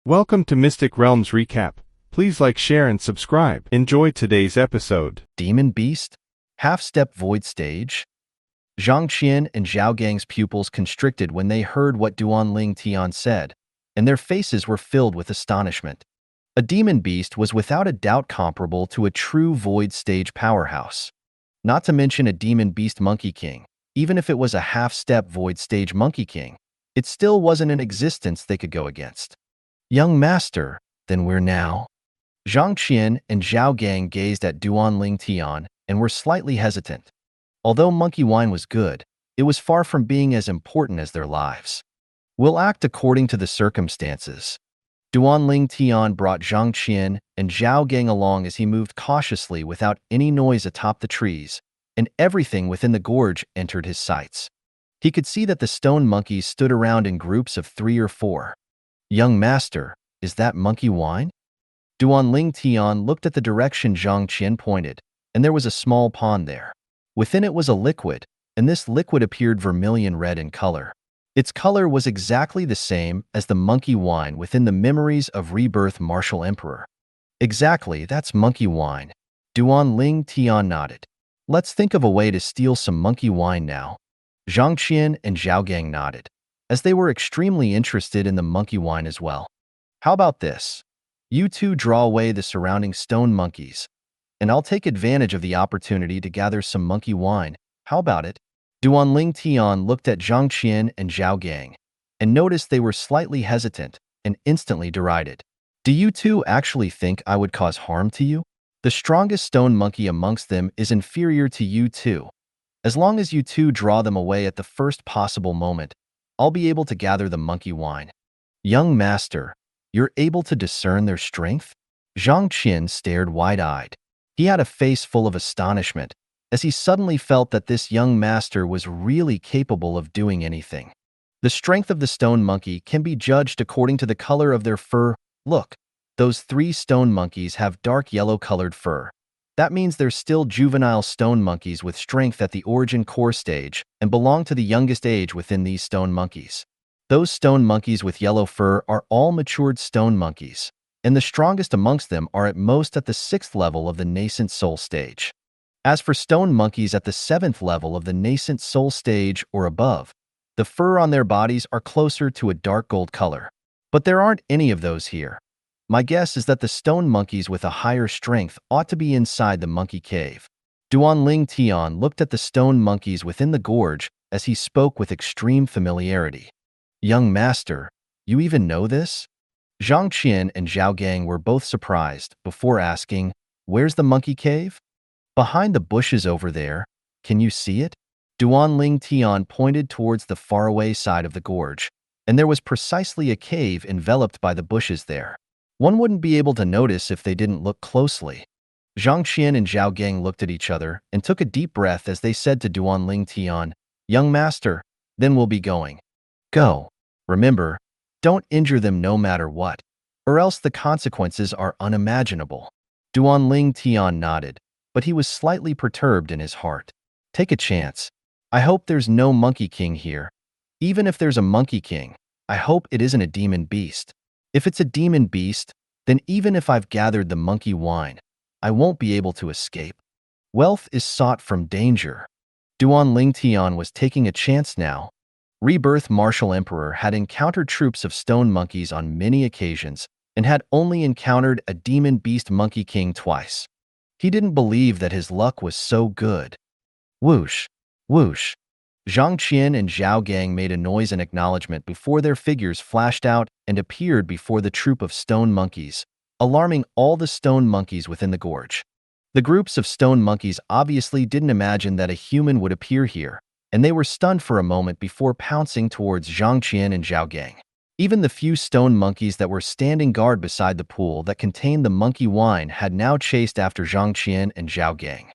Welcome to Mystic Realms Recap. Please like, share, and subscribe. Enjoy today's episode. Demon Beast? Half-Step Void Stage? Zhang Qian and Zhao Gang's pupils constricted when they heard what Duanling Tian said, and their faces were filled with astonishment. A demon beast was without a doubt comparable to a true Void Stage powerhouse. Not to mention a demon beast Monkey King. Even if it was a half-step Void Stage Monkey King, it still wasn't an existence they could go against. Young master, then we're now? Zhang Qian and Zhao Gang gazed at Duanling Tian and were slightly hesitant. Although monkey wine was good, it was far from being as important as their lives. We'll act according to the circumstances. Duanling Tian brought Zhang Qian and Zhao Gang along as he moved cautiously without any noise atop the trees, and everything within the gorge entered his sights. He could see that the stone monkeys stood around in groups of 3 or 4. Young master, is that monkey wine? Duanling Tian looked at the direction Zhang Qian pointed, and there was a small pond there. Within it was a liquid, and this liquid appeared vermilion red in color. Its color was exactly the same as the monkey wine within the memories of Rebirth Martial Emperor. Exactly, that's monkey wine. Duanling Tian nodded. Let's think of a way to steal some monkey wine now. Zhang Qian and Zhao Gang nodded, as they were extremely interested in the monkey wine as well. How about this? You two draw away the surrounding stone monkeys, and I'll take advantage of the opportunity to gather some monkey wine. How about it? Duanling Tian looked at Zhang Qian and Zhao Gang, and noticed they were slightly hesitant, and instantly derided. Do you two actually think I would cause harm to you? The strongest stone monkey amongst them is inferior to you two. As long as you two draw them away at the first possible moment, I'll be able to gather the monkey wine. Young master, you're able to discern their strength? Zhang Qian stared wide-eyed. He had a face full of astonishment, as he suddenly felt that this young master was really capable of doing anything. The strength of the stone monkey can be judged according to the color of their fur. Look, those 3 stone monkeys have dark yellow-colored fur. That means they're still juvenile stone monkeys with strength at the origin core stage and belong to the youngest age within these stone monkeys. Those stone monkeys with yellow fur are all matured stone monkeys, and the strongest amongst them are at most at the 6th level of the nascent soul stage. As for stone monkeys at the 7th level of the nascent soul stage or above, the fur on their bodies are closer to a dark gold color. But there aren't any of those here. My guess is that the stone monkeys with a higher strength ought to be inside the monkey cave. Duanling Tian looked at the stone monkeys within the gorge as he spoke with extreme familiarity. Young master, you even know this? Zhang Qian and Zhao Gang were both surprised before asking, where's the monkey cave? Behind the bushes over there. Can you see it? Duanling Tian pointed towards the faraway side of the gorge, and there was precisely a cave enveloped by the bushes there. One wouldn't be able to notice if they didn't look closely. Zhang Qian and Zhao Gang looked at each other and took a deep breath as they said to Duanling Tian, Young master, then we'll be going. Go. Remember, don't injure them no matter what, or else the consequences are unimaginable. Duanling Tian nodded, but he was slightly perturbed in his heart. Take a chance. I hope there's no monkey king here. Even if there's a monkey king, I hope it isn't a demon beast. If it's a demon beast, then even if I've gathered the monkey wine, I won't be able to escape. Wealth is sought from danger. Duanling Tian was taking a chance now. Rebirth Martial Emperor had encountered troops of stone monkeys on many occasions and had only encountered a demon beast monkey king twice. He didn't believe that his luck was so good. Whoosh, whoosh. Zhang Qian and Zhao Gang made a noise in acknowledgement before their figures flashed out and appeared before the troop of stone monkeys, alarming all the stone monkeys within the gorge. The groups of stone monkeys obviously didn't imagine that a human would appear here, and they were stunned for a moment before pouncing towards Zhang Qian and Zhao Gang. Even the few stone monkeys that were standing guard beside the pool that contained the monkey wine had now chased after Zhang Qian and Zhao Gang.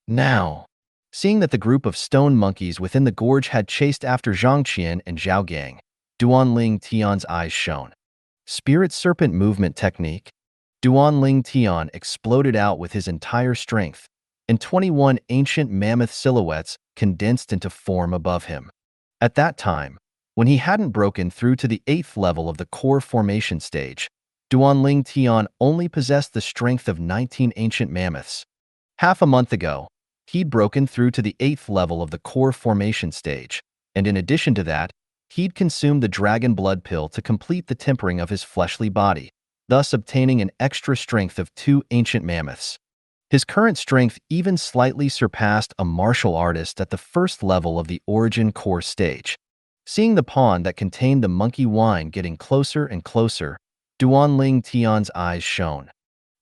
Now, seeing that the group of stone monkeys within the gorge had chased after Zhang Qian and Zhao Gang, Duanling Tian's eyes shone. Spirit Serpent Movement Technique. Duanling Tian exploded out with his entire strength, and 21 ancient mammoth silhouettes condensed into form above him. At that time, when he hadn't broken through to the 8th level of the core formation stage, Duanling Tian only possessed the strength of 19 ancient mammoths. Half a month ago, he'd broken through to the 8th level of the core formation stage, and in addition to that, he'd consumed the dragon blood pill to complete the tempering of his fleshly body, thus obtaining an extra strength of 2 ancient mammoths. His current strength even slightly surpassed a martial artist at the 1st level of the origin core stage. Seeing the pond that contained the monkey wine getting closer and closer, Duanling Tian's eyes shone.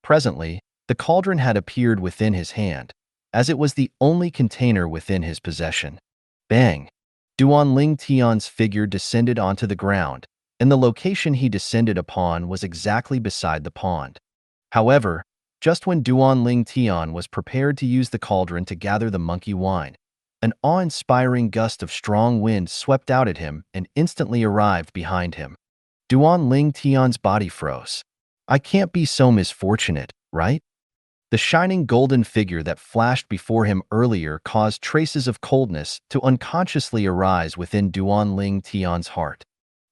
Presently, the cauldron had appeared within his hand, as it was the only container within his possession. Bang! Duanling Tian's figure descended onto the ground, and the location he descended upon was exactly beside the pond. However, just when Duanling Tian was prepared to use the cauldron to gather the monkey wine, an awe-inspiring gust of strong wind swept out at him and instantly arrived behind him. Duanling Tian's body froze. I can't be so misfortunate, right? The shining golden figure that flashed before him earlier caused traces of coldness to unconsciously arise within Duanling Tian's heart.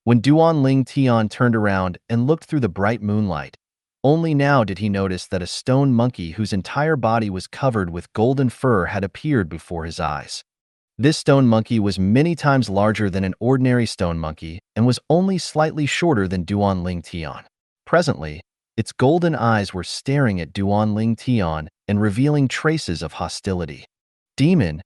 When Duanling Tian turned around and looked through the bright moonlight, only now did he notice that a stone monkey whose entire body was covered with golden fur had appeared before his eyes. This stone monkey was many times larger than an ordinary stone monkey and was only slightly shorter than Duanling Tian. Presently, its golden eyes were staring at Duanling Tian and revealing traces of hostility. Demon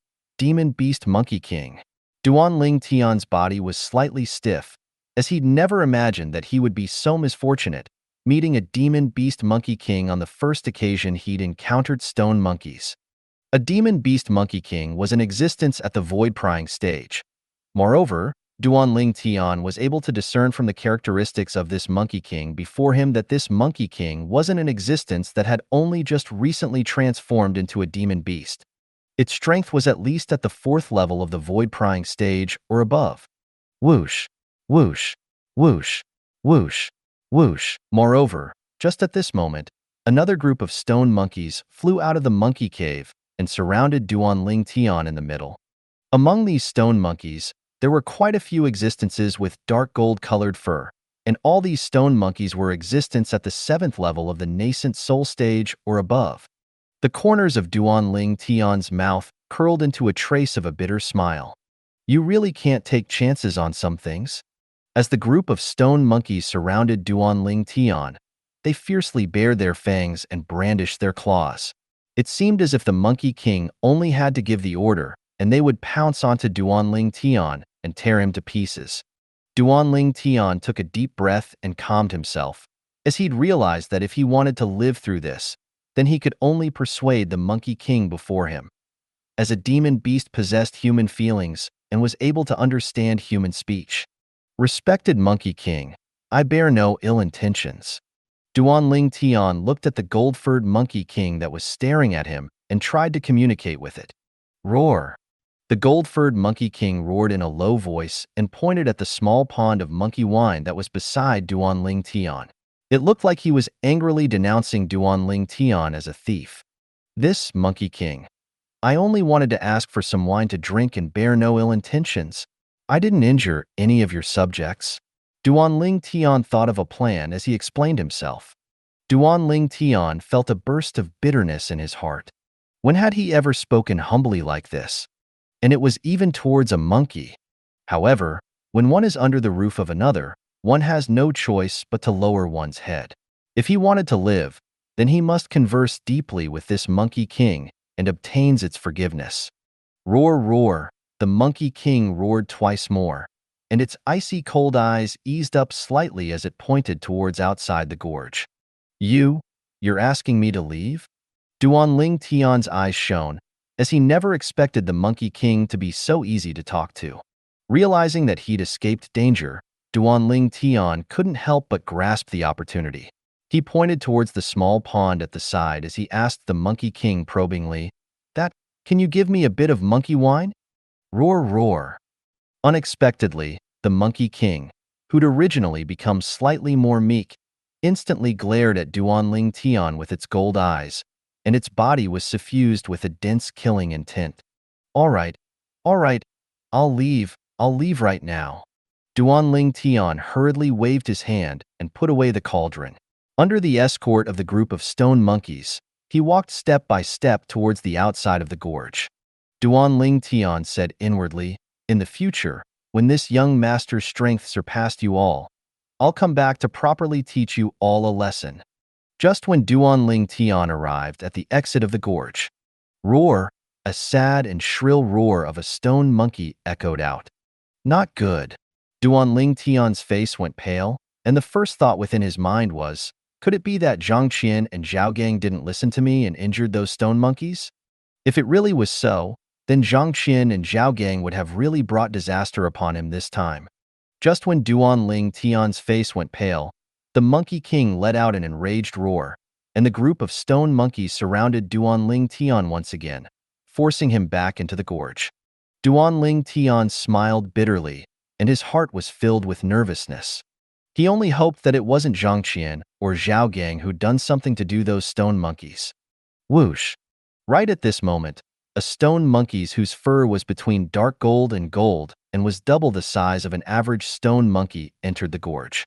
Beast Monkey King. Duanling Tian's body was slightly stiff, as he'd never imagined that he would be so misfortunate, meeting a Demon Beast Monkey King on the first occasion he'd encountered stone monkeys. A Demon Beast Monkey King was in existence at the void prying stage. Moreover, Duanling Tian was able to discern from the characteristics of this Monkey King before him that this Monkey King wasn't in existence that had only just recently transformed into a demon beast. Its strength was at least at the 4th level of the void prying stage or above. Whoosh, whoosh, whoosh, whoosh, whoosh. Moreover, just at this moment, another group of stone monkeys flew out of the monkey cave and surrounded Duanling Tian in the middle. Among these stone monkeys, there were quite a few existences with dark gold-colored fur, and all these stone monkeys were existence at the 7th level of the nascent soul stage or above. The corners of Duanling Tian's mouth curled into a trace of a bitter smile. You really can't take chances on some things. As the group of stone monkeys surrounded Duanling Tian, they fiercely bared their fangs and brandished their claws. It seemed as if the Monkey King only had to give the order, and they would pounce onto Duanling Tian and tear him to pieces. Duanling Tian took a deep breath and calmed himself, as he'd realized that if he wanted to live through this, then he could only persuade the Monkey King before him. As a demon beast possessed human feelings and was able to understand human speech. Respected Monkey King, I bear no ill intentions. Duanling Tian looked at the gold-furred Monkey King that was staring at him and tried to communicate with it. Roar! The gold-furred Monkey King roared in a low voice and pointed at the small pond of monkey wine that was beside Duanling Tian. It looked like he was angrily denouncing Duanling Tian as a thief. This, Monkey King. I only wanted to ask for some wine to drink and bear no ill intentions. I didn't injure any of your subjects. Duanling Tian thought of a plan as he explained himself. Duanling Tian felt a burst of bitterness in his heart. When had he ever spoken humbly like this? And it was even towards a monkey. However, when one is under the roof of another, one has no choice but to lower one's head. If he wanted to live, then he must converse deeply with this Monkey King and obtains its forgiveness. Roar, roar, the Monkey King roared twice more, and its icy cold eyes eased up slightly as it pointed towards outside the gorge. You're asking me to leave? Duanling Tian's eyes shone, as he never expected the Monkey King to be so easy to talk to. Realizing that he'd escaped danger, Duanling Tian couldn't help but grasp the opportunity. He pointed towards the small pond at the side as he asked the Monkey King probingly, Can you give me a bit of monkey wine? Roar, roar. Unexpectedly, the Monkey King, who'd originally become slightly more meek, instantly glared at Duanling Tian with its gold eyes, and its body was suffused with a dense killing intent. All right, I'll leave right now. Duanling Tian hurriedly waved his hand and put away the cauldron. Under the escort of the group of stone monkeys, he walked step by step towards the outside of the gorge. Duan Ling Tian said inwardly, "In the future, when this young master's strength surpassed you all, I'll come back to properly teach you all a lesson." Just when Duan Ling Tian arrived at the exit of the gorge, roar, a sad and shrill roar of a stone monkey echoed out. Not good. Duan Ling Tian's face went pale, and the first thought within his mind was, could it be that Zhang Qian and Zhao Gang didn't listen to me and injured those stone monkeys? If it really was so, then Zhang Qian and Zhao Gang would have really brought disaster upon him this time. Just when Duan Ling Tian's face went pale, the Monkey King let out an enraged roar, and the group of stone monkeys surrounded Duan Ling Tian once again, forcing him back into the gorge. Duan Ling Tian smiled bitterly, and his heart was filled with nervousness. He only hoped that it wasn't Zhang Qian or Zhao Gang who'd done something to do those stone monkeys. Whoosh! Right at this moment, a stone monkey whose fur was between dark gold and was double the size of an average stone monkey entered the gorge.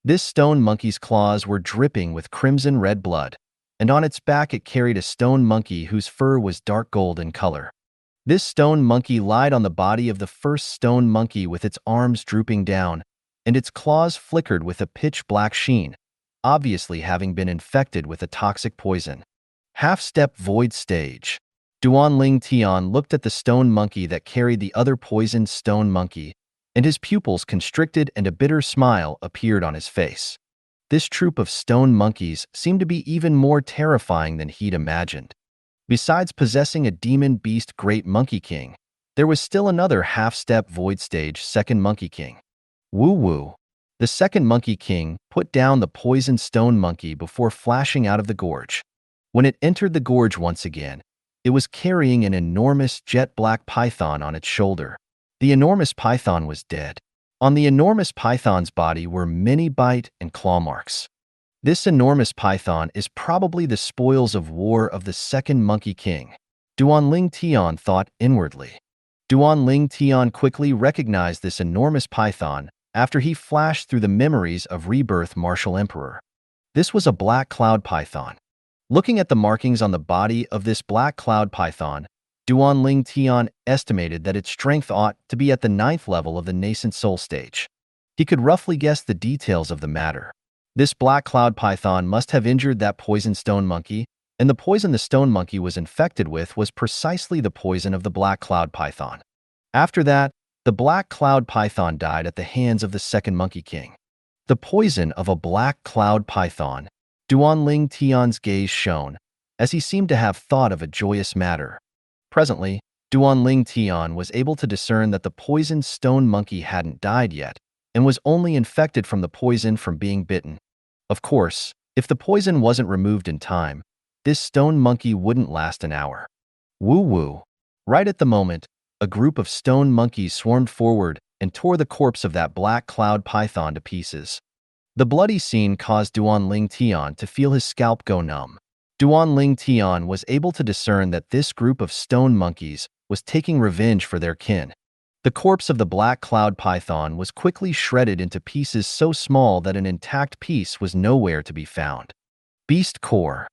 This stone monkey's claws were dripping with crimson red blood, and on its back it carried a stone monkey whose fur was dark gold in color. This stone monkey lied on the body of the first stone monkey with its arms drooping down, and its claws flickered with a pitch-black sheen, obviously having been infected with a toxic poison. Half-step void stage. Duan Ling Tian looked at the stone monkey that carried the other poisoned stone monkey, and his pupils constricted and a bitter smile appeared on his face. This troop of stone monkeys seemed to be even more terrifying than he'd imagined. Besides possessing a demon beast Great Monkey King, there was still another half-step void stage Second Monkey King. Woo-woo. The Second Monkey King put down the poisoned stone monkey before flashing out of the gorge. When it entered the gorge once again, it was carrying an enormous jet-black python on its shoulder. The enormous python was dead. On the enormous python's body were many bite and claw marks. This enormous python is probably the spoils of war of the Second Monkey King. Duan Ling Tian thought inwardly. Duan Ling Tian quickly recognized this enormous python after he flashed through the memories of Rebirth Martial Emperor. This was a black cloud python. Looking at the markings on the body of this black cloud python, Duan Ling Tian estimated that its strength ought to be at the 9th level of the nascent soul stage. He could roughly guess the details of the matter. This black cloud python must have injured that poison stone monkey, and the poison the stone monkey was infected with was precisely the poison of the black cloud python. After that, the black cloud python died at the hands of the Second Monkey King. The poison of a black cloud python. Duan Ling Tian's gaze shone, as he seemed to have thought of a joyous matter. Presently, Duan Ling Tian was able to discern that the poisoned stone monkey hadn't died yet, and was only infected from the poison from being bitten. Of course, if the poison wasn't removed in time, this stone monkey wouldn't last an hour. Woo-woo. Right at the moment, a group of stone monkeys swarmed forward and tore the corpse of that black cloud python to pieces. The bloody scene caused Duan Ling Tian to feel his scalp go numb. Duan Ling Tian was able to discern that this group of stone monkeys was taking revenge for their kin. The corpse of the black cloud python was quickly shredded into pieces so small that an intact piece was nowhere to be found. Beast Core.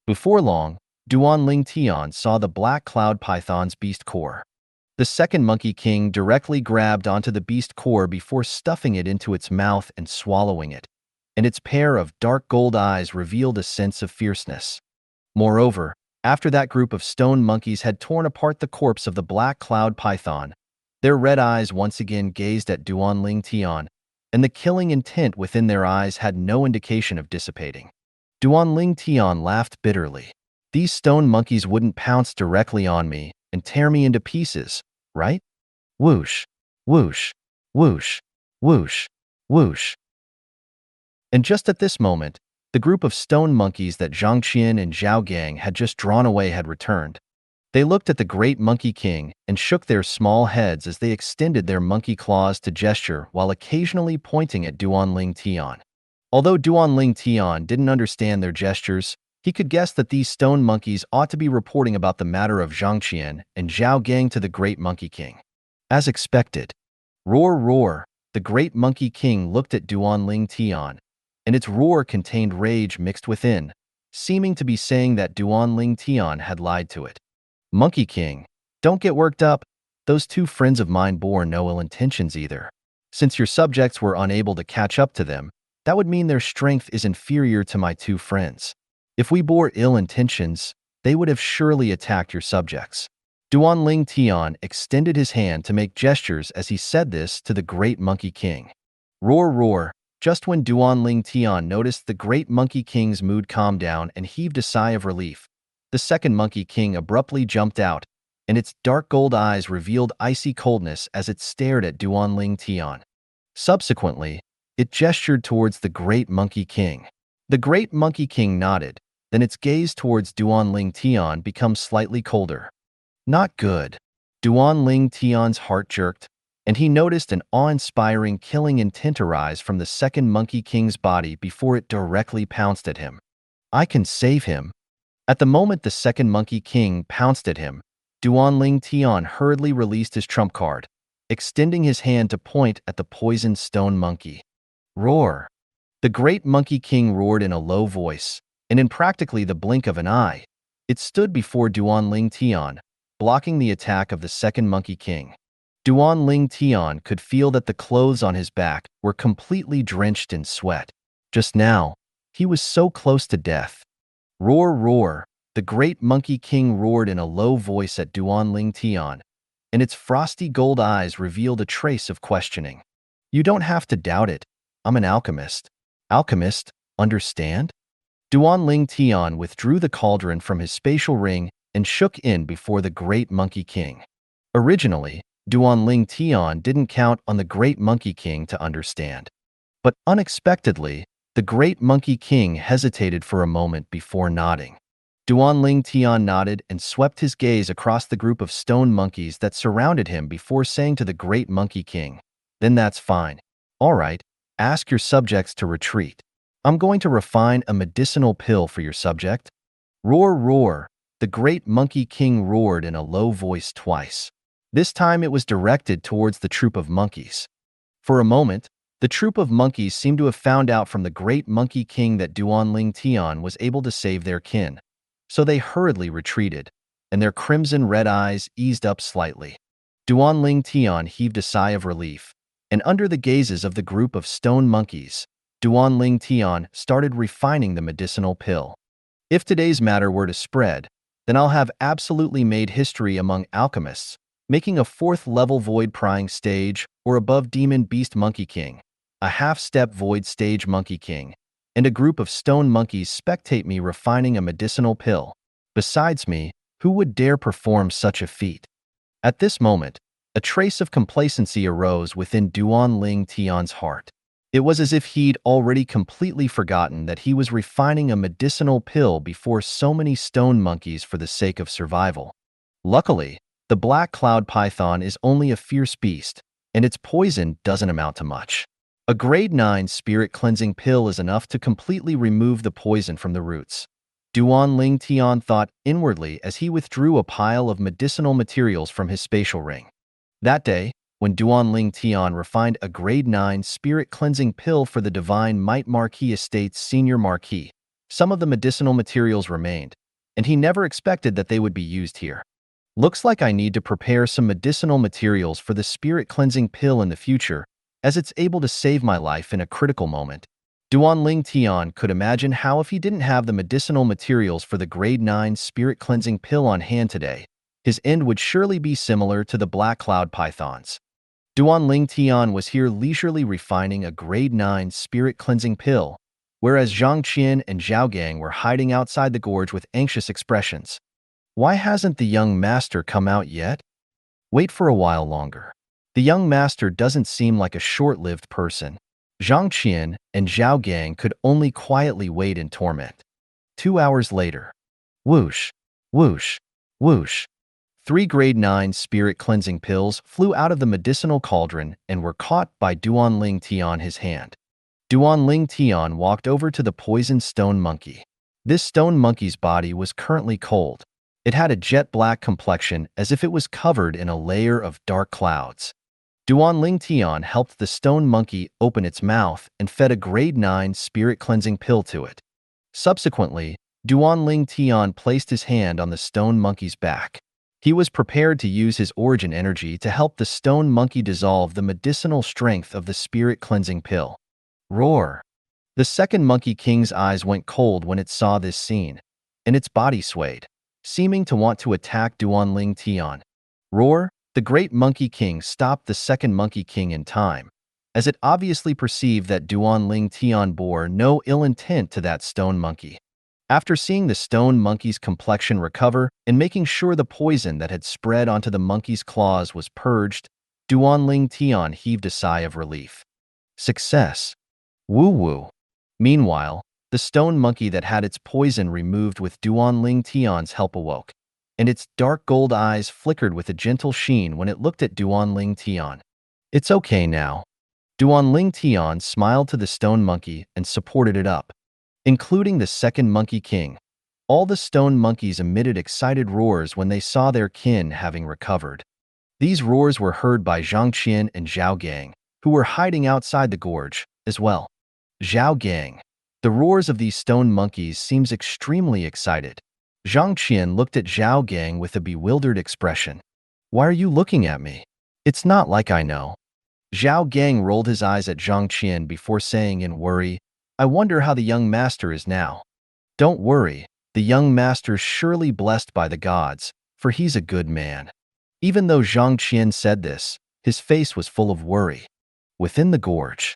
Before long, Duan Ling Tian saw the black cloud python's beast core. The Second Monkey King directly grabbed onto the beast core before stuffing it into its mouth and swallowing it, and its pair of dark gold eyes revealed a sense of fierceness. Moreover, after that group of stone monkeys had torn apart the corpse of the black cloud python, their red eyes once again gazed at Duan Ling Tian, and the killing intent within their eyes had no indication of dissipating. Duan Ling Tian laughed bitterly. These stone monkeys wouldn't pounce directly on me and tear me into pieces, right? Whoosh, whoosh, whoosh, whoosh, whoosh. And just at this moment, the group of stone monkeys that Zhang Qian and Zhao Gang had just drawn away had returned. They looked at the Great Monkey King and shook their small heads as they extended their monkey claws to gesture while occasionally pointing at Duan Ling Tian. Although Duan Ling Tian didn't understand their gestures, he could guess that these stone monkeys ought to be reporting about the matter of Zhang Qian and Zhao Gang to the Great Monkey King. As expected, roar roar, the Great Monkey King looked at Duan Ling Tian, and its roar contained rage mixed within, seeming to be saying that Duan Ling Tian had lied to it. Monkey King, don't get worked up. Those two friends of mine bore no ill intentions either. Since your subjects were unable to catch up to them, that would mean their strength is inferior to my two friends. If we bore ill intentions, they would have surely attacked your subjects. Duan Ling Tian extended his hand to make gestures as he said this to the Great Monkey King. Roar, roar. Just when Duan Ling Tian noticed the Great Monkey King's mood calm down and heaved a sigh of relief, the second Monkey King abruptly jumped out, and its dark gold eyes revealed icy coldness as it stared at Duan Ling Tian. Subsequently, it gestured towards the Great Monkey King. The Great Monkey King nodded, then its gaze towards Duan Ling Tian became slightly colder. Not good. Duan Ling Tian's heart jerked, and he noticed an awe-inspiring killing intent arise from the second Monkey King's body before it directly pounced at him. I can save him. At the moment the second Monkey King pounced at him, Duan Ling Tian hurriedly released his trump card, extending his hand to point at the poisoned stone monkey. Roar! The Great Monkey King roared in a low voice, and in practically the blink of an eye, it stood before Duan Ling Tian, blocking the attack of the second Monkey King. Duan Ling Tian could feel that the clothes on his back were completely drenched in sweat. Just now, he was so close to death. Roar, roar! The Great Monkey King roared in a low voice at Duan Ling Tian, and its frosty gold eyes revealed a trace of questioning. You don't have to doubt it. I'm an alchemist. Alchemist, understand? Duan Ling Tian withdrew the cauldron from his spatial ring and shook in before the Great Monkey King. Originally, Duan Ling Tian didn't count on the Great Monkey King to understand. But unexpectedly, the Great Monkey King hesitated for a moment before nodding. Duan Ling Tian nodded and swept his gaze across the group of stone monkeys that surrounded him before saying to the Great Monkey King, "Then that's fine. All right, ask your subjects to retreat. I'm going to refine a medicinal pill for your subject." Roar, roar! The Great Monkey King roared in a low voice twice. This time it was directed towards the troop of monkeys. For a moment, the troop of monkeys seemed to have found out from the Great Monkey King that Duan Ling Tian was able to save their kin, so they hurriedly retreated, and their crimson-red eyes eased up slightly. Duan Ling Tian heaved a sigh of relief, and under the gazes of the group of stone monkeys, Duan Ling Tian started refining the medicinal pill. If today's matter were to spread, then I'll have absolutely made history among alchemists, making a 4th-level void prying stage or above demon beast monkey king, a half-step void stage monkey king, and a group of stone monkeys spectate me refining a medicinal pill. Besides me, who would dare perform such a feat? At this moment, a trace of complacency arose within Duan Ling Tian's heart. It was as if he'd already completely forgotten that he was refining a medicinal pill before so many stone monkeys for the sake of survival. Luckily, the black cloud python is only a fierce beast, and its poison doesn't amount to much. A grade 9 spirit cleansing pill is enough to completely remove the poison from the roots. Duan Ling Tian thought inwardly as he withdrew a pile of medicinal materials from his spatial ring. That day, when Duan Ling Tian refined a grade 9 spirit cleansing pill for the Divine Might Marquis Estate's senior marquis, some of the medicinal materials remained, and he never expected that they would be used here. Looks like I need to prepare some medicinal materials for the spirit cleansing pill in the future, as it's able to save my life in a critical moment. Duan Ling Tian could imagine how if he didn't have the medicinal materials for the grade 9 spirit cleansing pill on hand today, his end would surely be similar to the black cloud pythons. Duan Ling Tian was here leisurely refining a grade 9 spirit cleansing pill, whereas Zhang Qian and Zhao Gang were hiding outside the gorge with anxious expressions. Why hasn't the young master come out yet? Wait for a while longer. The young master doesn't seem like a short-lived person. Zhang Qian and Zhao Gang could only quietly wait in torment. 2 hours later. Whoosh, whoosh, whoosh. 3 grade 9 spirit cleansing pills flew out of the medicinal cauldron and were caught by Duan Ling Tian his hand. Duan Ling Tian walked over to the poisoned stone monkey. This stone monkey's body was currently cold. It had a jet black complexion as if it was covered in a layer of dark clouds. Duanling Tian helped the stone monkey open its mouth and fed a grade 9 spirit cleansing pill to it. Subsequently, Duanling Tian placed his hand on the stone monkey's back. He was prepared to use his origin energy to help the stone monkey dissolve the medicinal strength of the spirit cleansing pill. Roar! The second Monkey King's eyes went cold when it saw this scene, and its body swayed, seeming to want to attack Duanling Tian. Roar! The great Monkey King stopped the second Monkey King in time, as it obviously perceived that Duanling Tian bore no ill intent to that stone monkey. After seeing the stone monkey's complexion recover and making sure the poison that had spread onto the monkey's claws was purged, Duanling Tian heaved a sigh of relief. Success! Woo-woo! Meanwhile, the stone monkey that had its poison removed with Duanling Tian's help awoke, and its dark gold eyes flickered with a gentle sheen when it looked at Duanling Tian. It's okay now. Duanling Tian smiled to the stone monkey and supported it up. Including the second Monkey King, all the stone monkeys emitted excited roars when they saw their kin having recovered. These roars were heard by Zhang Qian and Zhao Gang, who were hiding outside the gorge, as well. Zhao Gang. The roars of these stone monkeys seems extremely excited. Zhang Qian looked at Zhao Gang with a bewildered expression. Why are you looking at me? It's not like I know. Zhao Gang rolled his eyes at Zhang Qian before saying in worry, I wonder how the young master is now. Don't worry, the young master's surely blessed by the gods, for he's a good man. Even though Zhang Qian said this, his face was full of worry. Within the gorge.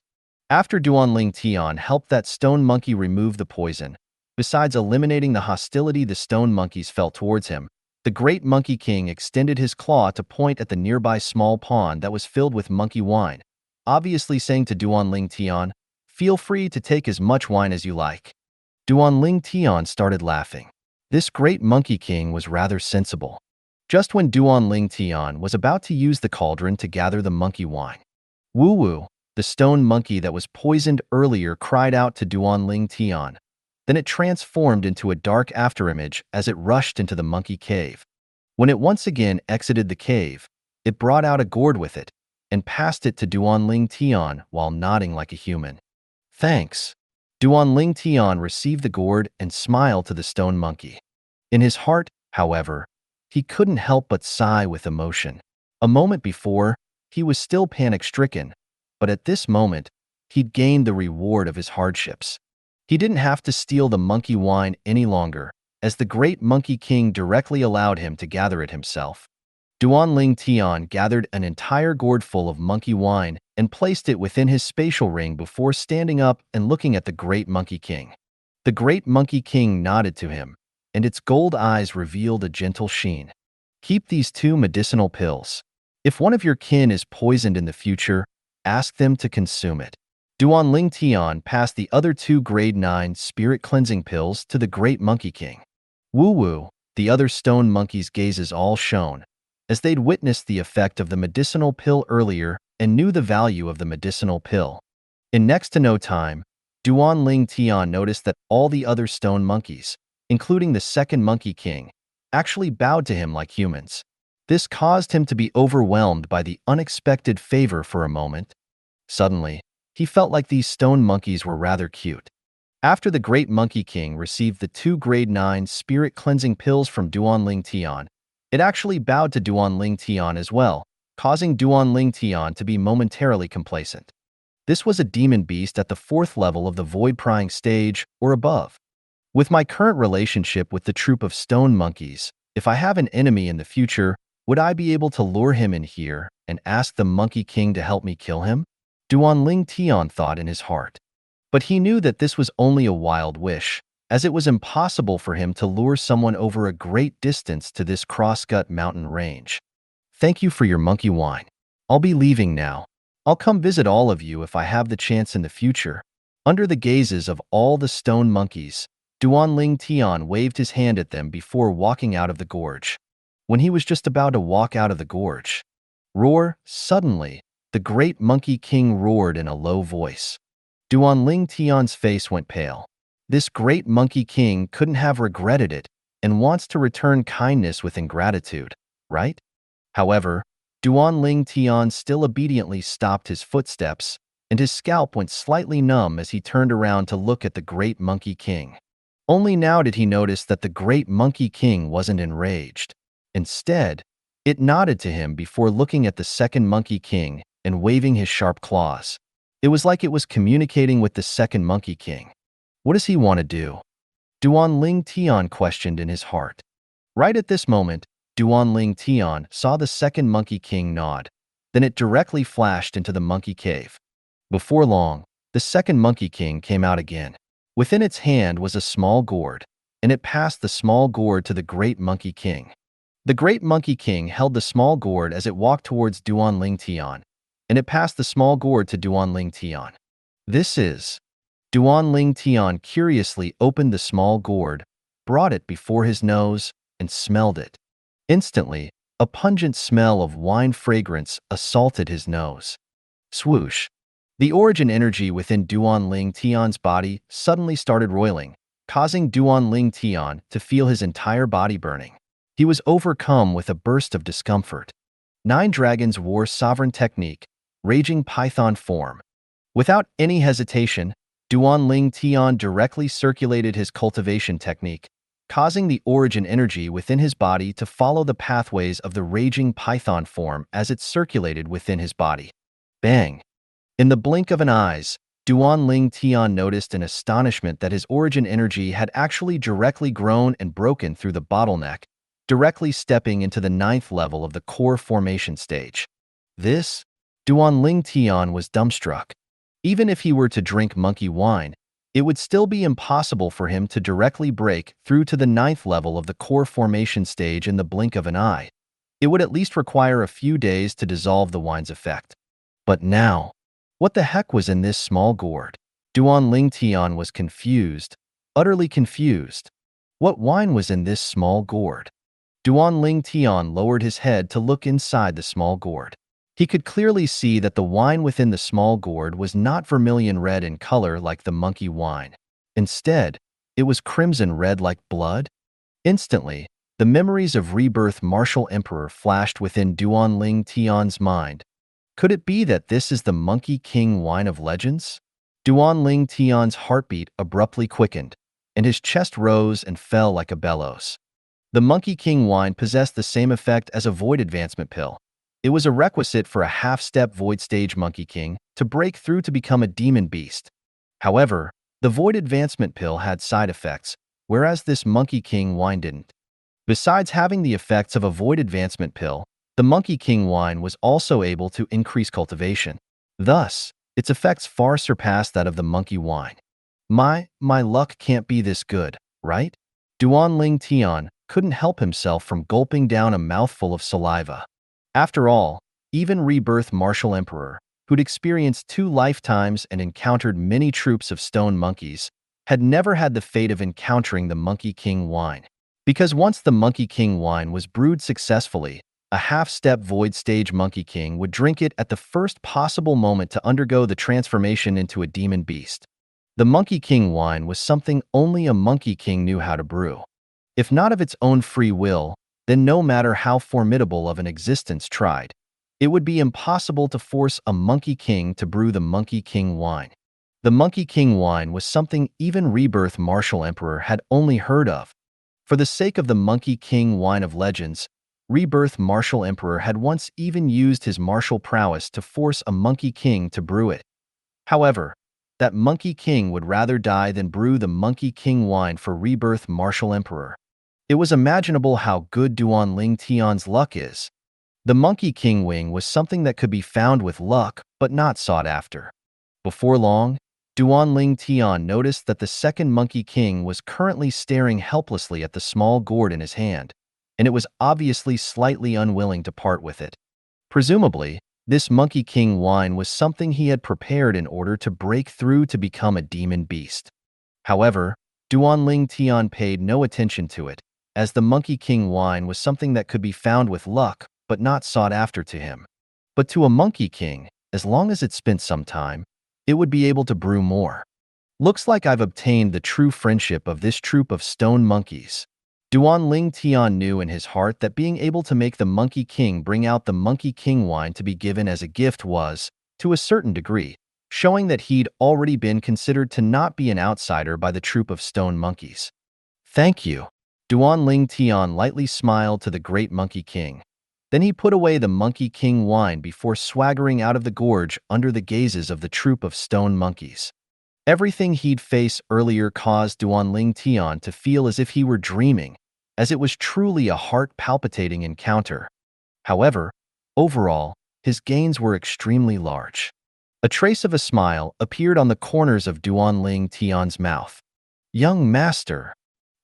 After Duanling Tian helped that stone monkey remove the poison, besides eliminating the hostility the stone monkeys felt towards him, the great Monkey King extended his claw to point at the nearby small pond that was filled with monkey wine, obviously saying to Duanling Tian, feel free to take as much wine as you like. Duanling Tian started laughing. This great Monkey King was rather sensible. Just when Duanling Tian was about to use the cauldron to gather the monkey wine, Woo-woo, the stone monkey that was poisoned earlier cried out to Duanling Tian. Then it transformed into a dark afterimage as it rushed into the monkey cave. When it once again exited the cave, it brought out a gourd with it and passed it to Duanling Tian while nodding like a human. Thanks. Duanling Tian received the gourd and smiled to the stone monkey. In his heart, however, he couldn't help but sigh with emotion. A moment before, he was still panic-stricken, but at this moment, he'd gained the reward of his hardships. He didn't have to steal the monkey wine any longer, as the great Monkey King directly allowed him to gather it himself. Duanling Tian gathered an entire gourd full of monkey wine and placed it within his spatial ring before standing up and looking at the great Monkey King. The great Monkey King nodded to him, and its gold eyes revealed a gentle sheen. Keep these 2 medicinal pills. If one of your kin is poisoned in the future, ask them to consume it. Duanling Tian passed the other 2 grade 9 spirit cleansing pills to the great Monkey King. Woo-woo, the other stone monkeys' gazes all shone, as they'd witnessed the effect of the medicinal pill earlier and knew the value of the medicinal pill. In next to no time, Duanling Tian noticed that all the other stone monkeys, including the second Monkey King, actually bowed to him like humans. This caused him to be overwhelmed by the unexpected favor for a moment. Suddenly, he felt like these stone monkeys were rather cute. After the great Monkey King received the 2 grade 9 spirit cleansing pills from Duanling Tian, it actually bowed to Duanling Tian as well, causing Duanling Tian to be momentarily complacent. This was a demon beast at the 4th level of the void prying stage or above. With my current relationship with the troop of stone monkeys, if I have an enemy in the future, would I be able to lure him in here and ask the Monkey King to help me kill him? Duanling Tian thought in his heart. But he knew that this was only a wild wish, as it was impossible for him to lure someone over a great distance to this crosscut mountain range. Thank you for your monkey wine. I'll be leaving now. I'll come visit all of you if I have the chance in the future. Under the gazes of all the stone monkeys, Duanling Tian waved his hand at them before walking out of the gorge. When he was just about to walk out of the gorge, roar, suddenly, the great Monkey King roared in a low voice. Duanling Tian's face went pale. This great Monkey King couldn't have regretted it and wants to return kindness with ingratitude, right? However, Duan Ling Tian still obediently stopped his footsteps, and his scalp went slightly numb as he turned around to look at the Great Monkey King. Only now did he notice that the Great Monkey King wasn't enraged. Instead, it nodded to him before looking at the second Monkey King and waving his sharp claws. It was like it was communicating with the second Monkey King. What does he want to do? Duan Ling Tian questioned in his heart. Right at this moment, Duan Ling Tian saw the second Monkey King nod. Then it directly flashed into the monkey cave. Before long, the second Monkey King came out again. Within its hand was a small gourd, and it passed the small gourd to the Great Monkey King. The Great Monkey King held the small gourd as it walked towards Duan Ling Tian, and it passed the small gourd to Duan Ling Tian. This is... Duan Ling Tian curiously opened the small gourd, brought it before his nose, and smelled it. Instantly, a pungent smell of wine fragrance assaulted his nose. Swoosh! The origin energy within Duan Ling Tian's body suddenly started roiling, causing Duan Ling Tian to feel his entire body burning. He was overcome with a burst of discomfort. 9 Dragons War Sovereign Technique, Raging Python Form. Without any hesitation, Duan Ling Tian directly circulated his cultivation technique, causing the origin energy within his body to follow the pathways of the Raging Python form as it circulated within his body. Bang! In the blink of an eye, Duan Ling Tian noticed in astonishment that his origin energy had actually directly grown and broken through the bottleneck, directly stepping into the 9th level of the core formation stage. Duan Ling Tian was dumbstruck. Even if he were to drink monkey wine, it would still be impossible for him to directly break through to the 9th level of the core formation stage in the blink of an eye. It would at least require a few days to dissolve the wine's effect. But now, what the heck was in this small gourd? Duan Ling Tian was confused, utterly confused. What wine was in this small gourd? Duan Ling Tian lowered his head to look inside the small gourd. He could clearly see that the wine within the small gourd was not vermilion red in color like the monkey wine. Instead, it was crimson red like blood. Instantly, the memories of Rebirth Martial Emperor flashed within Duan Ling Tian's mind. Could it be that this is the Monkey King wine of legends? Duan Ling Tian's heartbeat abruptly quickened, and his chest rose and fell like a bellows. The Monkey King wine possessed the same effect as a void advancement pill. It was a requisite for a half-step void stage Monkey King to break through to become a demon beast. However, the void advancement pill had side effects, whereas this Monkey King wine didn't. Besides having the effects of a void advancement pill, the Monkey King wine was also able to increase cultivation. Thus, its effects far surpassed that of the monkey wine. My luck can't be this good, right? Duan Ling Tian couldn't help himself from gulping down a mouthful of saliva. After all, even Rebirth Martial Emperor, who'd experienced 2 lifetimes and encountered many troops of stone monkeys, had never had the fate of encountering the Monkey King wine. Because once the Monkey King wine was brewed successfully, a half-step void stage Monkey King would drink it at the first possible moment to undergo the transformation into a demon beast. The Monkey King wine was something only a Monkey King knew how to brew. If not of its own free will, then no matter how formidable of an existence tried, it would be impossible to force a Monkey King to brew the Monkey King wine. The Monkey King wine was something even Rebirth Martial Emperor had only heard of. For the sake of the Monkey King wine of legends, Rebirth Martial Emperor had once even used his martial prowess to force a Monkey King to brew it. However, that Monkey King would rather die than brew the Monkey King wine for Rebirth Martial Emperor. It was imaginable how good Duan Ling Tian's luck is. The Monkey King wing was something that could be found with luck, but not sought after. Before long, Duan Ling Tian noticed that the second Monkey King was currently staring helplessly at the small gourd in his hand, and it was obviously slightly unwilling to part with it. Presumably, this Monkey King wine was something he had prepared in order to break through to become a demon beast. However, Duan Ling Tian paid no attention to it, as the Monkey King wine was something that could be found with luck, but not sought after to him. But to a Monkey King, as long as it spent some time, it would be able to brew more. Looks like I've obtained the true friendship of this troop of stone monkeys. Duan Ling Tian knew in his heart that being able to make the Monkey King bring out the Monkey King wine to be given as a gift was, to a certain degree, showing that he'd already been considered to not be an outsider by the troop of stone monkeys. Thank you. Duan Ling Tian lightly smiled to the great Monkey King. Then he put away the Monkey King wine before swaggering out of the gorge under the gazes of the troop of stone monkeys. Everything he'd faced earlier caused Duan Ling Tian to feel as if he were dreaming, as it was truly a heart-palpitating encounter. However, overall, his gains were extremely large. A trace of a smile appeared on the corners of Duan Ling Tian's mouth. Young master.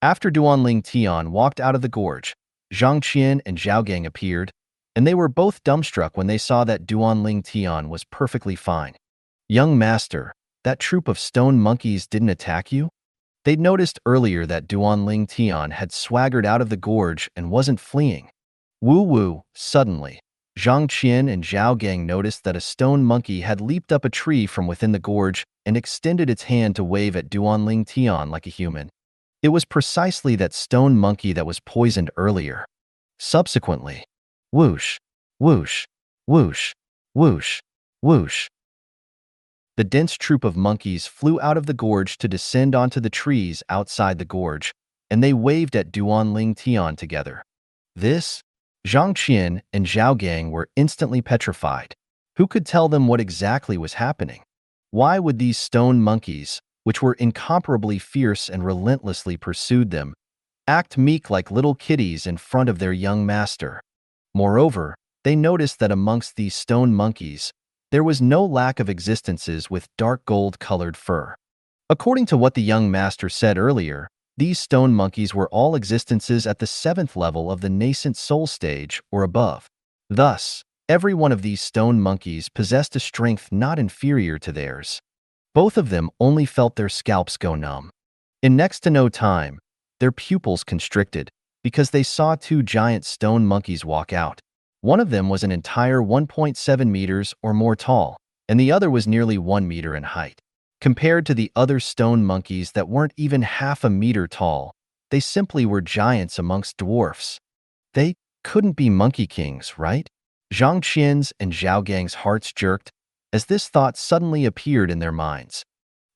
After Duan Ling Tian walked out of the gorge, Zhang Qian and Zhao Gang appeared, and they were both dumbstruck when they saw that Duan Ling Tian was perfectly fine. Young master, that troop of stone monkeys didn't attack you? They'd noticed earlier that Duan Ling Tian had swaggered out of the gorge and wasn't fleeing. Woo-woo, suddenly, Zhang Qian and Zhao Gang noticed that a stone monkey had leaped up a tree from within the gorge and extended its hand to wave at Duan Ling Tian like a human. It was precisely that stone monkey that was poisoned earlier. Subsequently, whoosh, whoosh, whoosh, whoosh, whoosh. The dense troop of monkeys flew out of the gorge to descend onto the trees outside the gorge, and they waved at Duan Ling Tian together. This? Zhang Qian and Zhao Gang were instantly petrified. Who could tell them what exactly was happening? Why would these stone monkeys, which were incomparably fierce and relentlessly pursued them, act meek like little kitties in front of their young master? Moreover, they noticed that amongst these stone monkeys, there was no lack of existences with dark gold-colored fur. According to what the young master said earlier, these stone monkeys were all existences at the 7th level of the nascent soul stage or above. Thus, every one of these stone monkeys possessed a strength not inferior to theirs. Both of them only felt their scalps go numb. In next to no time, their pupils constricted because they saw two giant stone monkeys walk out. One of them was an entire 1.7 meters or more tall, and the other was nearly 1 meter in height. Compared to the other stone monkeys that weren't even half a meter tall, they simply were giants amongst dwarfs. They couldn't be monkey kings, right? Zhang Qian's and Zhao Gang's hearts jerked as this thought suddenly appeared in their minds.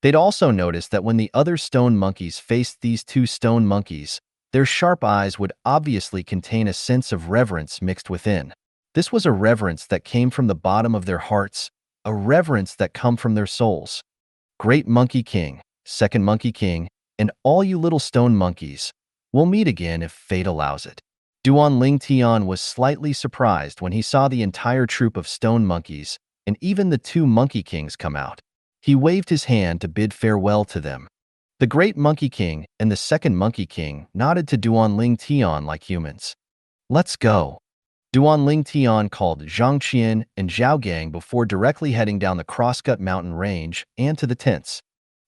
They'd also noticed that when the other stone monkeys faced these two stone monkeys, their sharp eyes would obviously contain a sense of reverence mixed within. This was a reverence that came from the bottom of their hearts, a reverence that come from their souls. Great Monkey King, Second Monkey King, and all you little stone monkeys, we'll meet again if fate allows it. Duan Ling Tian was slightly surprised when he saw the entire troop of stone monkeys, and even the two Monkey Kings come out. He waved his hand to bid farewell to them. The Great Monkey King and the Second Monkey King nodded to Duan Ling Tian like humans. Let's go. Duan Ling Tian called Zhang Qian and Zhao Gang before directly heading down the Crosscut Mountain Range and to the tents.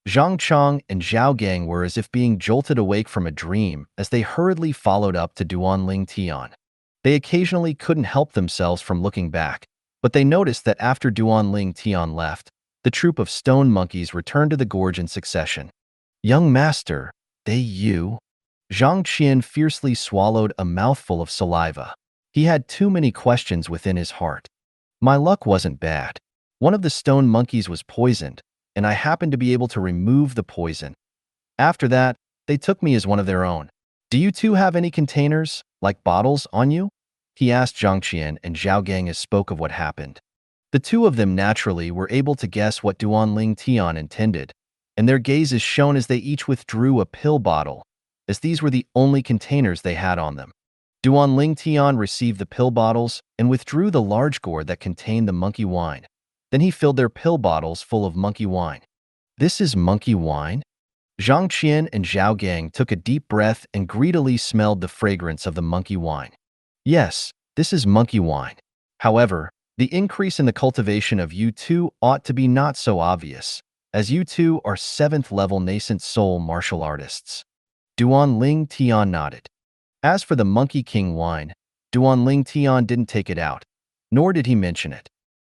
Zhang Chang and Zhao Gang were as if being jolted awake from a dream as they hurriedly followed up to Duan Ling Tian. They occasionally couldn't help themselves from looking back, but they noticed that after Duan Ling Tian left, the troop of stone monkeys returned to the gorge in succession. Young master, you? Zhang Qian fiercely swallowed a mouthful of saliva. He had too many questions within his heart. My luck wasn't bad. One of the stone monkeys was poisoned, and I happened to be able to remove the poison. After that, they took me as one of their own. Do you two have any containers, like bottles, on you? He asked Zhang Qian and Zhao Gang as spoke of what happened. The two of them naturally were able to guess what Duan Ling Tian intended, and their gazes shone as they each withdrew a pill bottle, as these were the only containers they had on them. Duan Ling Tian received the pill bottles and withdrew the large gourd that contained the monkey wine. Then he filled their pill bottles full of monkey wine. This is monkey wine? Zhang Qian and Zhao Gang took a deep breath and greedily smelled the fragrance of the monkey wine. Yes, this is monkey wine. However, the increase in the cultivation of you two ought to be not so obvious, as you two are 7th level nascent soul martial artists. Duan Ling Tian nodded. As for the Monkey King wine, Duan Ling Tian didn't take it out, nor did he mention it.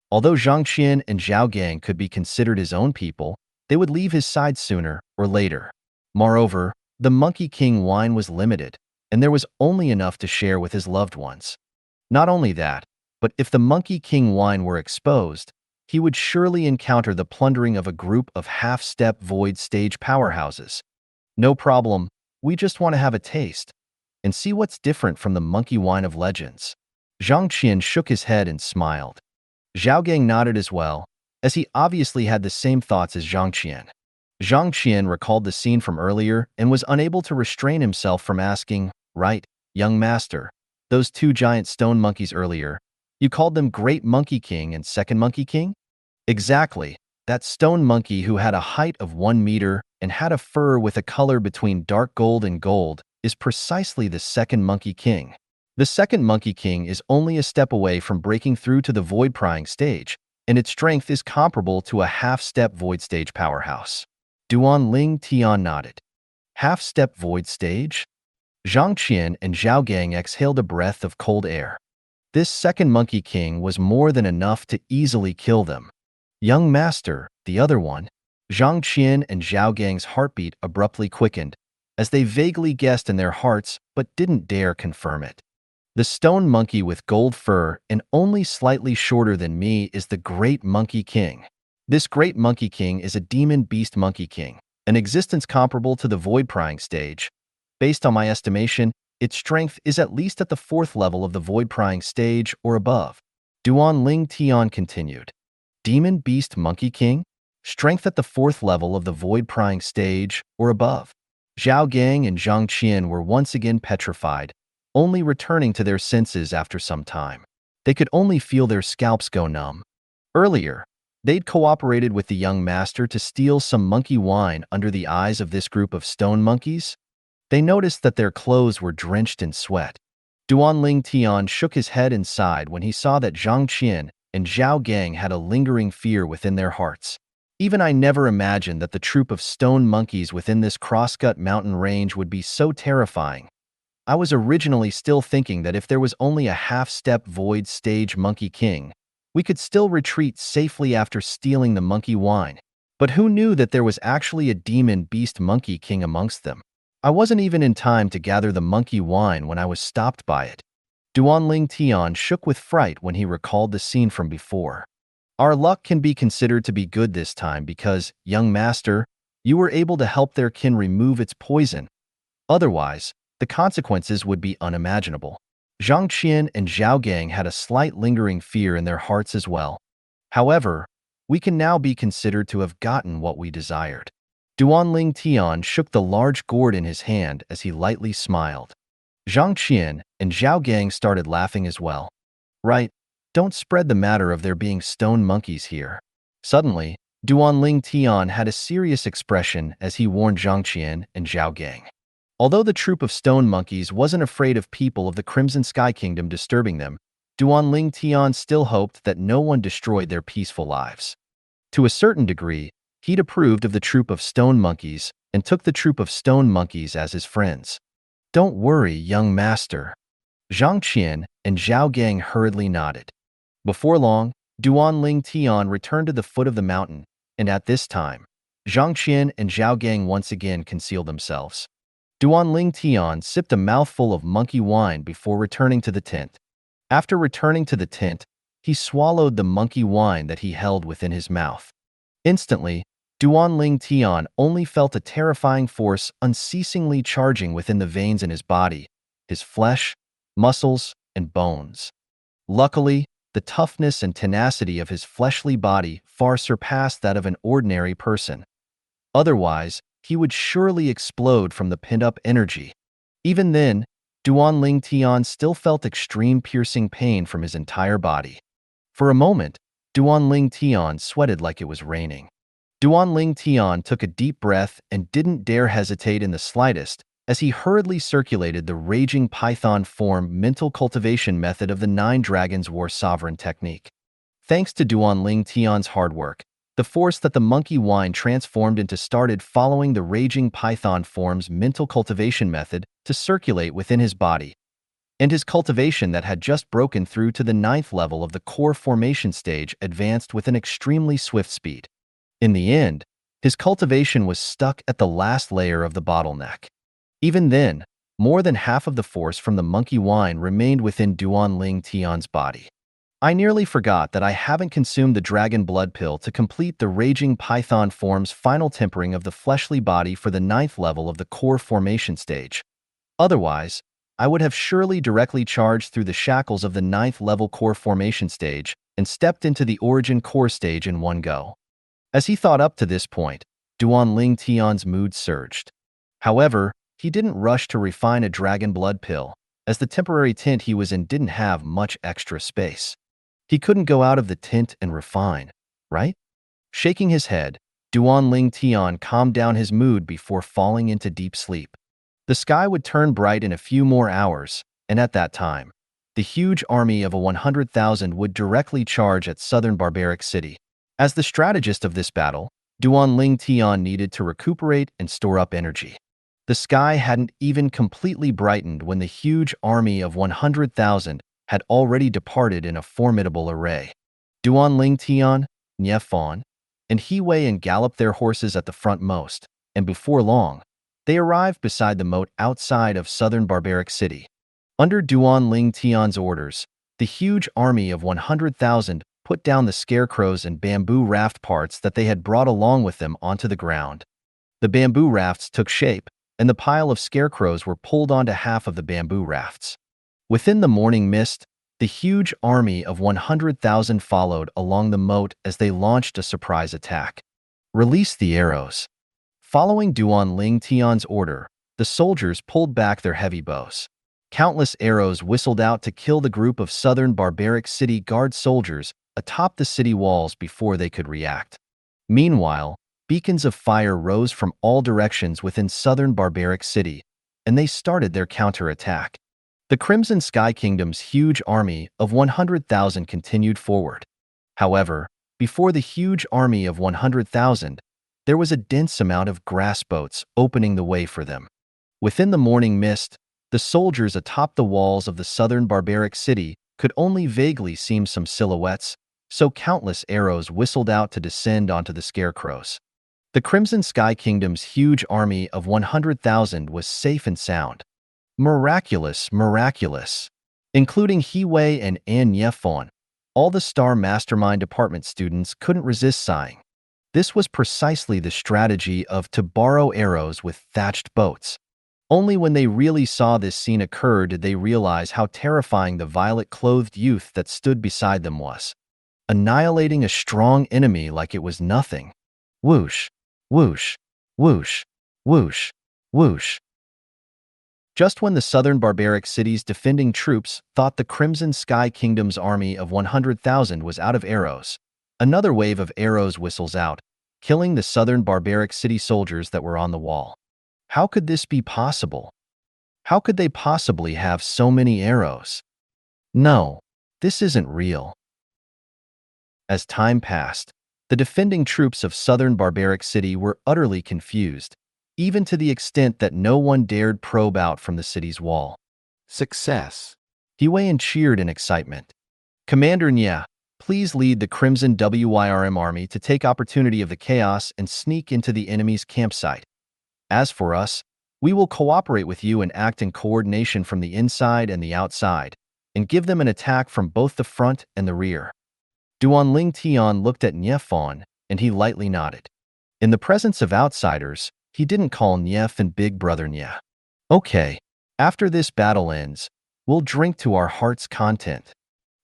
Although Zhang Qian and Zhao Gang could be considered his own people, they would leave his side sooner or later. Moreover, the Monkey King wine was limited, and there was only enough to share with his loved ones. Not only that, but if the Monkey King wine were exposed, he would surely encounter the plundering of a group of half-step void stage powerhouses. No problem, we just want to have a taste and see what's different from the monkey wine of legends. Zhang Qian shook his head and smiled. Zhao Gang nodded as well, as he obviously had the same thoughts as Zhang Qian. Zhang Qian recalled the scene from earlier and was unable to restrain himself from asking, "Right, young master, those two giant stone monkeys earlier, you called them Great Monkey King and Second Monkey King?" Exactly, that stone monkey who had a height of 1 meter and had a fur with a color between dark gold and gold is precisely the Second Monkey King. The Second Monkey King is only a step away from breaking through to the void prying stage, and its strength is comparable to a half-step void stage powerhouse. Duan Ling Tian nodded. Half-step void stage? Zhang Qian and Zhao Gang exhaled a breath of cold air. This Second Monkey King was more than enough to easily kill them. Young master, the other one. Zhang Qian and Zhao Gang's heartbeat abruptly quickened, as they vaguely guessed in their hearts but didn't dare confirm it. The stone monkey with gold fur and only slightly shorter than me is the Great Monkey King. This Great Monkey King is a demon beast monkey king, an existence comparable to the void prying stage. Based on my estimation, its strength is at least at the 4th level of the void prying stage or above. Duan Ling Tian continued. Demon beast monkey king? Strength at the 4th level of the void prying stage or above. Zhao Gang and Zhang Qian were once again petrified, only returning to their senses after some time. They could only feel their scalps go numb. Earlier, they'd cooperated with the young master to steal some monkey wine under the eyes of this group of stone monkeys. They noticed that their clothes were drenched in sweat. Duan Ling Tian shook his head and sighed when he saw that Zhang Qian and Zhao Gang had a lingering fear within their hearts. Even I never imagined that the troop of stone monkeys within this crosscut mountain range would be so terrifying. I was originally still thinking that if there was only a half-step void stage monkey king, we could still retreat safely after stealing the monkey wine. But who knew that there was actually a demon beast monkey king amongst them? I wasn't even in time to gather the monkey wine when I was stopped by it. Duan Ling Tian shook with fright when he recalled the scene from before. Our luck can be considered to be good this time because, young master, you were able to help their kin remove its poison. Otherwise, the consequences would be unimaginable. Zhang Qian and Zhao Gang had a slight lingering fear in their hearts as well. However, we can now be considered to have gotten what we desired. Duan Ling Tian shook the large gourd in his hand as he lightly smiled. Zhang Qian and Zhao Gang started laughing as well. Right, don't spread the matter of there being stone monkeys here. Suddenly, Duan Ling Tian had a serious expression as he warned Zhang Qian and Zhao Gang. Although the troop of stone monkeys wasn't afraid of people of the Crimson Sky Kingdom disturbing them, Duan Ling Tian still hoped that no one destroyed their peaceful lives. To a certain degree, he'd approved of the troop of stone monkeys and took the troop of stone monkeys as his friends. Don't worry, young master. Zhang Qian and Zhao Gang hurriedly nodded. Before long, Duan Ling Tian returned to the foot of the mountain, and at this time, Zhang Qian and Zhao Gang once again concealed themselves. Duan Ling Tian sipped a mouthful of monkey wine before returning to the tent. After returning to the tent, he swallowed the monkey wine that he held within his mouth. Instantly, Duan Ling Tian only felt a terrifying force unceasingly charging within the veins in his body, his flesh, muscles, and bones. Luckily, the toughness and tenacity of his fleshly body far surpassed that of an ordinary person. Otherwise, he would surely explode from the pent-up energy. Even then, Duan Ling Tian still felt extreme piercing pain from his entire body. For a moment, Duan Ling Tian sweated like it was raining. Duan Ling Tian took a deep breath and didn't dare hesitate in the slightest as he hurriedly circulated the Raging Python form mental cultivation method of the 9 Dragons War Sovereign technique. Thanks to Duan Ling Tian's hard work, the force that the monkey wine transformed into started following the Raging Python form's mental cultivation method to circulate within his body, and his cultivation that had just broken through to the 9th level of the core formation stage advanced with an extremely swift speed. In the end, his cultivation was stuck at the last layer of the bottleneck. Even then, More than half of the force from the monkey wine remained within Duan Ling Tian's body. I nearly forgot that I haven't consumed the dragon blood pill to complete the raging python form's final tempering of the fleshly body for the 9th level of the core formation stage. Otherwise, I would have surely directly charged through the shackles of the 9th level core formation stage and stepped into the origin core stage in one go. As he thought up to this point, Duan Ling Tian's mood surged. However, he didn't rush to refine a dragon blood pill, as the temporary tint he was in didn't have much extra space. He couldn't go out of the tint and refine, right? Shaking his head, Duan Ling Tian calmed down his mood before falling into deep sleep. The sky would turn bright in a few more hours, and at that time, the huge army of 100,000 would directly charge at southern Barbaric City. As the strategist of this battle, Duan Ling Tian needed to recuperate and store up energy. The sky hadn't even completely brightened when the huge army of 100,000 had already departed in a formidable array. Duan Ling Tian, Nie Fan, and He Wei galloped their horses at the frontmost, and before long, they arrived beside the moat outside of southern Barbaric City. Under Duan Ling Tian's orders, the huge army of 100,000 put down the scarecrows and bamboo raft parts that they had brought along with them onto the ground. The bamboo rafts took shape, and the pile of scarecrows were pulled onto half of the bamboo rafts. Within the morning mist, the huge army of 100,000 followed along the moat as they launched a surprise attack. Release the arrows. Following Duan Ling Tian's order, the soldiers pulled back their heavy bows. Countless arrows whistled out to kill the group of southern Barbaric City guard soldiers atop the city walls before they could react. Meanwhile, beacons of fire rose from all directions within southern Barbaric City, and they started their counterattack. The Crimson Sky Kingdom's huge army of 100,000 continued forward. However, before the huge army of 100,000, there was a dense amount of grass boats opening the way for them. Within the morning mist, the soldiers atop the walls of the southern Barbaric City could only vaguely see some silhouettes, so countless arrows whistled out to descend onto the scarecrows. The Crimson Sky Kingdom's huge army of 100,000 was safe and sound. Miraculous, miraculous. Including He Wei and An Yefon, all the Star Mastermind Department students couldn't resist sighing. This was precisely the strategy of to borrow arrows with thatched boats. Only when they really saw this scene occur did they realize how terrifying the violet-clothed youth that stood beside them was. Annihilating a strong enemy like it was nothing. Whoosh, whoosh, whoosh, whoosh, whoosh. Just when the southern Barbaric City's defending troops thought the Crimson Sky Kingdom's army of 100,000 was out of arrows, another wave of arrows whistles out, killing the southern Barbaric City soldiers that were on the wall. How could this be possible? How could they possibly have so many arrows? No, this isn't real. As time passed, the defending troops of southern Barbaric City were utterly confused, even to the extent that no one dared probe out from the city's wall. Success. He Wei cheered in excitement. Commander Nya, please lead the Crimson WYRM army to take opportunity of the chaos and sneak into the enemy's campsite. As for us, we will cooperate with you and act in coordination from the inside and the outside, and give them an attack from both the front and the rear. Duan Ling Tian looked at Nye Fan, and he lightly nodded. In the presence of outsiders, he didn't call Nyef and Big Brother Nya. Okay, after this battle ends, we'll drink to our heart's content.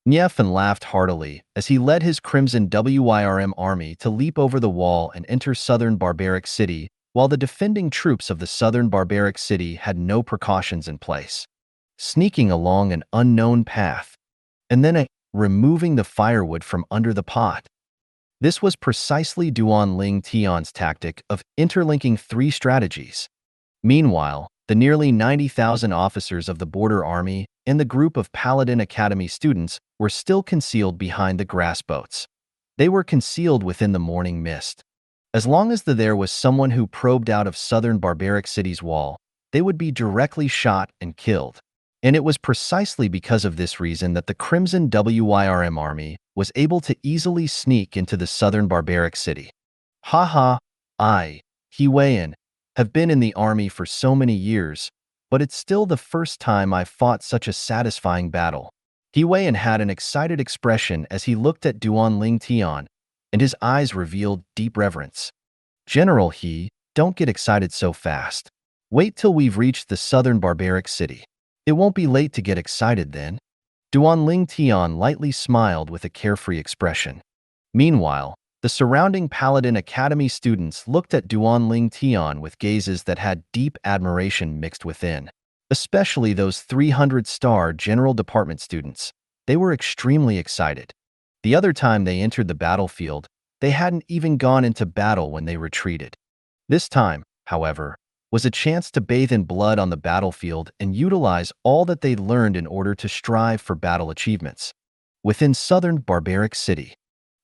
Nyefan laughed heartily as he led his Crimson WYRM army to leap over the wall and enter southern Barbaric City, while the defending troops of the southern Barbaric City had no precautions in place. Sneaking along an unknown path, and then removing the firewood from under the pot. This was precisely Duan Ling Tian's tactic of interlinking three strategies. Meanwhile, the nearly 90,000 officers of the Border Army and the group of Paladin Academy students were still concealed behind the grass boats. They were concealed within the morning mist. As long as there was someone who probed out of southern Barbaric City's wall, they would be directly shot and killed. And it was precisely because of this reason that the Crimson WYRM army was able to easily sneak into the southern Barbaric City. He Wei, have been in the army for so many years, but it's still the first time I've fought such a satisfying battle. He Weiyan had an excited expression as he looked at Duan Ling Tian, and his eyes revealed deep reverence. General He, don't get excited so fast. Wait till we've reached the southern barbaric city. It won't be late to get excited then. Duan Ling Tian lightly smiled with a carefree expression. Meanwhile, the surrounding Paladin Academy students looked at Duan Ling Tian with gazes that had deep admiration mixed within. Especially those 300-star General Department students. They were extremely excited. The other time they entered the battlefield, they hadn't even gone into battle when they retreated. This time, however, was a chance to bathe in blood on the battlefield and utilize all that they'd learned in order to strive for battle achievements. Within southern barbaric city.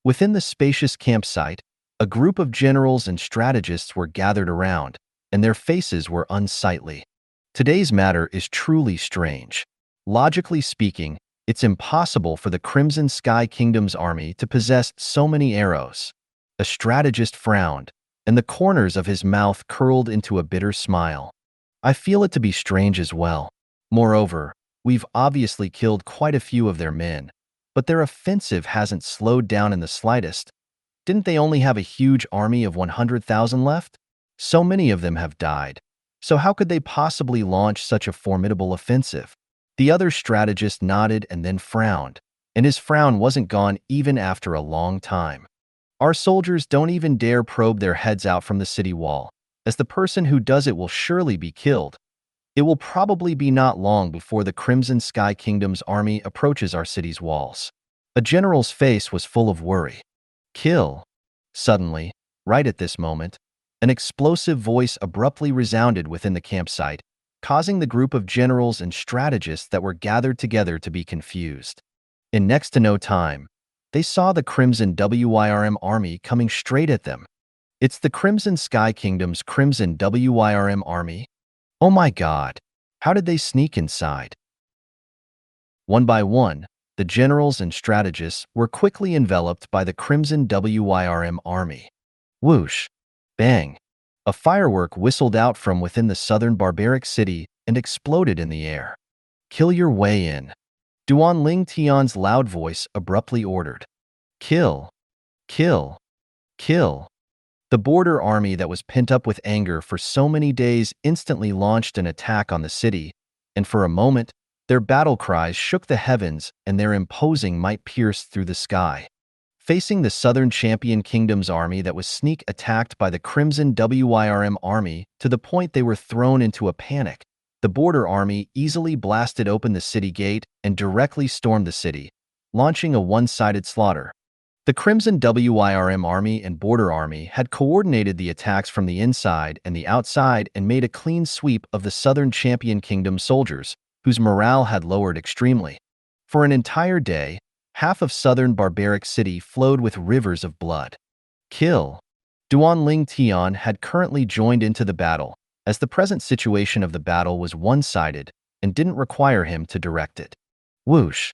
Within the spacious campsite, a group of generals and strategists were gathered around, and their faces were unsightly. Today's matter is truly strange. Logically speaking, it's impossible for the Crimson Sky Kingdom's army to possess so many arrows. A strategist frowned, and the corners of his mouth curled into a bitter smile. I feel it to be strange as well. Moreover, we've obviously killed quite a few of their men, but their offensive hasn't slowed down in the slightest. Didn't they only have a huge army of 100,000 left? So many of them have died. So how could they possibly launch such a formidable offensive? The other strategist nodded and then frowned, and his frown wasn't gone even after a long time. Our soldiers don't even dare probe their heads out from the city wall, as the person who does it will surely be killed. It will probably be not long before the Crimson Sky Kingdom's army approaches our city's walls. A general's face was full of worry. Kill. Suddenly, right at this moment, an explosive voice abruptly resounded within the campsite, causing the group of generals and strategists that were gathered together to be confused. In next to no time, they saw the Crimson WYRM army coming straight at them. It's the Crimson Sky Kingdom's Crimson WYRM army? Oh my God! How did they sneak inside? One by one, the generals and strategists were quickly enveloped by the Crimson WYRM army. Whoosh! Bang! A firework whistled out from within the southern barbaric city and exploded in the air. Kill your way in. Duan Ling Tian's loud voice abruptly ordered. Kill! Kill! Kill! The border army that was pent up with anger for so many days instantly launched an attack on the city, and for a moment, their battle cries shook the heavens and their imposing might pierced through the sky. Facing the Southern Champion Kingdom's army that was sneak attacked by the Crimson WYRM army to the point they were thrown into a panic, the border army easily blasted open the city gate and directly stormed the city, launching a one-sided slaughter. The Crimson WYRM army and border army had coordinated the attacks from the inside and the outside and made a clean sweep of the Southern Champion Kingdom soldiers, whose morale had lowered extremely. For an entire day, half of southern barbaric city flowed with rivers of blood. Kill. Duan Ling Tian had currently joined into the battle, as the present situation of the battle was one-sided and didn't require him to direct it. Whoosh.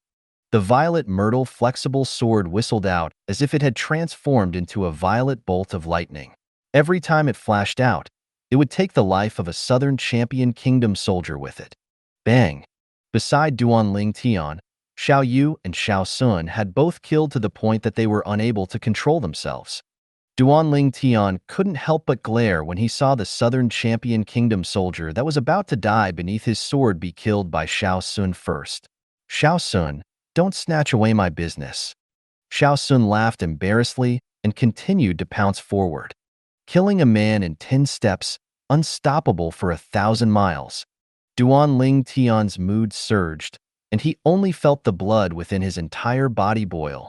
The violet myrtle flexible sword whistled out as if it had transformed into a violet bolt of lightning. Every time it flashed out, it would take the life of a Southern Champion Kingdom soldier with it. Bang! Beside Duan Ling Tian, Xiao Yu and Xiao Sun had both killed to the point that they were unable to control themselves. Duan Ling Tian couldn't help but glare when he saw the Southern Champion Kingdom soldier that was about to die beneath his sword be killed by Xiao Sun first. Xiao Sun, don't snatch away my business. Xiao Sun laughed embarrassedly and continued to pounce forward. Killing a man in 10 steps, unstoppable for 1,000 miles. Duan Ling Tian's mood surged, and he only felt the blood within his entire body boil.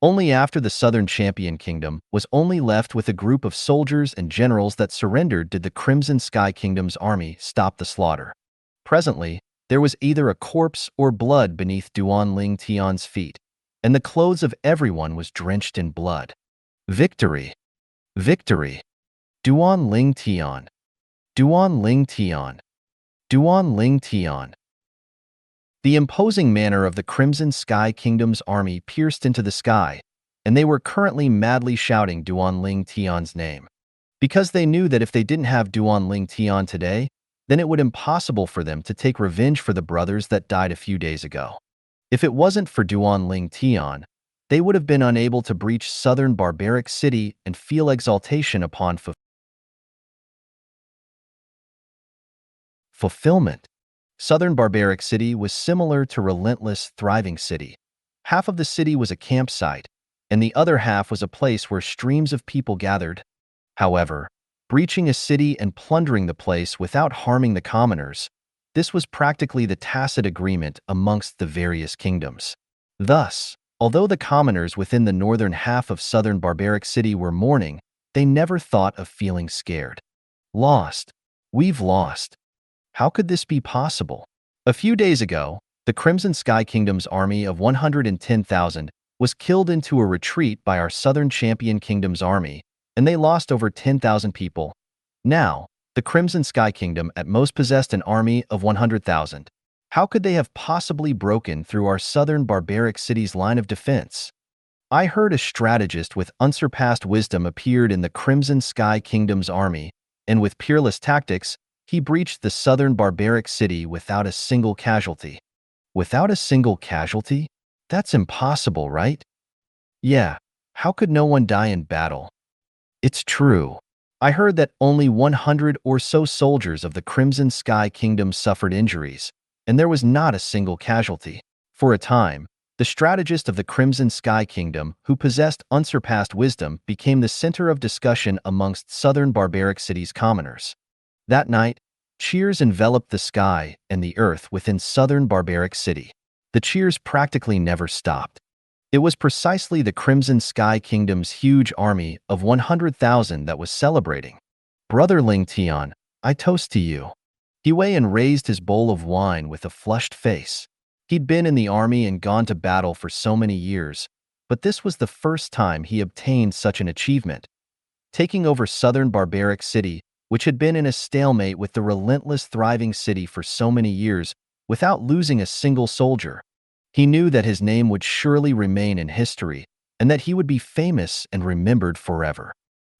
Only after the Southern Champion Kingdom was only left with a group of soldiers and generals that surrendered did the Crimson Sky Kingdom's army stop the slaughter. Presently, there was either a corpse or blood beneath Duan Ling Tian's feet, and the clothes of everyone was drenched in blood. Victory! Victory! Duan Ling Tian! Duan Ling Tian! Duan Ling Tian! The imposing manner of the Crimson Sky Kingdom's army pierced into the sky, and they were currently madly shouting Duan Ling Tian's name. Because they knew that if they didn't have Duan Ling Tian today, then it would be impossible for them to take revenge for the brothers that died a few days ago. If it wasn't for Duan Ling Tian, they would have been unable to breach southern barbaric city and feel exaltation upon fulfillment. Southern barbaric city was similar to relentless, thriving city. Half of the city was a campsite, and the other half was a place where streams of people gathered. However, breaching a city and plundering the place without harming the commoners, this was practically the tacit agreement amongst the various kingdoms. Thus, although the commoners within the northern half of southern barbaric city were mourning, they never thought of feeling scared. Lost. We've lost. How could this be possible? A few days ago, the Crimson Sky Kingdom's army of 110,000 was killed into a retreat by our Southern Champion Kingdom's army, and they lost over 10,000 people. Now, the Crimson Sky Kingdom at most possessed an army of 100,000. How could they have possibly broken through our southern barbaric city's line of defense? I heard a strategist with unsurpassed wisdom appeared in the Crimson Sky Kingdom's army, and with peerless tactics, he breached the southern barbaric city without a single casualty. Without a single casualty? That's impossible, right? Yeah, how could no one die in battle? It's true. I heard that only 100 or so soldiers of the Crimson Sky Kingdom suffered injuries, and there was not a single casualty. For a time, the strategist of the Crimson Sky Kingdom, who possessed unsurpassed wisdom, became the center of discussion amongst southern barbaric city's commoners. That night, cheers enveloped the sky and the earth within southern barbaric city. The cheers practically never stopped. It was precisely the Crimson Sky Kingdom's huge army of 100,000 that was celebrating. Brother Ling Tian, I toast to you. He weighed and raised his bowl of wine with a flushed face. He'd been in the army and gone to battle for so many years, but this was the first time he obtained such an achievement. Taking over southern barbaric city, which had been in a stalemate with the relentless thriving city for so many years, without losing a single soldier. He knew that his name would surely remain in history, and that he would be famous and remembered forever.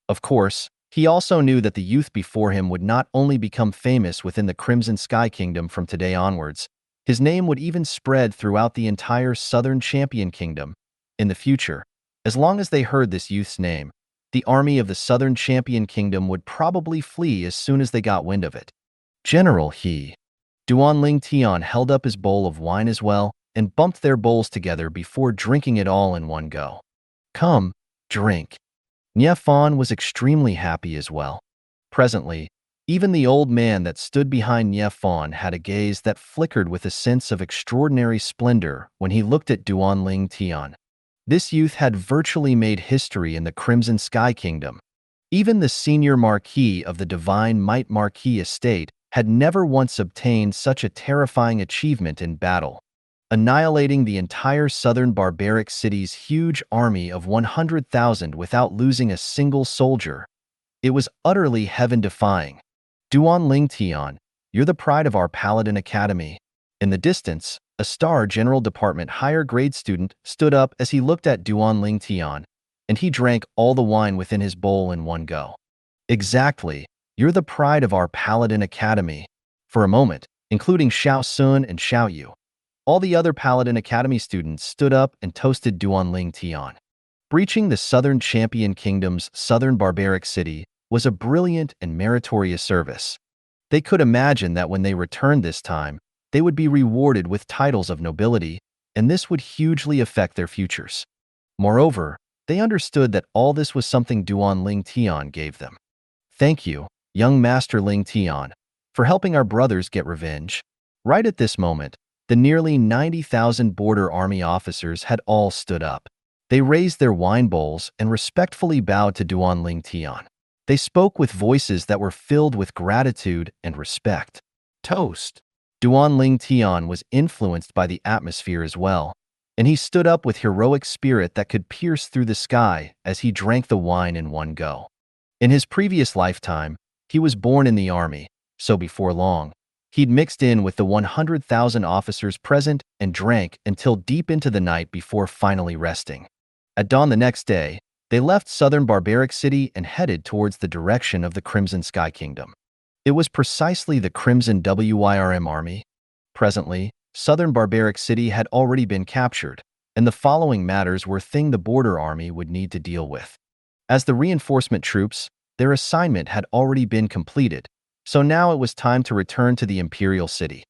Of course, he also knew that the youth before him would not only become famous within the Crimson Sky Kingdom from today onwards, his name would even spread throughout the entire Southern Champion Kingdom. In the future, as long as they heard this youth's name, the army of the Southern Champion Kingdom would probably flee as soon as they got wind of it. General Duan Ling Tian held up his bowl of wine as well and bumped their bowls together before drinking it all in one go. Come, drink. Nie Fan was extremely happy as well. Presently, even the old man that stood behind Nie Fan had a gaze that flickered with a sense of extraordinary splendor when he looked at Duan Ling Tian. This youth had virtually made history in the Crimson Sky Kingdom. Even the senior Marquis of the Divine Might Marquis estate had never once obtained such a terrifying achievement in battle, annihilating the entire southern barbaric city's huge army of 100,000 without losing a single soldier. It was utterly heaven-defying. Duan Ling Tian, you're the pride of our Paladin Academy. In the distance, a Star General Department higher grade student stood up as he looked at Duan Ling Tian, and he drank all the wine within his bowl in one go. Exactly, you're the pride of our Paladin Academy. For a moment, including Xiao Sun and Xiao Yu, all the other Paladin Academy students stood up and toasted Duan Ling Tian. Breaching the Southern Champion Kingdom's southern barbaric city was a brilliant and meritorious service. They could imagine that when they returned this time, they would be rewarded with titles of nobility, and this would hugely affect their futures. Moreover, they understood that all this was something Duan Ling Tian gave them. Thank you, young Master Ling Tian, for helping our brothers get revenge. Right at this moment, the nearly 90,000 border army officers had all stood up. They raised their wine bowls and respectfully bowed to Duan Ling Tian. They spoke with voices that were filled with gratitude and respect. Toast. Duan Ling Tian was influenced by the atmosphere as well, and he stood up with heroic spirit that could pierce through the sky as he drank the wine in one go. In his previous lifetime, he was born in the army, so before long, he'd mixed in with the 100,000 officers present and drank until deep into the night before finally resting. At dawn the next day, they left southern barbaric city and headed towards the direction of the Crimson Sky Kingdom. It was precisely the Crimson Wyrm army. Presently, southern Barbaric City had already been captured, and the following matters were things the border army would need to deal with. As the reinforcement troops, their assignment had already been completed, so now it was time to return to the Imperial City.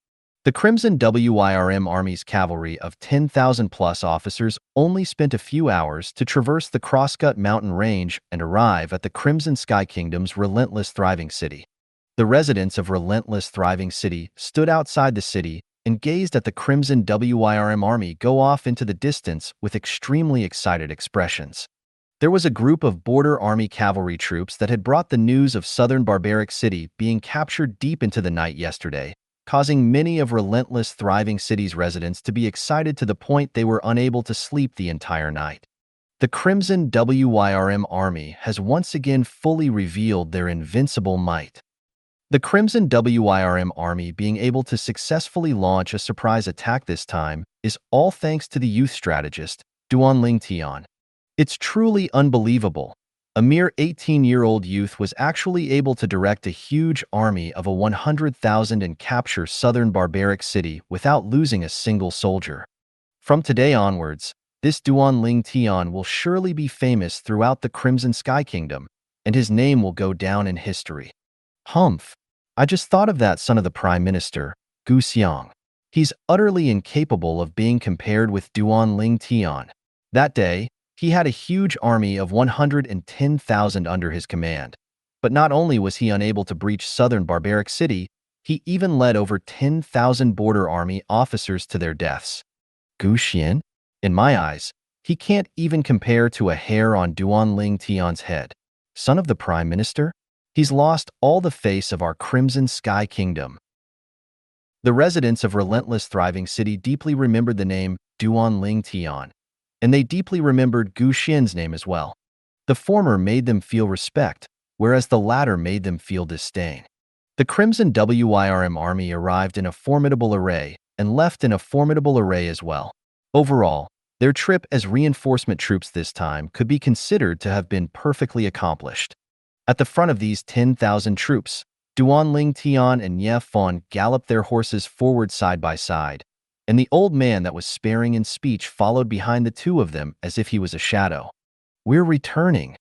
The Crimson Wyrm Army's cavalry of 10,000-plus officers only spent a few hours to traverse the Crosscut mountain range and arrive at the Crimson Sky Kingdom's relentless thriving city. The residents of relentless thriving city stood outside the city and gazed at the Crimson Wyrm Army go off into the distance with extremely excited expressions. There was a group of border army cavalry troops that had brought the news of southern Barbaric City being captured deep into the night yesterday, causing many of relentless thriving city's residents to be excited to the point they were unable to sleep the entire night. The Crimson Wyrm Army has once again fully revealed their invincible might. The Crimson Wyrm Army being able to successfully launch a surprise attack this time is all thanks to the youth strategist, Duanling Tian. It's truly unbelievable. A mere 18-year-old youth was actually able to direct a huge army of 100,000 and capture southern Barbaric City without losing a single soldier. From today onwards, this Duanling Tian will surely be famous throughout the Crimson Sky Kingdom, and his name will go down in history. Humph. I just thought of that son of the Prime Minister, Gu Xiang. He's utterly incapable of being compared with Duanling Tian. That day, he had a huge army of 110,000 under his command. But not only was he unable to breach southern Barbaric City, he even led over 10,000 border army officers to their deaths. Gu Xian? In my eyes, he can't even compare to a hair on Duanling Tian's head. Son of the Prime Minister? He's lost all the face of our Crimson Sky Kingdom. The residents of relentless thriving city deeply remembered the name Duanling Tian, and they deeply remembered Gu Xian's name as well. The former made them feel respect, whereas the latter made them feel disdain. The Crimson Wyrm army arrived in a formidable array and left in a formidable array as well. Overall, their trip as reinforcement troops this time could be considered to have been perfectly accomplished. At the front of these 10,000 troops, Duanling Tian and Ye Fan galloped their horses forward side by side, and the old man that was sparing in speech followed behind the two of them as if he was a shadow. We're returning.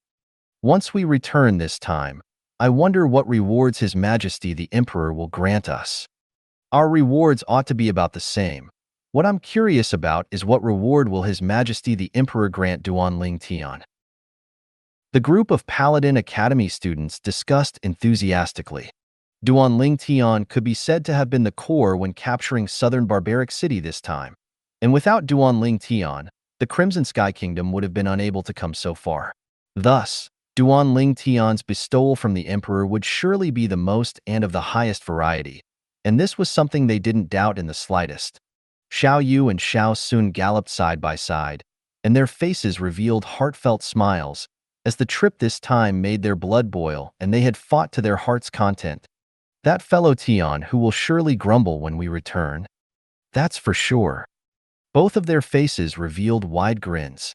Once we return this time, I wonder what rewards His Majesty the Emperor will grant us. Our rewards ought to be about the same. What I'm curious about is what reward will His Majesty the Emperor grant Duanling Tian. The group of Paladin Academy students discussed enthusiastically. Duanling Tian could be said to have been the core when capturing southern Barbaric City this time, and without Duanling Tian, the Crimson Sky Kingdom would have been unable to come so far. Thus, Duanling Tian's bestowal from the Emperor would surely be the most and of the highest variety, and this was something they didn't doubt in the slightest. Xiao Yu and Xiao Sun galloped side by side, and their faces revealed heartfelt smiles, as the trip this time made their blood boil and they had fought to their heart's content. That fellow Tian who will surely grumble when we return. That's for sure. Both of their faces revealed wide grins.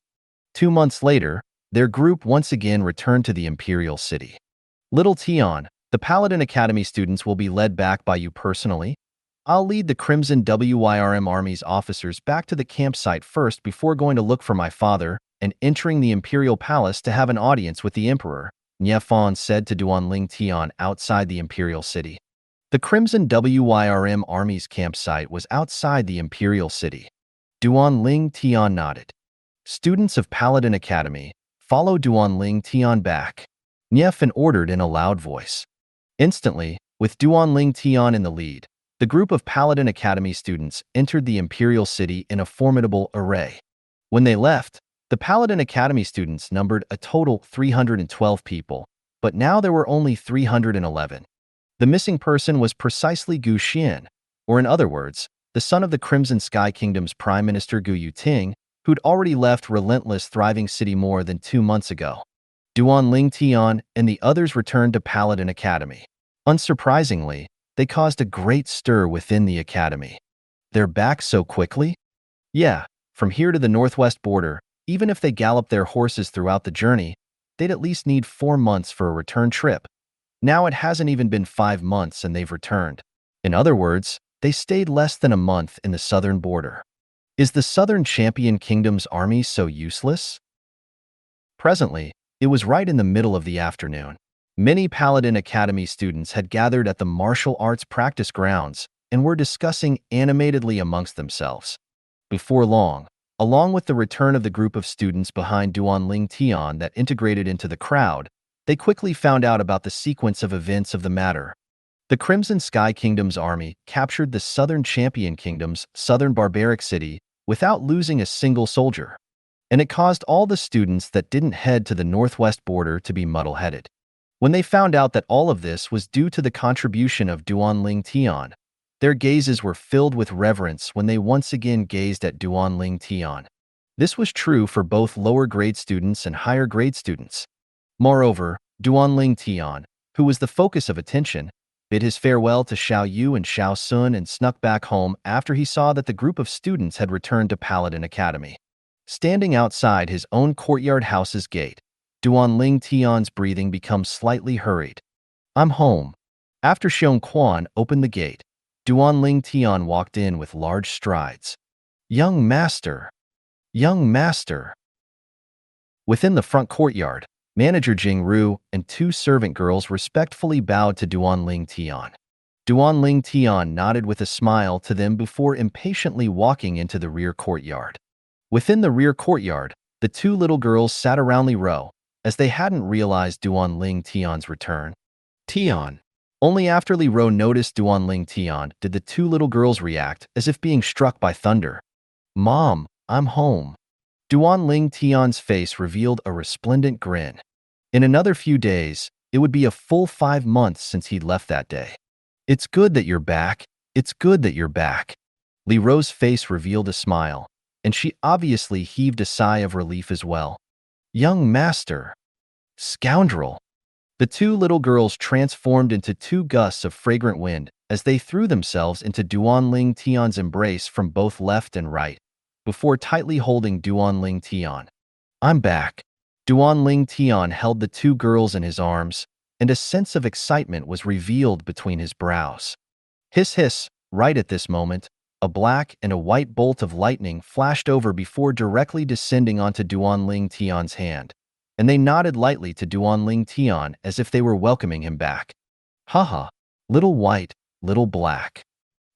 2 months later, their group once again returned to the Imperial City. Little Tian, the Paladin Academy students will be led back by you personally. I'll lead the Crimson Wyrm Army's officers back to the campsite first before going to look for my father and entering the Imperial Palace to have an audience with the Emperor, Ye Fan said to Duanling Tian outside the Imperial City. The Crimson Wyrm Army's campsite was outside the Imperial City. Duanling Tian nodded. Students of Paladin Academy, follow Duanling Tian back. Ye Fan ordered in a loud voice. Instantly, with Duanling Tian in the lead, the group of Paladin Academy students entered the Imperial City in a formidable array. When they left, the Paladin Academy students numbered a total 312 people, but now there were only 311. The missing person was precisely Gu Xian, or in other words, the son of the Crimson Sky Kingdom's Prime Minister Gu Yuting, who'd already left relentless thriving city more than 2 months ago. Duanling Tian and the others returned to Paladin Academy. Unsurprisingly, they caused a great stir within the academy. They're back so quickly? Yeah, from here to the northwest border, even if they gallop their horses throughout the journey, they'd at least need 4 months for a return trip. Now it hasn't even been 5 months and they've returned. In other words, they stayed less than a month in the southern border. Is the Southern Champion Kingdom's army so useless? Presently, it was right in the middle of the afternoon. Many Paladin Academy students had gathered at the martial arts practice grounds and were discussing animatedly amongst themselves. Before long, along with the return of the group of students behind Duanling Tian that integrated into the crowd, they quickly found out about the sequence of events of the matter. The Crimson Sky Kingdom's army captured the Southern Champion Kingdom's southern barbaric city without losing a single soldier, and it caused all the students that didn't head to the northwest border to be muddle-headed. When they found out that all of this was due to the contribution of Duanling Tian, their gazes were filled with reverence when they once again gazed at Duanling Tian. This was true for both lower-grade students and higher-grade students. Moreover, Duanling Tian, who was the focus of attention, bid his farewell to Xiao Yu and Xiao Sun and snuck back home after he saw that the group of students had returned to Paladin Academy. Standing outside his own courtyard house's gate, Duanling Tian's breathing becomes slightly hurried. "I'm home." After Xiong Quan opened the gate, Duanling Tian walked in with large strides. "Young master! Young master!" Within the front courtyard, Manager Jing Ru and two servant girls respectfully bowed to Duanling Tian. Duanling Tian nodded with a smile to them before impatiently walking into the rear courtyard. Within the rear courtyard, the two little girls sat around Li Ro, as they hadn't realized Duanling Tian's return. Tian. Only after Li Ro noticed Duanling Tian did the two little girls react as if being struck by thunder. "Mom, I'm home." Duanling Tian's face revealed a resplendent grin. In another few days, it would be a full 5 months since he'd left that day. "It's good that you're back. It's good that you're back." Li Ro's face revealed a smile, and she obviously heaved a sigh of relief as well. "Young master." "Scoundrel." The two little girls transformed into two gusts of fragrant wind as they threw themselves into Duanling Tian's embrace from both left and right, before tightly holding Duanling Tian. "I'm back." Duanling Tian held the two girls in his arms, and a sense of excitement was revealed between his brows. Hiss hiss, right at this moment, a black and a white bolt of lightning flashed over before directly descending onto Duanling Tian's hand, and they nodded lightly to Duanling Tian as if they were welcoming him back. "Haha, little white, little black."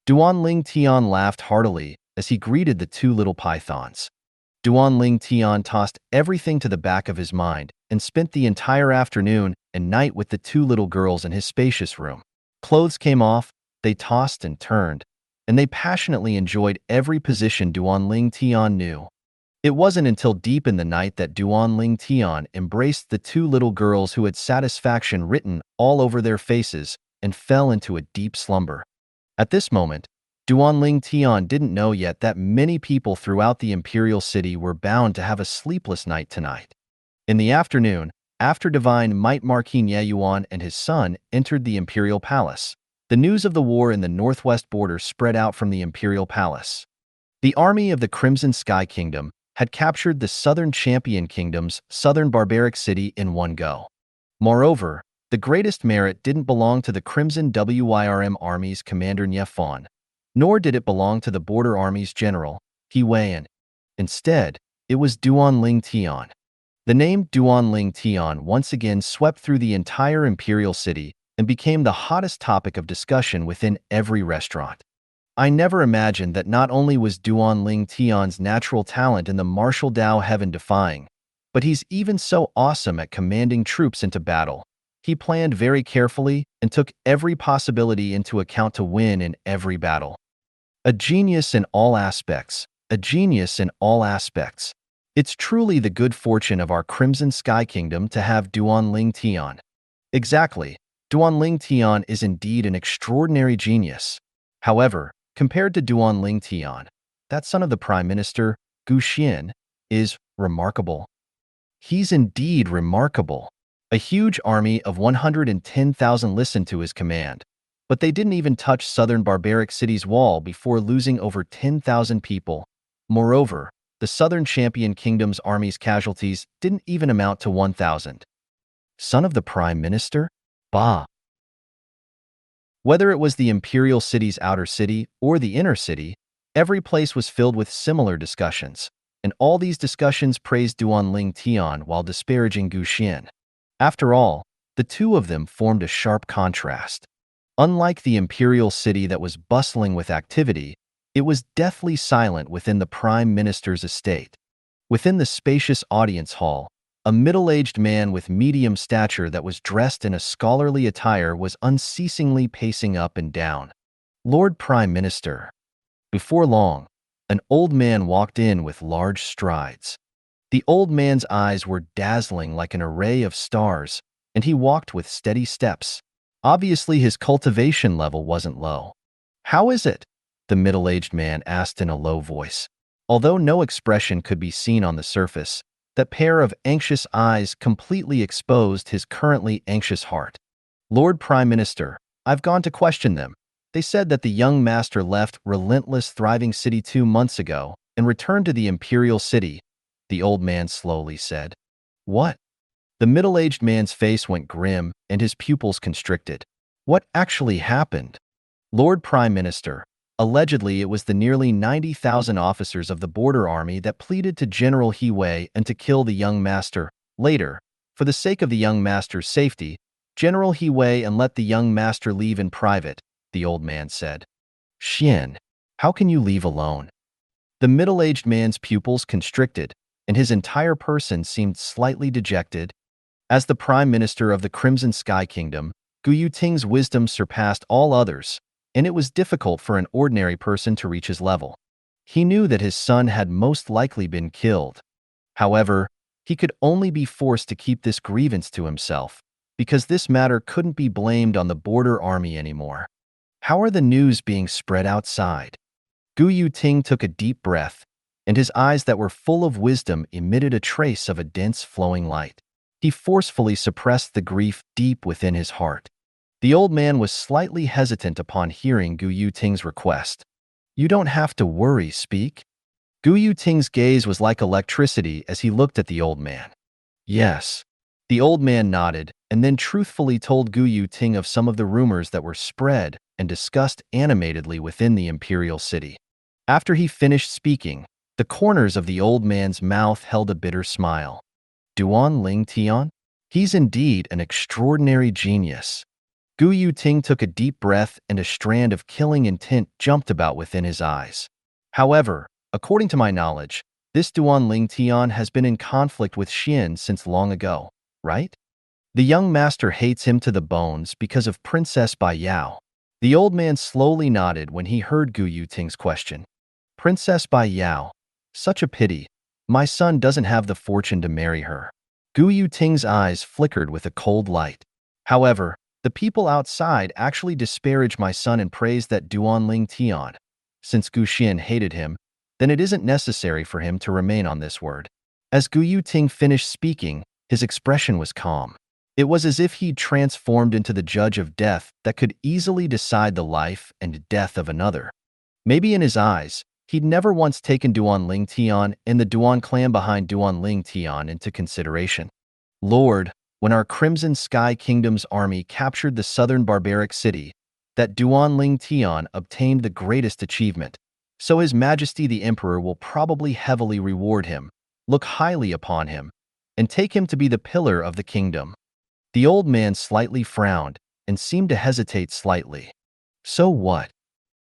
Duanling Tian laughed heartily as he greeted the two little pythons. Duanling Tian tossed everything to the back of his mind and spent the entire afternoon and night with the two little girls in his spacious room. Clothes came off, they tossed and turned, and they passionately enjoyed every position Duanling Tian knew. It wasn't until deep in the night that Duanling Tian embraced the two little girls who had satisfaction written all over their faces and fell into a deep slumber. At this moment, Duanling Tian didn't know yet that many people throughout the imperial city were bound to have a sleepless night tonight. In the afternoon, after Divine Might Marquis Yuan and his son entered the imperial palace, the news of the war in the northwest border spread out from the imperial palace. The army of the Crimson Sky Kingdom had captured the Southern Champion Kingdom's southern barbaric city in one go. Moreover, the greatest merit didn't belong to the Crimson Wyrm Army's commander Nyefon, nor did it belong to the Border Army's general, He Weian. Instead, it was Duanling Tian. The name Duanling Tian once again swept through the entire imperial city and became the hottest topic of discussion within every restaurant. I never imagined that not only was Duanling Tian's natural talent in the martial Dao heaven-defying, but he's even so awesome at commanding troops into battle. He planned very carefully and took every possibility into account to win in every battle. A genius in all aspects. A genius in all aspects. It's truly the good fortune of our Crimson Sky Kingdom to have Duanling Tian. Exactly, Duanling Tian is indeed an extraordinary genius. However, compared to Duanling Tian, that son of the Prime Minister, Gu Xian, is remarkable. He's indeed remarkable. A huge army of 110,000 listened to his command, but they didn't even touch southern barbaric city's wall before losing over 10,000 people. Moreover, the Southern Champion Kingdom's army's casualties didn't even amount to 1,000. Son of the Prime Minister? Bah, Whether it was the imperial city's outer city or the inner city, every place was filled with similar discussions, and all these discussions praised Duanling Tian while disparaging Gu Xian. After all, the two of them formed a sharp contrast. Unlike the imperial city that was bustling with activity, it was deathly silent within the prime minister's estate. Within the spacious audience hall, a middle-aged man with medium stature that was dressed in a scholarly attire was unceasingly pacing up and down. Lord Prime Minister. Before long, an old man walked in with large strides. The old man's eyes were dazzling like an array of stars, and he walked with steady steps. Obviously, his cultivation level wasn't low. "How is it?" the middle-aged man asked in a low voice. Although no expression could be seen on the surface, that pair of anxious eyes completely exposed his currently anxious heart. "Lord Prime Minister, I've gone to question them. They said that the young master left relentless, thriving city 2 months ago and returned to the imperial city," the old man slowly said. "What?" The middle-aged man's face went grim and his pupils constricted. "What actually happened?" "Lord Prime Minister, allegedly it was the nearly 90,000 officers of the border army that pleaded to General He Wei and to kill the young master. Later, for the sake of the young master's safety, General He Wei and let the young master leave in private," the old man said. "Xian, how can you leave alone?" The middle-aged man's pupils constricted, and his entire person seemed slightly dejected. As the Prime Minister of the Crimson Sky Kingdom, Gu Yuting's wisdom surpassed all others, and it was difficult for an ordinary person to reach his level. He knew that his son had most likely been killed. However, he could only be forced to keep this grievance to himself, because this matter couldn't be blamed on the border army anymore. How are the news being spread outside? Gu Yuting took a deep breath, and his eyes that were full of wisdom emitted a trace of a dense flowing light. He forcefully suppressed the grief deep within his heart. The old man was slightly hesitant upon hearing Gu Yuting's request. "You don't have to worry, speak." Gu Yuting's gaze was like electricity as he looked at the old man. "Yes." The old man nodded and then truthfully told Gu Yuting of some of the rumors that were spread and discussed animatedly within the imperial city. After he finished speaking, the corners of the old man's mouth held a bitter smile. "Duanling Tian? He's indeed an extraordinary genius." Gu Yuting took a deep breath and a strand of killing intent jumped about within his eyes. "However, according to my knowledge, this Duanling Tian has been in conflict with Xian since long ago, right? The young master hates him to the bones because of Princess Bai Yao." The old man slowly nodded when he heard Gu Yuting's question. "Princess Bai Yao? Such a pity. My son doesn't have the fortune to marry her." Gu Yuting's eyes flickered with a cold light. "However, the people outside actually disparage my son and praise that Duanling Tian. Since Gu Xian hated him, then it isn't necessary for him to remain on this word." As Gu Yuting finished speaking, his expression was calm. It was as if he'd transformed into the judge of death that could easily decide the life and death of another. Maybe in his eyes, he'd never once taken Duanling Tian and the Duan clan behind Duanling Tian into consideration. "Lord, when our Crimson Sky Kingdom's army captured the southern barbaric city, that Duanling Tian obtained the greatest achievement. So His Majesty the Emperor will probably heavily reward him, look highly upon him, and take him to be the pillar of the kingdom." The old man slightly frowned and seemed to hesitate slightly. "So what?"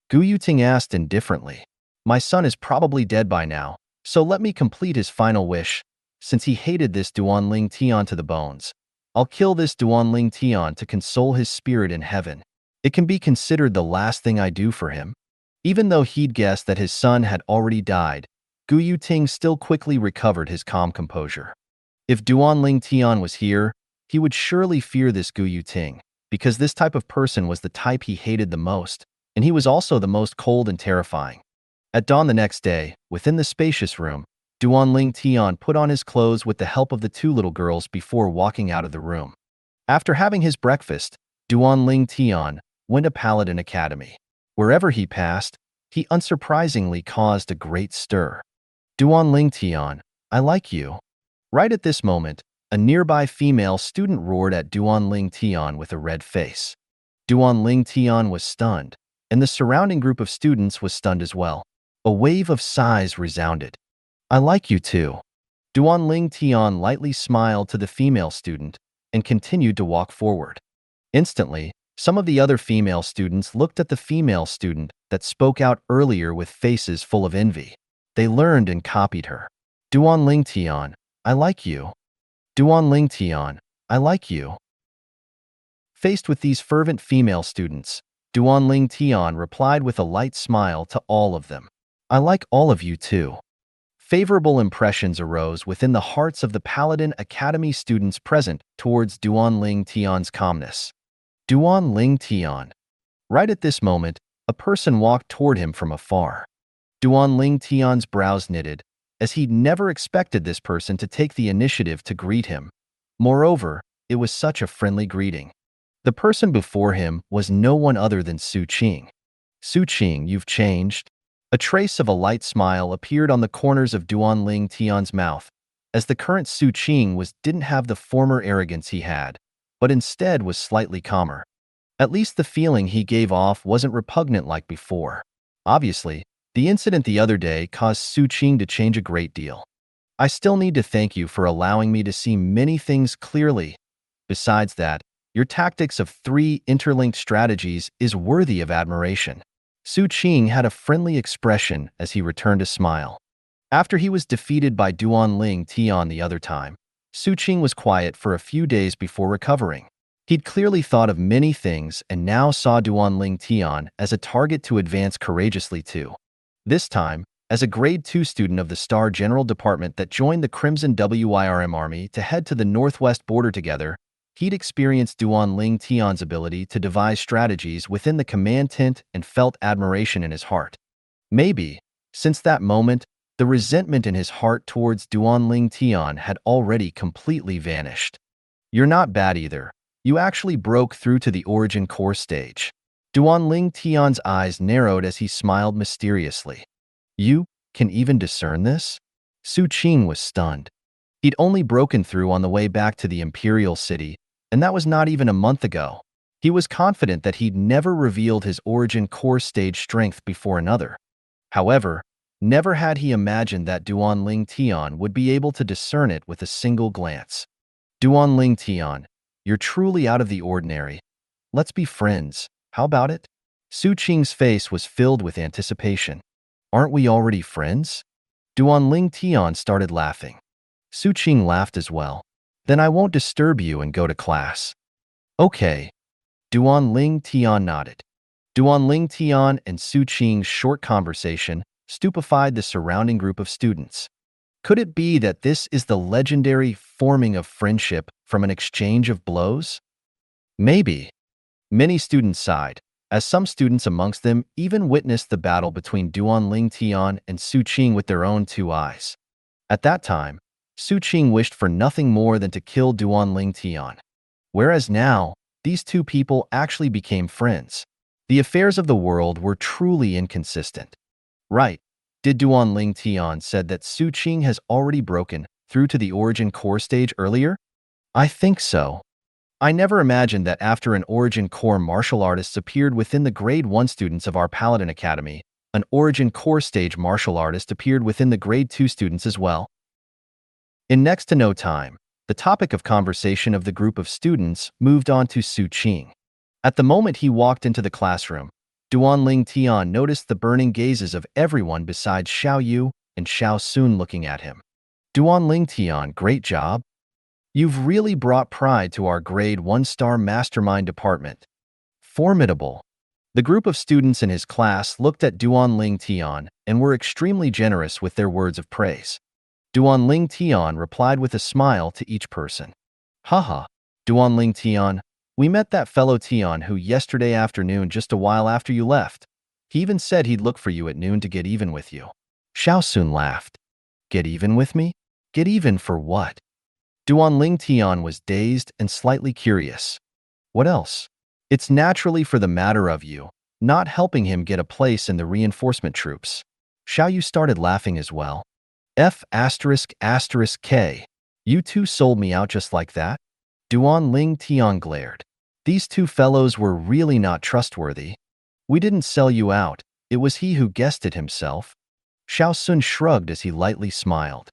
Gu Yuting asked indifferently. "My son is probably dead by now, so let me complete his final wish. Since he hated this Duanling Tian to the bones, I'll kill this Duanling Tian to console his spirit in heaven. It can be considered the last thing I do for him." Even though he'd guessed that his son had already died, Gu Yuting still quickly recovered his calm composure. If Duanling Tian was here, he would surely fear this Gu Yuting, because this type of person was the type he hated the most, and he was also the most cold and terrifying. At dawn the next day, within the spacious room, Duanling Tian put on his clothes with the help of the two little girls before walking out of the room. After having his breakfast, Duanling Tian went to Paladin Academy. Wherever he passed, he unsurprisingly caused a great stir. "Duanling Tian, I like you." Right at this moment, a nearby female student roared at Duanling Tian with a red face. Duan Ling Tian was stunned, and the surrounding group of students was stunned as well. A wave of sighs resounded. I like you too. Duan Ling Tian lightly smiled to the female student and continued to walk forward. Instantly, some of the other female students looked at the female student that spoke out earlier with faces full of envy. They learned and copied her. Duan Ling Tian, I like you. Duan Ling Tian, I like you. Faced with these fervent female students, Duan Ling Tian replied with a light smile to all of them. I like all of you too. Favorable impressions arose within the hearts of the Paladin Academy students present towards Duan Ling Tian's calmness. Duan Ling Tian. Right at this moment, a person walked toward him from afar. Duan Ling Tian's brows knitted, as he'd never expected this person to take the initiative to greet him. Moreover, it was such a friendly greeting. The person before him was no one other than Su Qing. Su Qing, you've changed. A trace of a light smile appeared on the corners of Duan Ling Tian's mouth, as the current Su Qing didn't have the former arrogance he had, but instead was slightly calmer. At least the feeling he gave off wasn't repugnant like before. Obviously, the incident the other day caused Su Qing to change a great deal. I still need to thank you for allowing me to see many things clearly. Besides that, your tactics of 3 interlinked strategies is worthy of admiration. Su Qing had a friendly expression as he returned a smile. After he was defeated by Duan Ling Tian the other time, Su Qing was quiet for a few days before recovering. He'd clearly thought of many things and now saw Duan Ling Tian as a target to advance courageously to. This time, as a Grade 2 student of the Star General Department that joined the Crimson WIRM Army to head to the northwest border together, he'd experienced Duan Ling Tian's ability to devise strategies within the command tent and felt admiration in his heart. Maybe, since that moment, the resentment in his heart towards Duan Ling Tian had already completely vanished. You're not bad either. You actually broke through to the origin core stage. Duan Ling Tian's eyes narrowed as he smiled mysteriously. You can even discern this? Su Qing was stunned. He'd only broken through on the way back to the Imperial City, and that was not even a month ago. He was confident that he'd never revealed his origin core stage strength before another. However, never had he imagined that Duan Ling Tian would be able to discern it with a single glance. Duan Ling Tian, you're truly out of the ordinary. Let's be friends. How about it? Su Qing's face was filled with anticipation. Aren't we already friends? Duan Ling Tian started laughing. Su Qing laughed as well. Then I won't disturb you and go to class. Okay. Duan Ling Tian nodded. Duan Ling Tian and Su Qing's short conversation stupefied the surrounding group of students. Could it be that this is the legendary forming of friendship from an exchange of blows? Maybe. Many students sighed, as some students amongst them even witnessed the battle between Duan Ling Tian and Su Qing with their own 2 eyes. At that time, Su Qing wished for nothing more than to kill Duan Ling Tian. Whereas now, these 2 people actually became friends. The affairs of the world were truly inconsistent. Right, did Duan Ling Tian said that Su Qing has already broken through to the origin core stage earlier? I think so. I never imagined that after an origin core martial artist appeared within the Grade 1 students of our Paladin Academy, an origin core stage martial artist appeared within the Grade 2 students as well. In next to no time, the topic of conversation of the group of students moved on to Su Qing. At the moment he walked into the classroom, Duan Ling Tian noticed the burning gazes of everyone besides Xiao Yu and Xiao Sun looking at him. Duan Ling Tian, great job. You've really brought pride to our Grade 1 Star Mastermind department. Formidable. The group of students in his class looked at Duan Ling Tian and were extremely generous with their words of praise. Duan Ling Tian replied with a smile to each person. Haha, Duan Ling Tian, we met that fellow Tian who yesterday afternoon just a while after you left. He even said he'd look for you at noon to get even with you. Xiao Sun laughed. Get even with me? Get even for what? Duan Ling Tian was dazed and slightly curious. What else? It's naturally for the matter of you, not helping him get a place in the reinforcement troops. Xiao Yu started laughing as well. F***K. You 2 sold me out just like that? Duan Ling Tian glared. These two fellows were really not trustworthy. We didn't sell you out. It was he who guessed it himself. Xiao Sun shrugged as he lightly smiled.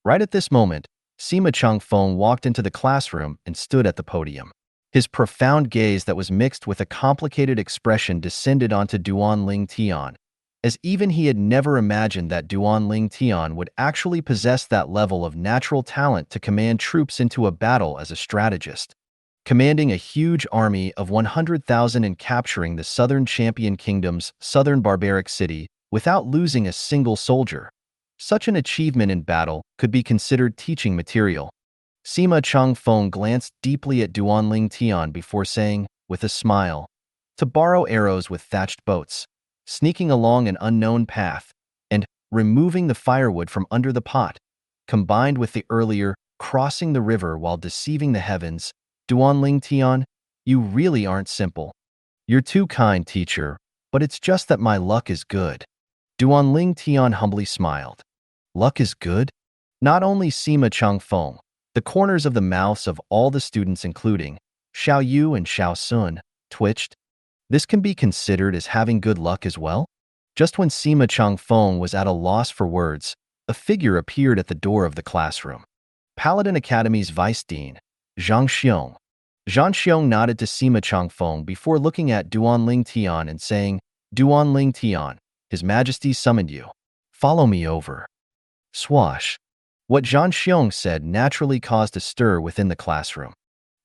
Right at this moment, Sima Changfeng walked into the classroom and stood at the podium. His profound gaze that was mixed with a complicated expression descended onto Duan Ling Tian, as even he had never imagined that Duan Ling Tian would actually possess that level of natural talent to command troops into a battle as a strategist. Commanding a huge army of 100,000 and capturing the Southern Champion Kingdom's southern barbaric city without losing a single soldier. Such an achievement in battle could be considered teaching material. Sima Changfeng glanced deeply at Duan Ling Tian before saying, with a smile, to borrow arrows with thatched boats, sneaking along an unknown path, and removing the firewood from under the pot, combined with the earlier crossing the river while deceiving the heavens. Duan Ling Tian, you really aren't simple. You're too kind, teacher, but it's just that my luck is good. Duan Ling Tian humbly smiled. Luck is good? Not only Sima Changfeng, the corners of the mouths of all the students including Xiao Yu and Xiao Sun twitched. This can be considered as having good luck as well? Just when Sima Changfeng was at a loss for words, a figure appeared at the door of the classroom. Paladin Academy's Vice Dean, Zhang Xiong. Zhang Xiong nodded to Sima Changfeng before looking at Duan Ling Tian and saying, Duan Ling Tian, His Majesty summoned you. Follow me over. Swash. What Zhang Xiong said naturally caused a stir within the classroom.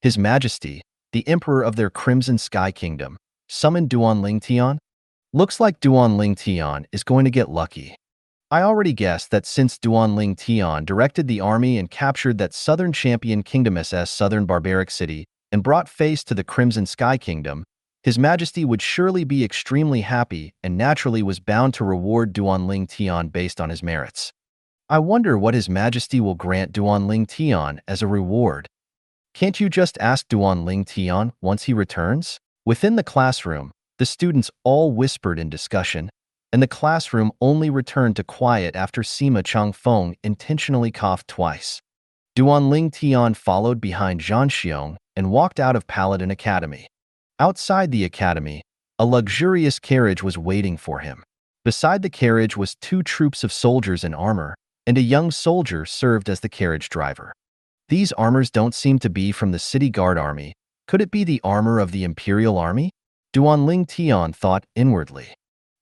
His Majesty, the Emperor of their Crimson Sky Kingdom, summoned Duan Ling Tian? Looks like Duan Ling Tian is going to get lucky. I already guessed that since Duan Ling Tian directed the army and captured that Southern Champion Kingdom SS Southern Barbaric City and brought face to the Crimson Sky Kingdom, His Majesty would surely be extremely happy and naturally was bound to reward Duan Ling Tian based on his merits. I wonder what His Majesty will grant Duan Ling Tian as a reward. Can't you just ask Duan Ling Tian once he returns? Within the classroom, the students all whispered in discussion, and the classroom only returned to quiet after Sima Changfeng intentionally coughed twice. Duan Ling Tian followed behind Zhang Xiong and walked out of Paladin Academy. Outside the academy, a luxurious carriage was waiting for him. Beside the carriage was 2 troops of soldiers in armor, and a young soldier served as the carriage driver. These armors don't seem to be from the city guard army. Could it be the armor of the Imperial Army? Duan Ling Tian thought inwardly.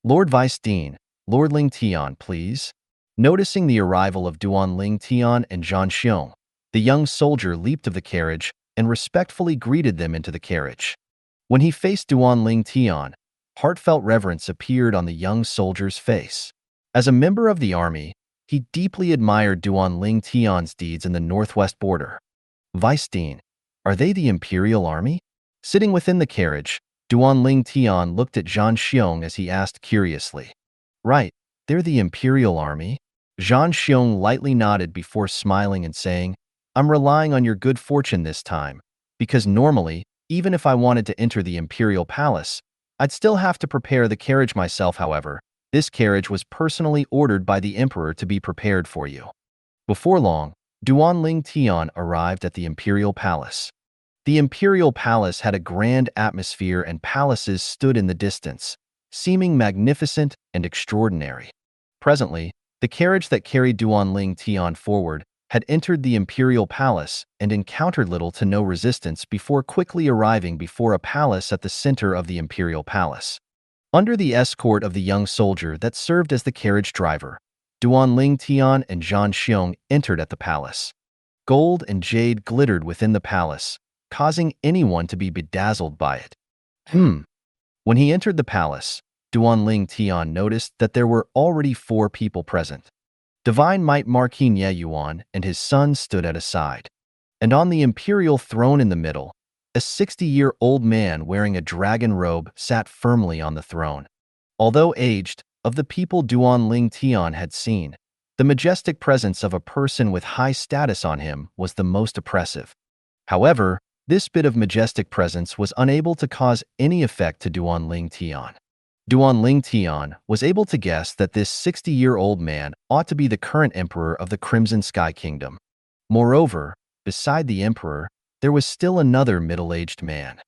Lord Vice Dean, Lord Ling Tian, please. Noticing the arrival of Duan Ling Tian and Zhang Xiong, the young soldier leaped of the carriage and respectfully greeted them into the carriage. When he faced Duan Ling Tian, heartfelt reverence appeared on the young soldier's face. As a member of the army, he deeply admired Duan Ling Tian's deeds in the northwest border. Vice Dean, are they the Imperial Army? Sitting within the carriage, Duan Ling Tian looked at Zhang Xiong as he asked curiously. Right, they're the Imperial Army? Zhang Xiong lightly nodded before smiling and saying, I'm relying on your good fortune this time, because normally, even if I wanted to enter the Imperial Palace, I'd still have to prepare the carriage myself. However, this carriage was personally ordered by the Emperor to be prepared for you. Before long, Duan Ling Tian arrived at the Imperial Palace. The Imperial Palace had a grand atmosphere and palaces stood in the distance, seeming magnificent and extraordinary. Presently, the carriage that carried Duan Ling Tian forward had entered the Imperial Palace and encountered little to no resistance before quickly arriving before a palace at the center of the Imperial Palace. Under the escort of the young soldier that served as the carriage driver, Duan Ling Tian and Zhang Xiong entered at the palace. Gold and jade glittered within the palace, causing anyone to be bedazzled by it. When he entered the palace, Duan Ling Tian noticed that there were already 4 people present. Divine Might Marquis Nye Yuan and his son stood at a side. And on the imperial throne in the middle, a 60-year-old man wearing a dragon robe sat firmly on the throne. Although aged, of the people Duan Ling Tian had seen, the majestic presence of a person with high status on him was the most oppressive. However, this bit of majestic presence was unable to cause any effect to Duan Ling Tian. Duan Ling Tian was able to guess that this 60-year-old man ought to be the current emperor of the Crimson Sky Kingdom. Moreover, beside the emperor, there was still another middle-aged man.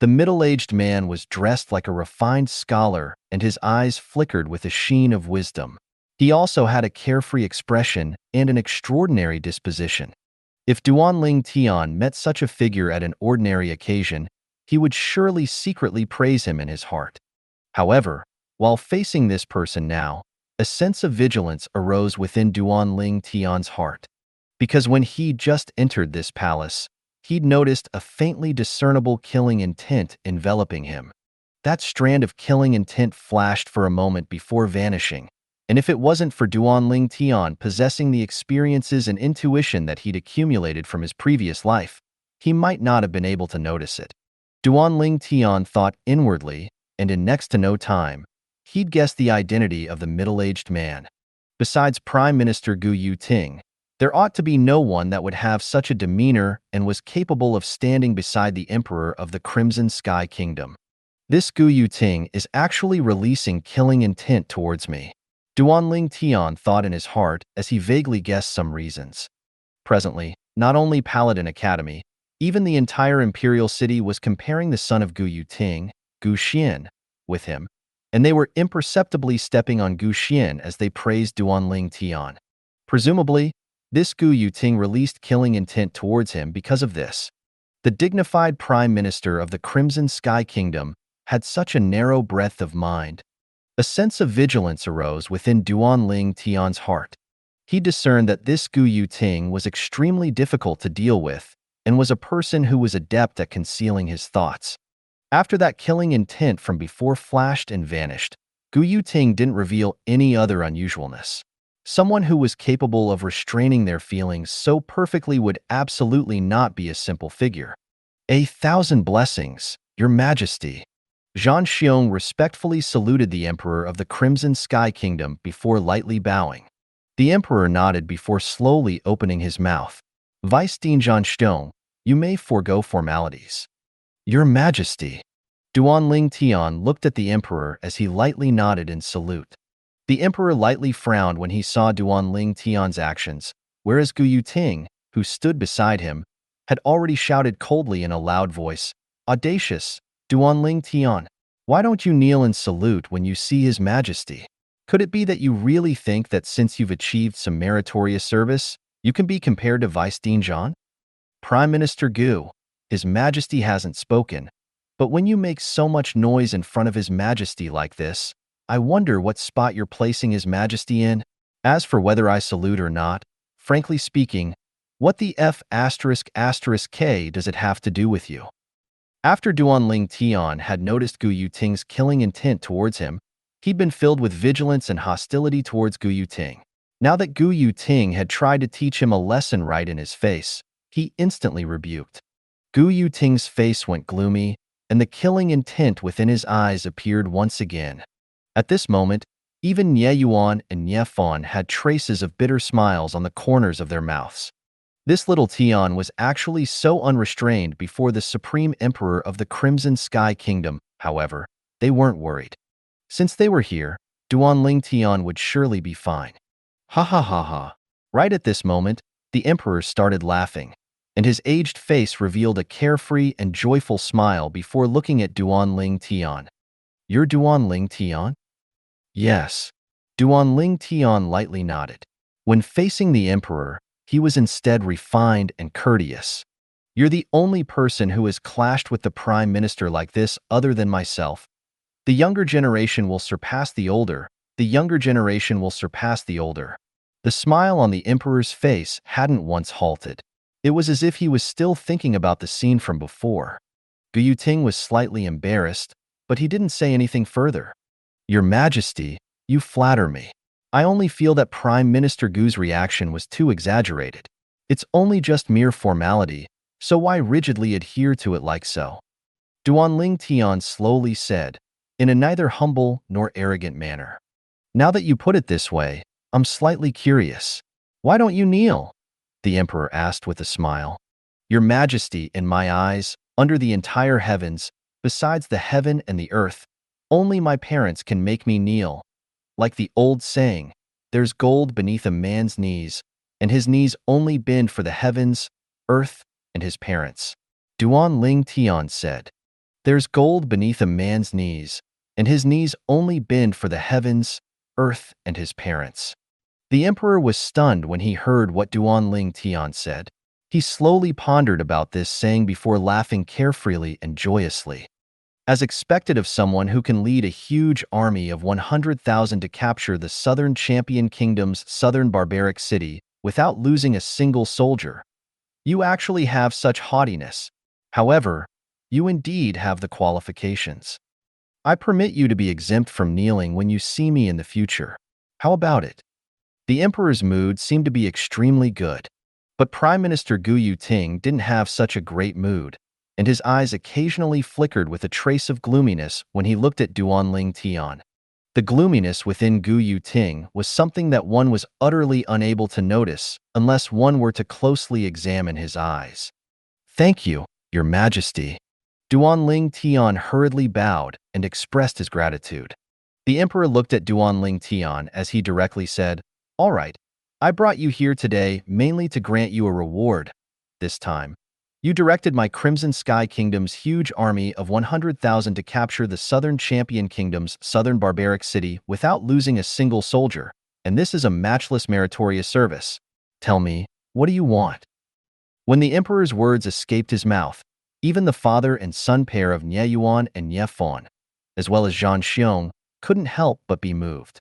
The middle-aged man was dressed like a refined scholar, and his eyes flickered with a sheen of wisdom. He also had a carefree expression and an extraordinary disposition. If Duanling Tian met such a figure at an ordinary occasion, he would surely secretly praise him in his heart. However, while facing this person now, a sense of vigilance arose within Duanling Tian's heart. Because when he just entered this palace, he'd noticed a faintly discernible killing intent enveloping him. That strand of killing intent flashed for a moment before vanishing, and if it wasn't for Duanling Tian possessing the experiences and intuition that he'd accumulated from his previous life, he might not have been able to notice it. Duanling Tian thought inwardly, and in next to no time, he'd guessed the identity of the middle-aged man. Besides Prime Minister Gu Yuting, there ought to be no one that would have such a demeanor and was capable of standing beside the Emperor of the Crimson Sky Kingdom. This Gu Yuting is actually releasing killing intent towards me. Duanling Tian thought in his heart as he vaguely guessed some reasons. Presently, not only Paladin Academy, even the entire Imperial City was comparing the son of Gu Yuting, Gu Xian, with him, and they were imperceptibly stepping on Gu Xian as they praised Duanling Tian. Presumably, this Gu Yuting released killing intent towards him because of this. The dignified Prime Minister of the Crimson Sky Kingdom had such a narrow breadth of mind. A sense of vigilance arose within Duanling Tian's heart. He discerned that this Gu Yuting was extremely difficult to deal with and was a person who was adept at concealing his thoughts. After that killing intent from before flashed and vanished, Gu Yuting didn't reveal any other unusualness. Someone who was capable of restraining their feelings so perfectly would absolutely not be a simple figure. 1,000 blessings, Your Majesty. Zhang Xiong respectfully saluted the Emperor of the Crimson Sky Kingdom before lightly bowing. The Emperor nodded before slowly opening his mouth. Vice Dean Zhang Xiong, you may forego formalities. Your Majesty. Duanling Tian looked at the Emperor as he lightly nodded in salute. The Emperor lightly frowned when he saw Duanling Tian's actions, whereas Gu Yuting, who stood beside him, had already shouted coldly in a loud voice, "Audacious, Duanling Tian, why don't you kneel and salute when you see His Majesty? Could it be that you really think that since you've achieved some meritorious service, you can be compared to Vice Dean Zhang? Prime Minister Gu, His Majesty hasn't spoken, but when you make so much noise in front of His Majesty like this, I wonder what spot you're placing His Majesty in. As for whether I salute or not, frankly speaking, what the F***K does it have to do with you?" After Duanling Tian had noticed Gu Yuting's killing intent towards him, he'd been filled with vigilance and hostility towards Gu Yuting. Now that Gu Yuting had tried to teach him a lesson right in his face, he instantly rebuked. Gu Yuting's face went gloomy, and the killing intent within his eyes appeared once again. At this moment, even Nie Yuan and Nie Fan had traces of bitter smiles on the corners of their mouths. This little Tian was actually so unrestrained before the Supreme Emperor of the Crimson Sky Kingdom, however, they weren't worried. Since they were here, Duanling Tian would surely be fine. Ha ha ha ha. Right at this moment, the Emperor started laughing, and his aged face revealed a carefree and joyful smile before looking at Duanling Tian. You're Duanling Tian? Yes. Duanling Tian lightly nodded. When facing the Emperor, he was instead refined and courteous. You're the only person who has clashed with the Prime Minister like this other than myself. The younger generation will surpass the older. The younger generation will surpass the older. The smile on the Emperor's face hadn't once halted. It was as if he was still thinking about the scene from before. Gu Yuting was slightly embarrassed, but he didn't say anything further. Your Majesty, you flatter me. I only feel that Prime Minister Gu's reaction was too exaggerated. It's only just mere formality, so why rigidly adhere to it like so? Duanling Tian slowly said, in a neither humble nor arrogant manner. Now that you put it this way, I'm slightly curious. Why don't you kneel? The Emperor asked with a smile. Your Majesty, in my eyes, under the entire heavens, besides the heaven and the earth, only my parents can make me kneel. Like the old saying, there's gold beneath a man's knees, and his knees only bend for the heavens, earth, and his parents. Duanling Tian said. There's gold beneath a man's knees, and his knees only bend for the heavens, earth, and his parents. The emperor was stunned when he heard what Duanling Tian said. He slowly pondered about this saying before laughing carefreely and joyously. As expected of someone who can lead a huge army of 100,000 to capture the southern champion kingdom's southern barbaric city without losing a single soldier, you actually have such haughtiness. However, you indeed have the qualifications. I permit you to be exempt from kneeling when you see me in the future. How about it? The emperor's mood seemed to be extremely good, but Prime Minister Gu Yuting didn't have such a great mood, and his eyes occasionally flickered with a trace of gloominess when he looked at Duanling Tian. The gloominess within Gu Yuting was something that one was utterly unable to notice unless one were to closely examine his eyes. "Thank you, Your Majesty." Duanling Tian hurriedly bowed and expressed his gratitude. The emperor looked at Duanling Tian as he directly said, "All right, I brought you here today mainly to grant you a reward. This time, you directed my Crimson Sky Kingdom's huge army of 100,000 to capture the Southern Champion Kingdom's southern barbaric city without losing a single soldier, and this is a matchless meritorious service. Tell me, what do you want?" When the emperor's words escaped his mouth, even the father and son pair of Nye Yuan and Nye Fon, as well as Zhang Xiong, couldn't help but be moved.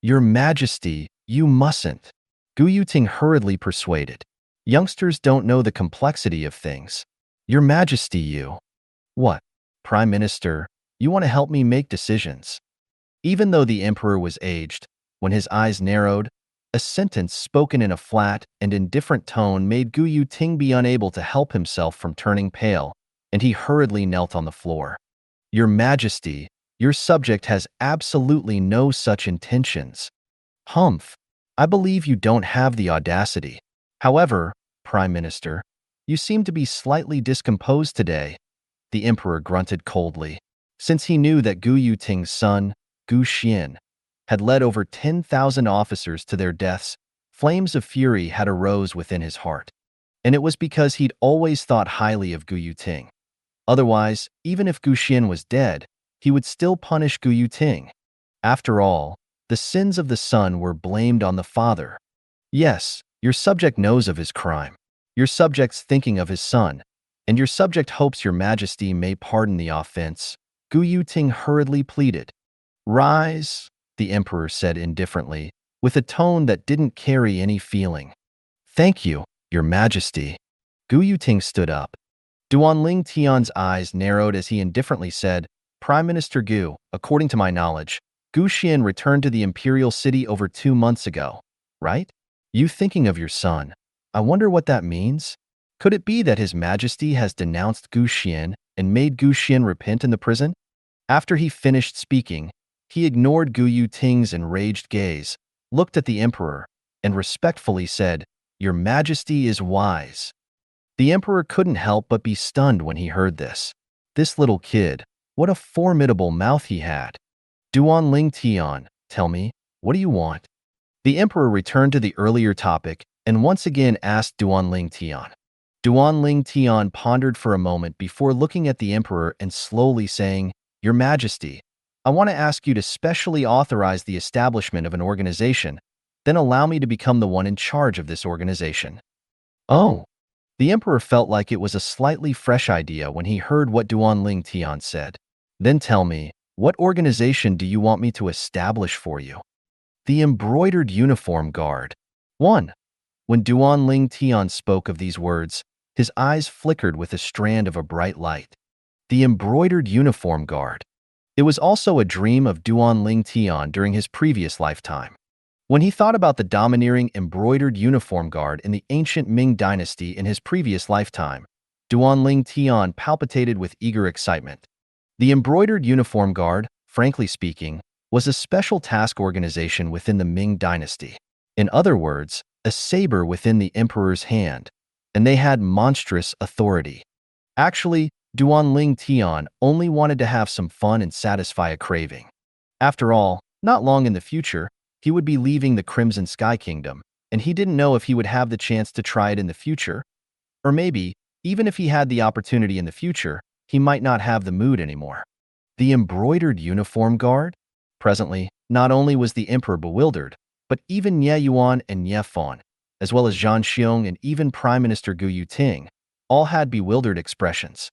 "Your Majesty, you mustn't," Gu Yuting hurriedly persuaded. "Youngsters don't know the complexity of things. Your Majesty, you..." "What? Prime Minister, you want to help me make decisions?" Even though the emperor was aged, when his eyes narrowed, a sentence spoken in a flat and indifferent tone made Gu Yuting be unable to help himself from turning pale, and he hurriedly knelt on the floor. "Your Majesty, your subject has absolutely no such intentions." "Humph, I believe you don't have the audacity. However, Prime Minister, you seem to be slightly discomposed today," the emperor grunted coldly. Since he knew that Gu Yuting's son, Gu Xian, had led over 10,000 officers to their deaths, flames of fury had arose within his heart. And it was because he'd always thought highly of Gu Yuting. Otherwise, even if Gu Xian was dead, he would still punish Gu Yuting. After all, the sins of the son were blamed on the father. Yes, your subject knows of his crime. Your subject's thinking of his son, and your subject hopes your Majesty may pardon the offense, Gu Yuting hurriedly pleaded. "Rise," the emperor said indifferently, with a tone that didn't carry any feeling. "Thank you, Your Majesty." Gu Yuting stood up. Duanling Tian's eyes narrowed as he indifferently said, "Prime Minister Gu, according to my knowledge, Gu Xian returned to the imperial city over 2 months ago, right? You thinking of your son. I wonder what that means? Could it be that His Majesty has denounced Gu Xian and made Gu Xian repent in the prison?" After he finished speaking, he ignored Gu Yuting's enraged gaze, looked at the emperor, and respectfully said, "Your Majesty is wise." The emperor couldn't help but be stunned when he heard this. This little kid, what a formidable mouth he had. "Duanling Tian, tell me, what do you want?" The emperor returned to the earlier topic and once again asked Duanling Tian. Duanling Tian pondered for a moment before looking at the emperor and slowly saying, "Your Majesty, I want to ask you to specially authorize the establishment of an organization, then allow me to become the one in charge of this organization." "Oh." The emperor felt like it was a slightly fresh idea when he heard what Duanling Tian said. "Then tell me, what organization do you want me to establish for you?" "The Embroidered Uniform Guard." 1. When Duanling Tian spoke of these words, his eyes flickered with a strand of a bright light. The Embroidered Uniform Guard. It was also a dream of Duanling Tian during his previous lifetime. When he thought about the domineering Embroidered Uniform Guard in the ancient Ming dynasty in his previous lifetime, Duanling Tian palpitated with eager excitement. The Embroidered Uniform Guard, frankly speaking, was a special task organization within the Ming dynasty. In other words, a saber within the emperor's hand, and they had monstrous authority. Actually, Duanling Tian only wanted to have some fun and satisfy a craving. After all, not long in the future, he would be leaving the Crimson Sky Kingdom, and he didn't know if he would have the chance to try it in the future. Or maybe, even if he had the opportunity in the future, he might not have the mood anymore. The embroidered uniform guard? Presently, not only was the emperor bewildered, but even Nye Yuan and Nye Fan, as well as Zhang Xiong and even Prime Minister Gu Yuting, all had bewildered expressions.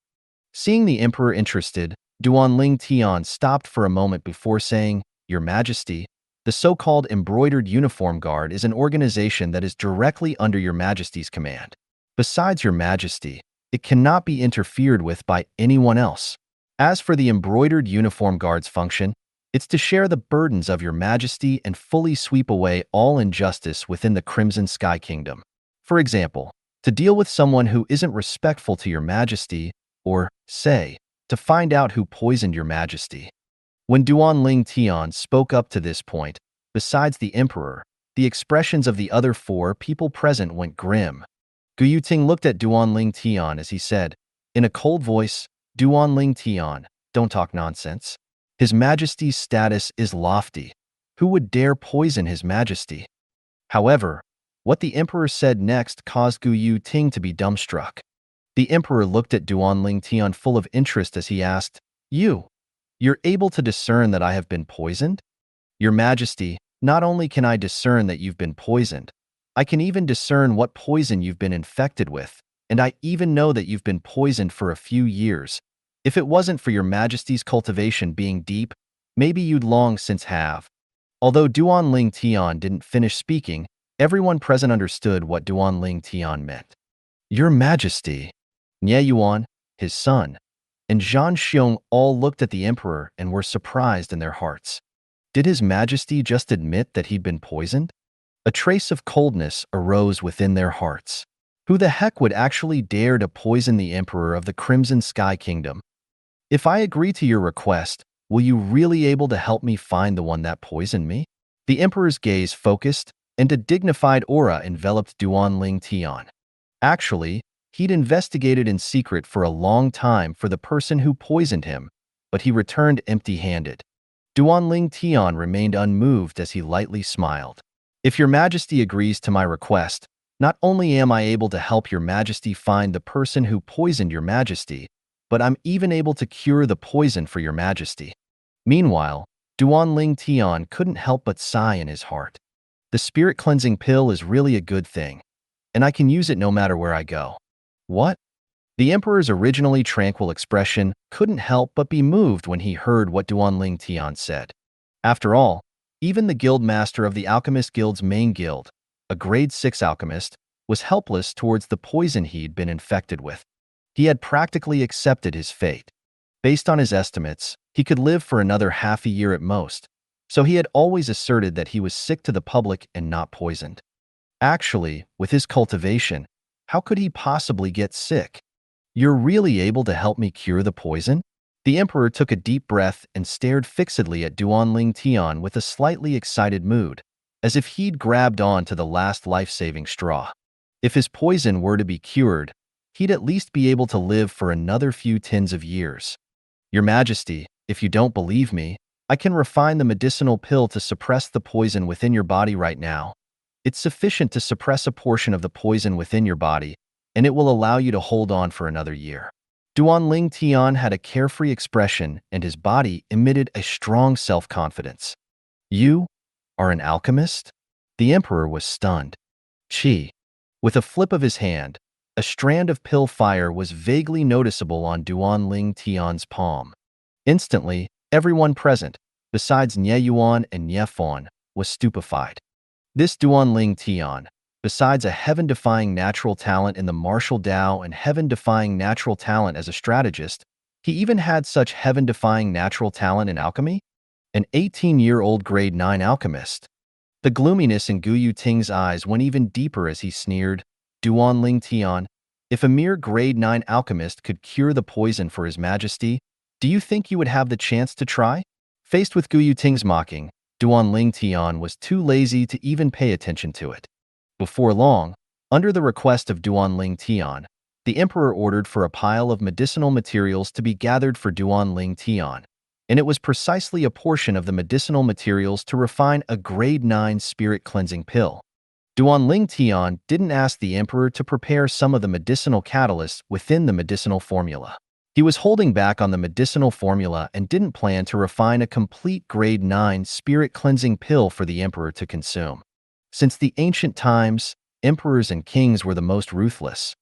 Seeing the emperor interested, Duanling Tian stopped for a moment before saying, "Your Majesty, the so-called embroidered uniform guard is an organization that is directly under your Majesty's command. Besides your Majesty, it cannot be interfered with by anyone else. As for the embroidered uniform guard's function, it's to share the burdens of your Majesty and fully sweep away all injustice within the Crimson Sky Kingdom. For example, to deal with someone who isn't respectful to your Majesty, or, say, to find out who poisoned your Majesty." When Duanling Tian spoke up to this point, besides the emperor, the expressions of the other four people present went grim. Gu Yuting looked at Duanling Tian as he said, in a cold voice, "Duanling Tian, don't talk nonsense. His Majesty's status is lofty. Who would dare poison His Majesty?" However, what the emperor said next caused Gu Yuting to be dumbstruck. The emperor looked at Duanling Tian full of interest as he asked, You're able to discern that I have been poisoned? Your Majesty, not only can I discern that you've been poisoned, I can even discern what poison you've been infected with, and I even know that you've been poisoned for a few years. If it wasn't for your Majesty's cultivation being deep, maybe you'd long since have." Although Duanling Tian didn't finish speaking, everyone present understood what Duanling Tian meant. "Your Majesty." Nye Yuan, his son, and Zhang Xiong all looked at the emperor and were surprised in their hearts. Did His Majesty just admit that he'd been poisoned? A trace of coldness arose within their hearts. Who the heck would actually dare to poison the emperor of the Crimson Sky Kingdom? "If I agree to your request, will you really able to help me find the one that poisoned me?" The emperor's gaze focused, and a dignified aura enveloped Duanling Tian. Actually, he'd investigated in secret for a long time for the person who poisoned him, but he returned empty-handed. Duanling Tian remained unmoved as he lightly smiled. "If your Majesty agrees to my request, not only am I able to help your Majesty find the person who poisoned your Majesty, but I'm even able to cure the poison for your Majesty." Meanwhile, Duanling Tian couldn't help but sigh in his heart. The spirit cleansing pill is really a good thing, and I can use it no matter where I go. What? The emperor's originally tranquil expression couldn't help but be moved when he heard what Duanling Tian said. After all, even the guild master of the Alchemist Guild's main guild, a grade 6 alchemist, was helpless towards the poison he'd been infected with. He had practically accepted his fate. Based on his estimates, he could live for another half a year at most, so he had always asserted that he was sick to the public and not poisoned. Actually, with his cultivation, how could he possibly get sick? "You're really able to help me cure the poison?" The emperor took a deep breath and stared fixedly at Duanling Tian with a slightly excited mood, as if he'd grabbed on to the last life-saving straw. If his poison were to be cured, he'd at least be able to live for another few tens of years. "Your Majesty, if you don't believe me, I can refine the medicinal pill to suppress the poison within your body right now. It's sufficient to suppress a portion of the poison within your body, and it will allow you to hold on for another year." Duanling Tian had a carefree expression, and his body emitted a strong self-confidence. "You are an alchemist?" The emperor was stunned. "Chi." With a flip of his hand, a strand of pill fire was vaguely noticeable on Duanling Tian's palm. Instantly, everyone present, besides Nye Yuan and Nye Fan, was stupefied. This Duanling Tian, besides a heaven-defying natural talent in the martial Tao and heaven-defying natural talent as a strategist, he even had such heaven-defying natural talent in alchemy? An 18-year-old grade 9 alchemist. The gloominess in Gu Yuting's eyes went even deeper as he sneered, "Duanling Tian, if a mere grade 9 alchemist could cure the poison for His Majesty, do you think you would have the chance to try?" Faced with Gu Yuting's mocking, Duanling Tian was too lazy to even pay attention to it. Before long, under the request of Duanling Tian, the emperor ordered for a pile of medicinal materials to be gathered for Duanling Tian, and it was precisely a portion of the medicinal materials to refine a grade 9 spirit cleansing pill. Duanling Tian didn't ask the emperor to prepare some of the medicinal catalysts within the medicinal formula. He was holding back on the medicinal formula and didn't plan to refine a complete grade 9 spirit cleansing pill for the emperor to consume. Since the ancient times, emperors and kings were the most ruthless.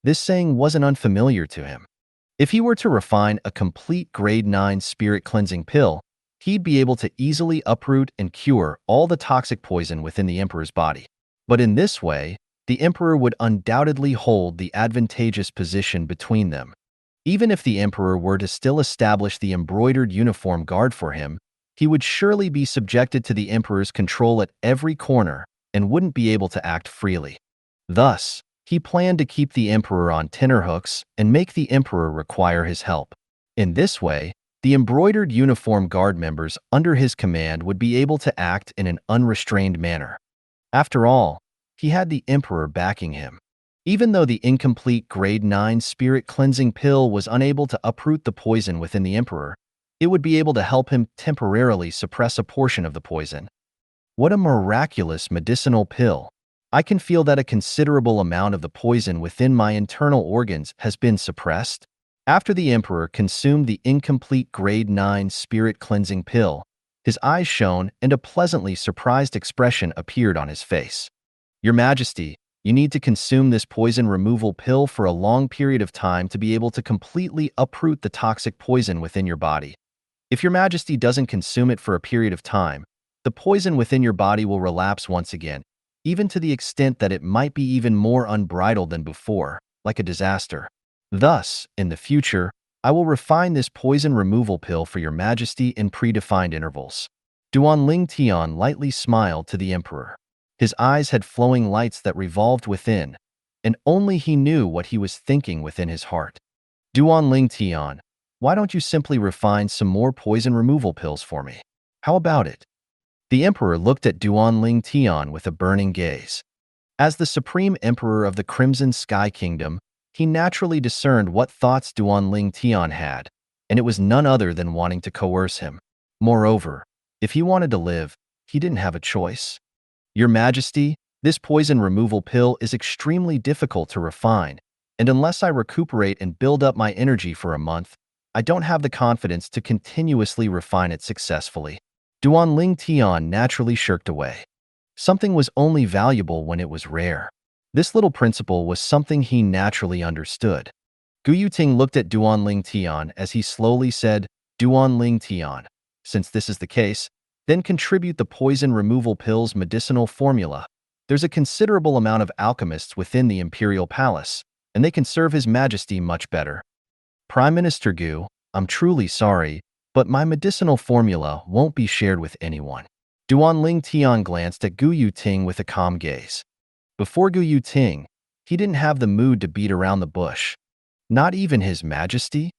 This saying wasn't unfamiliar to him. If he were to refine a complete grade 9 spirit cleansing pill, he'd be able to easily uproot and cure all the toxic poison within the emperor's body. But in this way, the emperor would undoubtedly hold the advantageous position between them. Even if the emperor were to still establish the embroidered uniform guard for him, he would surely be subjected to the emperor's control at every corner and wouldn't be able to act freely. Thus, he planned to keep the emperor on tenterhooks and make the emperor require his help. In this way, the embroidered uniform guard members under his command would be able to act in an unrestrained manner. After all, he had the emperor backing him. Even though the incomplete grade 9 spirit cleansing pill was unable to uproot the poison within the emperor, it would be able to help him temporarily suppress a portion of the poison. What a miraculous medicinal pill! I can feel that a considerable amount of the poison within my internal organs has been suppressed. After the emperor consumed the incomplete grade 9 spirit cleansing pill, his eyes shone and a pleasantly surprised expression appeared on his face. Your Majesty, you need to consume this poison removal pill for a long period of time to be able to completely uproot the toxic poison within your body. If your Majesty doesn't consume it for a period of time, the poison within your body will relapse once again, even to the extent that it might be even more unbridled than before, like a disaster. Thus, in the future, I will refine this poison removal pill for your Majesty in predefined intervals. Duanling Tian lightly smiled to the emperor. His eyes had flowing lights that revolved within, and only he knew what he was thinking within his heart. Duanling Tian, why don't you simply refine some more poison removal pills for me? How about it? The emperor looked at Duanling Tian with a burning gaze. As the supreme emperor of the Crimson Sky Kingdom, he naturally discerned what thoughts Duanling Tian had, and it was none other than wanting to coerce him. Moreover, if he wanted to live, he didn't have a choice. Your Majesty, this poison removal pill is extremely difficult to refine, and unless I recuperate and build up my energy for a month, I don't have the confidence to continuously refine it successfully. Duanling Tian naturally shirked away. Something was only valuable when it was rare. This little principle was something he naturally understood. Gu Yuting looked at Duanling Tian as he slowly said, Duanling Tian, since this is the case, then contribute the poison removal pill's medicinal formula. There's a considerable amount of alchemists within the Imperial Palace, and they can serve His Majesty much better. Prime Minister Gu, I'm truly sorry, but my medicinal formula won't be shared with anyone. Duanling Tian glanced at Gu Yuting with a calm gaze. Before Gu Yuting, he didn't have the mood to beat around the bush. Not even His Majesty?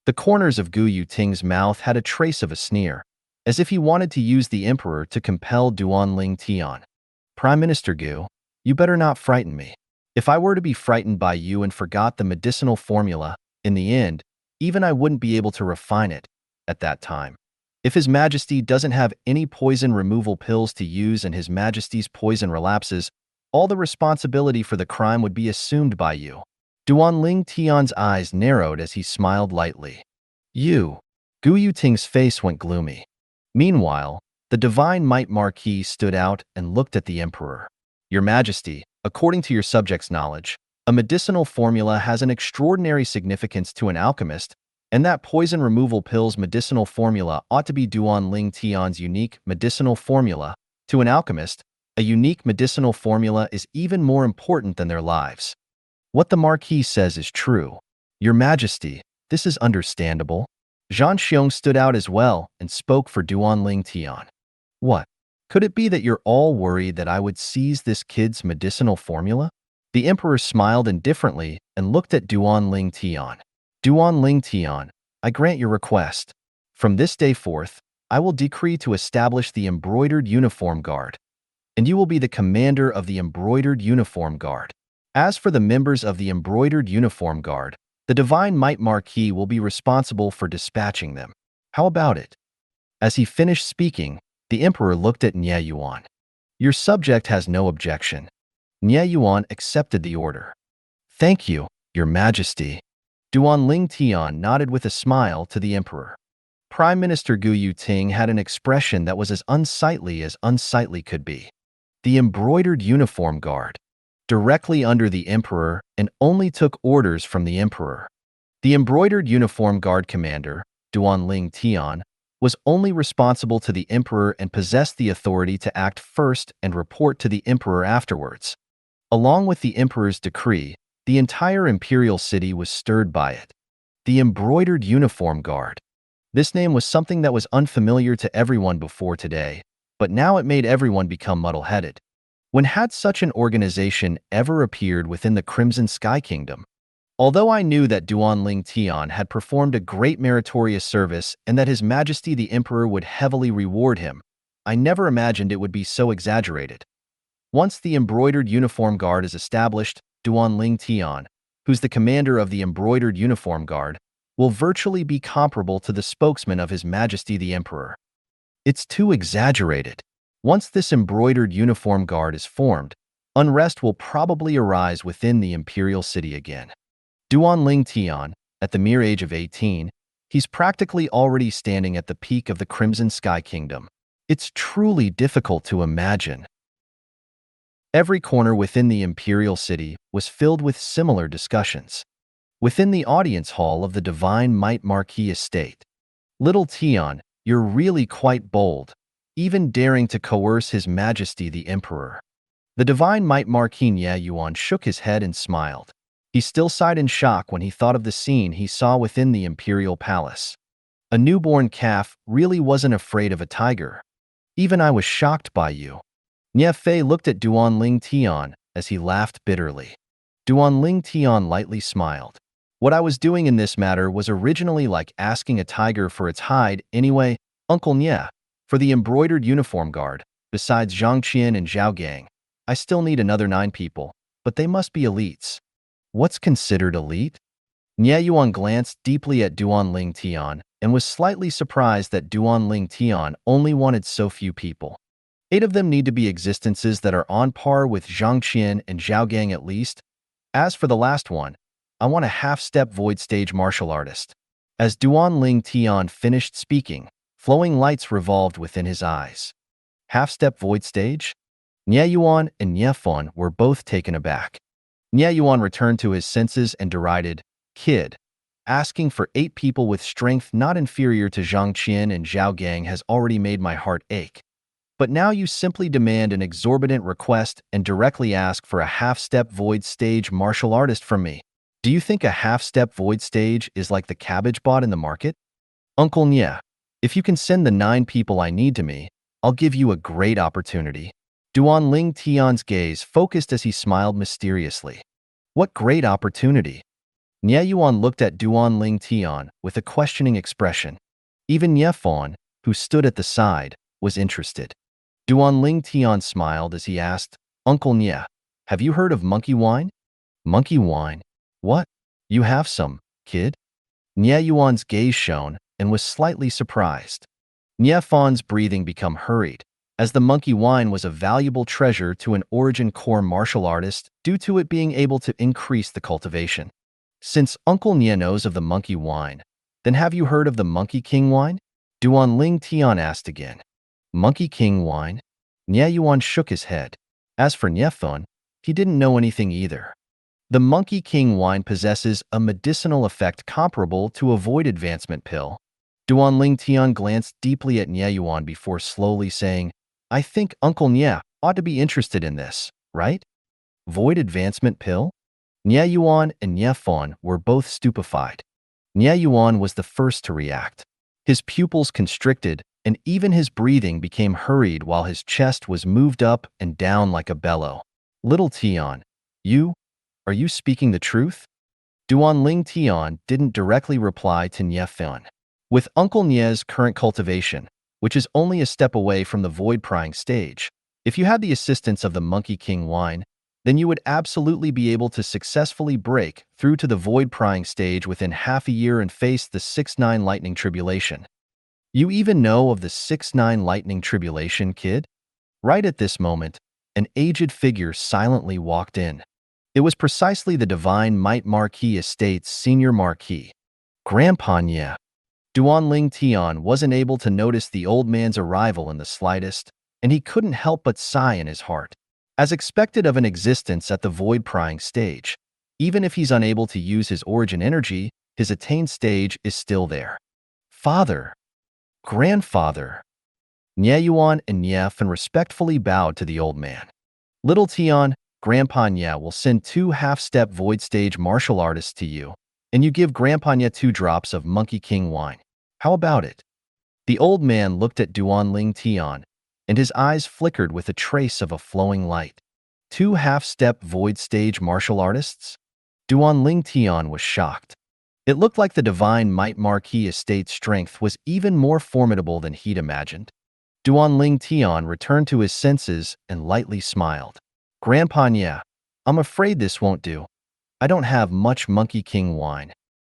The corners of Gu Yuting's mouth had a trace of a sneer, as if he wanted to use the emperor to compel Duanling Tian. Prime Minister Gu, you better not frighten me. If I were to be frightened by you and forgot the medicinal formula, in the end, even I wouldn't be able to refine it at that time. If His Majesty doesn't have any poison removal pills to use and His Majesty's poison relapses, all the responsibility for the crime would be assumed by you. Duanling Tian's eyes narrowed as he smiled lightly. You. Gu Yuting's face went gloomy. Meanwhile, the Divine Might Marquis stood out and looked at the emperor. Your Majesty, according to your subjects' knowledge, a medicinal formula has an extraordinary significance to an alchemist, and that poison removal pill's medicinal formula ought to be Duanling Tian's unique medicinal formula. To an alchemist, a unique medicinal formula is even more important than their lives. What the Marquis says is true. Your Majesty, this is understandable. Zhang Xiong stood out as well and spoke for Duanling Tian. What? Could it be that you're all worried that I would seize this kid's medicinal formula? The emperor smiled indifferently and looked at Duanling Tian. Duanling Tian, I grant your request. From this day forth, I will decree to establish the Embroidered Uniform Guard, and you will be the commander of the Embroidered Uniform Guard. As for the members of the Embroidered Uniform Guard, the Divine Might Marquis will be responsible for dispatching them. How about it? As he finished speaking, the emperor looked at Nye Yuan. Your subject has no objection. Nye Yuan accepted the order. Thank you, Your Majesty. Duan Tian nodded with a smile to the emperor. Prime Minister Gu Yuting had an expression that was as unsightly could be. The embroidered uniform guard, directly under the emperor and only took orders from the emperor. The embroidered uniform guard commander, Duan Tian, was only responsible to the emperor and possessed the authority to act first and report to the emperor afterwards. Along with the emperor's decree, the entire imperial city was stirred by it. The embroidered uniform guard. This name was something that was unfamiliar to everyone before today, but now it made everyone become muddle-headed. When had such an organization ever appeared within the Crimson Sky Kingdom? Although I knew that Duan Tian had performed a great meritorious service and that His Majesty the Emperor would heavily reward him, I never imagined it would be so exaggerated. Once the embroidered uniform guard is established, Duan Tian, who's the commander of the embroidered uniform guard, will virtually be comparable to the spokesman of His Majesty the Emperor. It's too exaggerated. Once this embroidered uniform guard is formed, unrest will probably arise within the imperial city again. Duan Tian, at the mere age of 18, he's practically already standing at the peak of the Crimson Sky Kingdom. It's truly difficult to imagine. Every corner within the imperial city was filled with similar discussions. Within the audience hall of the Divine Might Marquis estate, Little Tian, you're really quite bold, even daring to coerce His Majesty the Emperor. The Divine Might Marquis Nye Yuan shook his head and smiled. He still sighed in shock when he thought of the scene he saw within the imperial palace. A newborn calf really wasn't afraid of a tiger. Even I was shocked by you. Nye Fei looked at Duan Tian as he laughed bitterly. Duan Tian lightly smiled. What I was doing in this matter was originally like asking a tiger for its hide anyway, Uncle Nye. For the embroidered uniform guard, besides Zhang Qian and Zhao Gang, I still need another 9 people, but they must be elites. What's considered elite? Nye Yuan glanced deeply at Duan Tian and was slightly surprised that Duan Tian only wanted so few people. 8 of them need to be existences that are on par with Zhang Qian and Zhao Gang at least. As for the last one, I want a half-step void stage martial artist. As Duan Tian finished speaking, flowing lights revolved within his eyes. Half-step void stage? Nye Yuan and Nye Fon were both taken aback. Nye Yuan returned to his senses and derided, "Kid, asking for 8 people with strength not inferior to Zhang Qian and Zhao Gang has already made my heart ache. But now you simply demand an exorbitant request and directly ask for a half-step void stage martial artist from me. Do you think a half-step void stage is like the cabbage bot in the market? Uncle Nye, if you can send the 9 people I need to me, I'll give you a great opportunity." Duan Tian's gaze focused as he smiled mysteriously. What great opportunity! Nye Yuan looked at Duan Tian with a questioning expression. Even Nye Fon, who stood at the side, was interested. Duan Tian smiled as he asked, "Uncle Nye, have you heard of monkey wine?" Monkey wine? What? You have some, kid? Nye Yuan's gaze shone and was slightly surprised. Nye Fon's breathing became hurried, as the monkey wine was a valuable treasure to an origin core martial artist due to it being able to increase the cultivation. Since Uncle Nye knows of the monkey wine, then have you heard of the Monkey King wine? Duan Tian asked again. Monkey King wine? Nye Yuan shook his head. As for Nye Fon, he didn't know anything either. The Monkey King wine possesses a medicinal effect comparable to a void advancement pill. Duan Tian glanced deeply at Nye Yuan before slowly saying, "I think Uncle Nye ought to be interested in this, right? Void advancement pill?" Nye Yuan and Nye Fon were both stupefied. Nye Yuan was the first to react. His pupils constricted, and even his breathing became hurried while his chest was moved up and down like a bellow. Little Tian, are you speaking the truth? Duan Tian didn't directly reply to Nye Fon. With Uncle Nye's current cultivation, which is only a step away from the void prying stage, if you had the assistance of the Monkey King wine, then you would absolutely be able to successfully break through to the void prying stage within half a year and face the 6-9 lightning tribulation. You even know of the 6-9 lightning tribulation, kid? Right at this moment, an aged figure silently walked in. It was precisely the Divine Might Marquis Estate's senior marquis, Grandpa Nye. Duanling Tian wasn't able to notice the old man's arrival in the slightest, and he couldn't help but sigh in his heart. As expected of an existence at the void-prying stage, even if he's unable to use his origin energy, his attained stage is still there. Father, grandfather. Nye Yuan and Nye Fen respectfully bowed to the old man. Little Tian, Grandpa Nye will send 2 half-step void stage martial artists to you, and you give Grandpa Nye 2 drops of Monkey King wine. How about it? The old man looked at Duanling Tian, and his eyes flickered with a trace of a flowing light. 2 half-step void stage martial artists? Duanling Tian was shocked. It looked like the Divine Might Marquis Estate's strength was even more formidable than he'd imagined. Duanling Tian returned to his senses and lightly smiled. Grandpa Nye, I'm afraid this won't do. I don't have much Monkey King wine.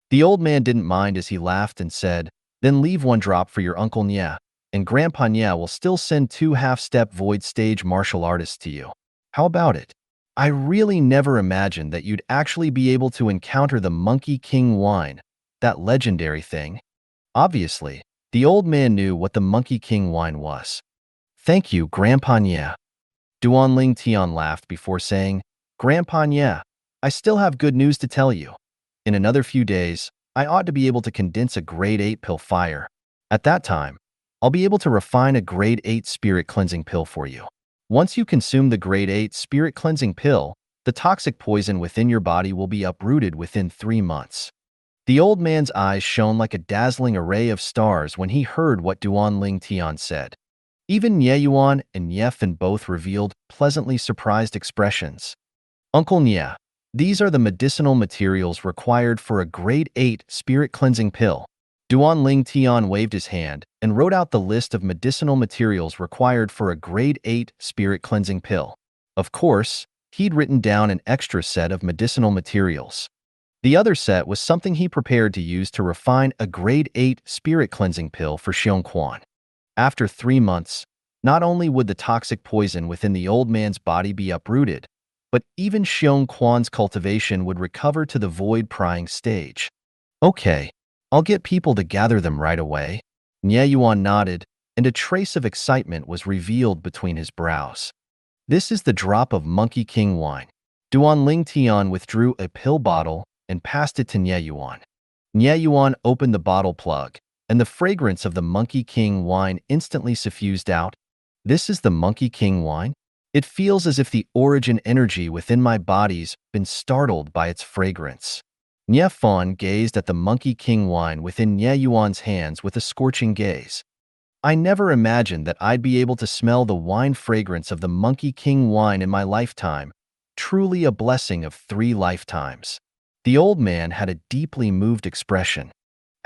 The old man didn't mind as he laughed and said, then leave 1 drop for your Uncle Nye, and Grandpa Nye will still send 2 half-step void stage martial artists to you. How about it? I really never imagined that you'd actually be able to encounter the Monkey King wine, that legendary thing. Obviously, the old man knew what the Monkey King wine was. Thank you, Grandpa Nye. Duanling Tian laughed before saying, Grandpa Nye, I still have good news to tell you. In another few days, I ought to be able to condense a grade 8 pill fire. At that time, I'll be able to refine a grade 8 spirit cleansing pill for you. Once you consume the grade 8 spirit cleansing pill, the toxic poison within your body will be uprooted within 3 months. The old man's eyes shone like a dazzling array of stars when he heard what Duanling Tian said. Even Nye Yuan and Nye Fen both revealed pleasantly surprised expressions. Uncle Nye, these are the medicinal materials required for a grade 8 spirit cleansing pill. Duanling Tian waved his hand and wrote out the list of medicinal materials required for a grade 8 spirit cleansing pill. Of course, he'd written down an extra set of medicinal materials. The other set was something he prepared to use to refine a grade 8 spirit cleansing pill for Xiong Quan. After 3 months, not only would the toxic poison within the old man's body be uprooted, but even Xiong Quan's cultivation would recover to the void-prying stage. Okay, I'll get people to gather them right away. Nye Yuan nodded, and a trace of excitement was revealed between his brows. This is the drop of Monkey King wine. Duanling Tian withdrew a pill bottle and passed it to Nye Yuan. Nye Yuan opened the bottle plug, and the fragrance of the Monkey King wine instantly suffused out. This is the Monkey King wine? It feels as if the origin energy within my body's been startled by its fragrance. Nye Fan gazed at the Monkey King wine within Nye Yuan's hands with a scorching gaze. I never imagined that I'd be able to smell the wine fragrance of the Monkey King wine in my lifetime. Truly a blessing of 3 lifetimes. The old man had a deeply moved expression.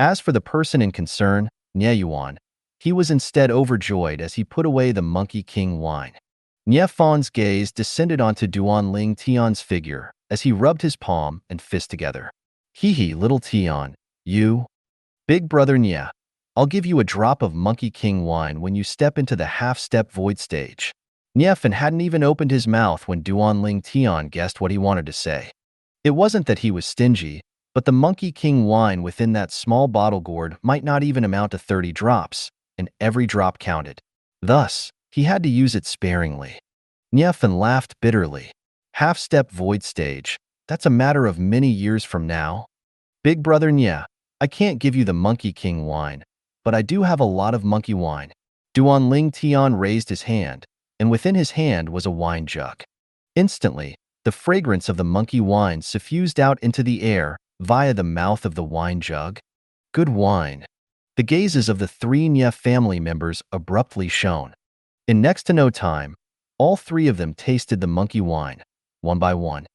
As for the person in concern, Nye Yuan, he was instead overjoyed as he put away the Monkey King wine. Nye Fan's gaze descended onto Duanling Tian's figure as he rubbed his palm and fist together. Hee little Tian, you. Big brother Nye, I'll give you a drop of Monkey King wine when you step into the half-step void stage. Nye Fen hadn't even opened his mouth when Duanling Tian guessed what he wanted to say. It wasn't that he was stingy, but the Monkey King wine within that small bottle gourd might not even amount to 30 drops, and every drop counted. Thus, he had to use it sparingly. Nye Fen laughed bitterly. Half-step void stage, that's a matter of many years from now. Big brother Nye, I can't give you the Monkey King wine, but I do have a lot of monkey wine. Duanling Tian raised his hand, and within his hand was a wine jug. Instantly, the fragrance of the monkey wine suffused out into the air via the mouth of the wine jug. Good wine. The gazes of the 3 Nye family members abruptly shone. In next to no time, all 3 of them tasted the monkey wine, one by one.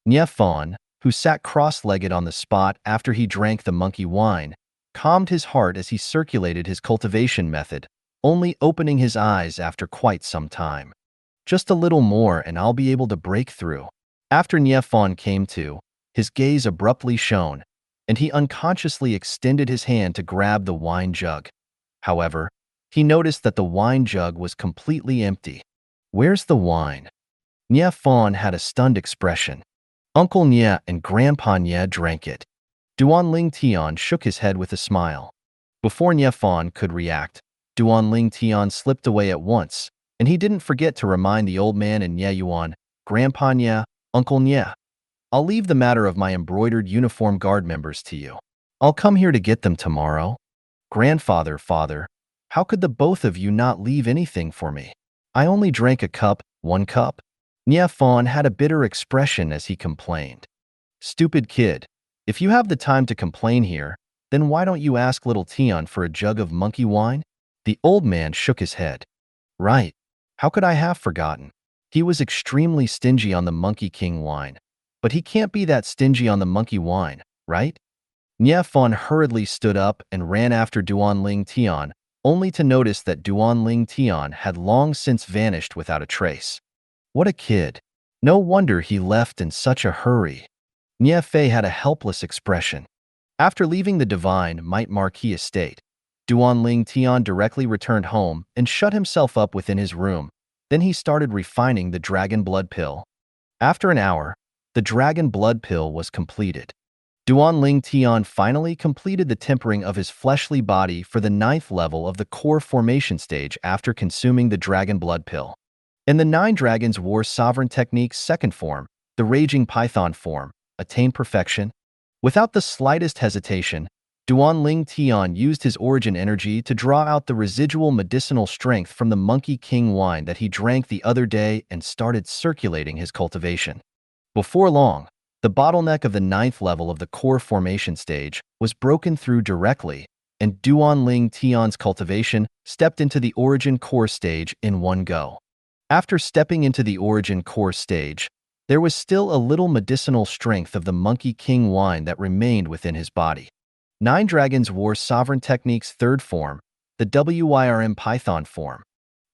Nye Fan, who sat cross-legged on the spot after he drank the monkey wine, calmed his heart as he circulated his cultivation method, only opening his eyes after quite some time. Just a little more and I'll be able to break through. After Nye Fan came to, his gaze abruptly shone, and he unconsciously extended his hand to grab the wine jug. However, he noticed that the wine jug was completely empty. Where's the wine? Nye Fan had a stunned expression. Uncle Nya and Grandpa Nya drank it. Duanling Tian shook his head with a smile. Before Nya Fan could react, Duanling Tian slipped away at once, and he didn't forget to remind the old man and Nya Yuan, Grandpa Nya, Uncle Nya. I'll leave the matter of my embroidered uniform guard members to you. I'll come here to get them tomorrow. Grandfather, father, how could the both of you not leave anything for me? I only drank a cup, 1 cup. Nya Fan had a bitter expression as he complained. Stupid kid, if you have the time to complain here, then why don't you ask little Tian for a jug of monkey wine? The old man shook his head. Right. How could I have forgotten? He was extremely stingy on the Monkey King wine. But he can't be that stingy on the monkey wine, right? Nya Fan hurriedly stood up and ran after Duanling Tian, only to notice that Duanling Tian had long since vanished without a trace. What a kid. No wonder he left in such a hurry. Nya Fei had a helpless expression. After leaving the Divine Might Marquis estate, Duanling Tian directly returned home and shut himself up within his room. Then he started refining the dragon blood pill. After an hour, the dragon blood pill was completed. Duanling Tian finally completed the tempering of his fleshly body for the 9th level of the core formation stage after consuming the dragon blood pill. In the 9 Dragons War Sovereign Technique's 2nd form, the Raging Python form, attained perfection. Without the slightest hesitation, Duanling Tian used his origin energy to draw out the residual medicinal strength from the Monkey King wine that he drank the other day and started circulating his cultivation. Before long, the bottleneck of the 9th level of the core formation stage was broken through directly, and Duanling Tian's cultivation stepped into the origin core stage in one go. After stepping into the origin core stage, there was still a little medicinal strength of the Monkey King wine that remained within his body. 9 Dragons War Sovereign Technique's 3rd form, the WYRM Python form.